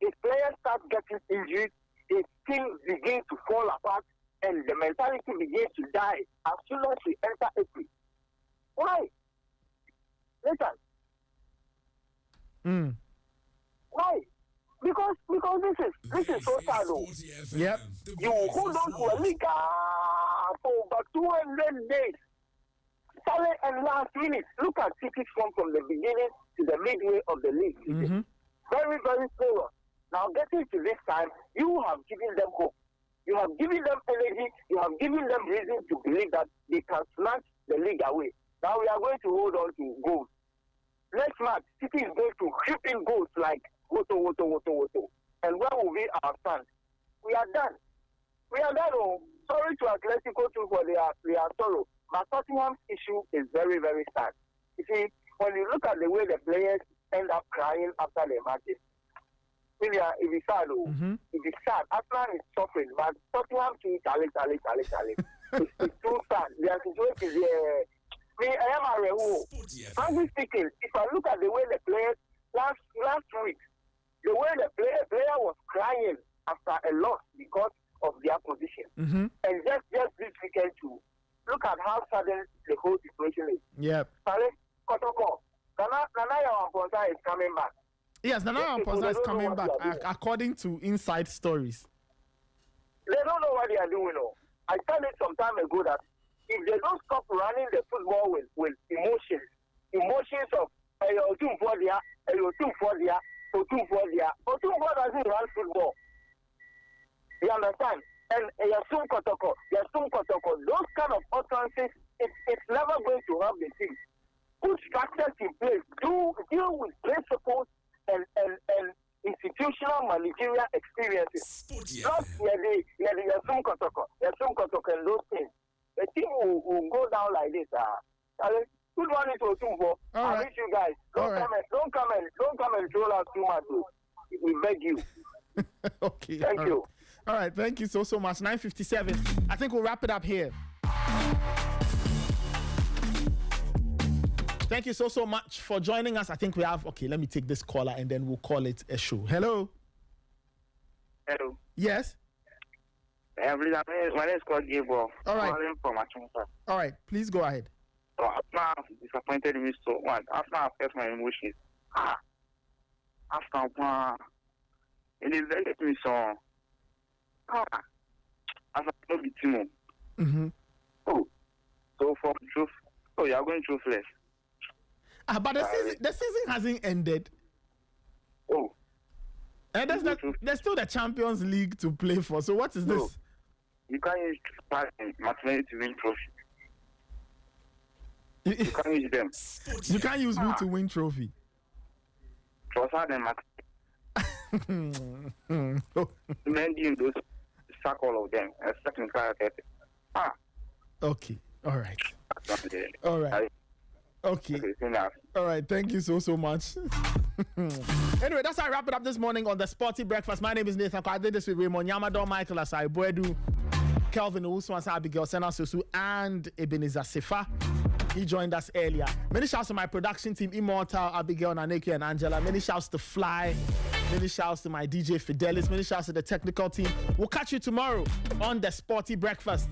his players start getting injured, his team begins to fall apart, and the mentality begins to die as soon as we enter April. Why? Listen. Why? Because this is so sad. Yep. You hold on to a league for about 200 days. Solid and last minute. Look at City's form from the beginning to the midway of the league. Very, very slow. Now getting to this time, you have given them hope. You have given them energy. You have given them reason to believe that they can snatch the league away. Now we are going to hold on to goals. Next match, City is going to creep in goals like woto. And where will be our stand? We are done. Oh, sorry to Atletico too for their sorrow. But Tottenham's issue is very, very sad. You see, when you look at the way the players end up crying after their matches, it is sad. It is sad. Arsenal is suffering, but Tottenham too, Charlie. It's too sad. Their situation is I am a real. Frankly speaking, if I look at the way the players last week, the way the player was crying after a loss because of their position, and just this weekend too, look at how sudden the whole situation is. Yep. Asante Kotoko, Nana Yawaponsa is coming back. Yes, Nana Yawaponsa is coming back according to inside stories. They don't know what they are doing. I said it some time ago that if they don't stop running the football with emotions of Otumfuo doesn't run football. You understand? And Asante Kotoko, those kind of utterances, it's never going to help the team. Put structures in place, deal with principles and institutional managerial experiences. Not the Asante Kotoko and those things. The team will go down like this. Good morning to Otumfuo. I wish you guys don't come and troll us too much. We beg you. Okay. Thank you. All right. Thank you so much. 9:57. I think we'll wrap it up here. Thank you so much for joining us. I think we have. Okay, let me take this caller and then we'll call it a show. Hello. Hello. Yes. My name is called Gabriel. All right. Calling from Achimota. All right. Please go ahead. So after disappointed me so much. After I felt my emotions. After it is very me so. After no be Timo. Oh. So for truth. Oh, you are going truthless. But the season hasn't ended. Oh. And there's still the Champions League to play for. So what is this? You can't use mathematics to win trophy. You can't use them. You can't use who to win trophy. Trust them Men those sack all of them. Second character. Okay. All right. Okay. All right. Okay. Enough. All right. Thank you so much. Anyway, that's how I wrap it up this morning on the Sporty Breakfast. My name is Nathan. I did this with Raymond Yamadon, Michael Asai Boedu, Kelvin Owusu, Abigail Sena Susu, and Ebenezer Sefa. He joined us earlier. Many shouts to my production team, Immortal, Abigail, Naneki, and Angela. Many shouts to Fly. Many shouts to my DJ Fidelis. Many shouts to the technical team. We'll catch you tomorrow on the Sporty Breakfast.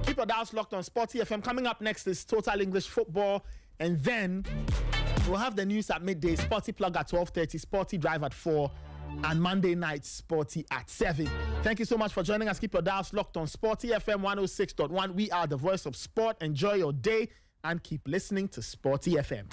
Keep your dials locked on Sporty FM. Coming up next is Total English Football. And then we'll have the news at midday. Sporty Plug at 12:30. Sporty Drive at 4. And Monday night, Sporty at 7. Thank you so much for joining us. Keep your dials locked on Sporty FM 106.1. We are the voice of sport. Enjoy your day and keep listening to Sporty FM.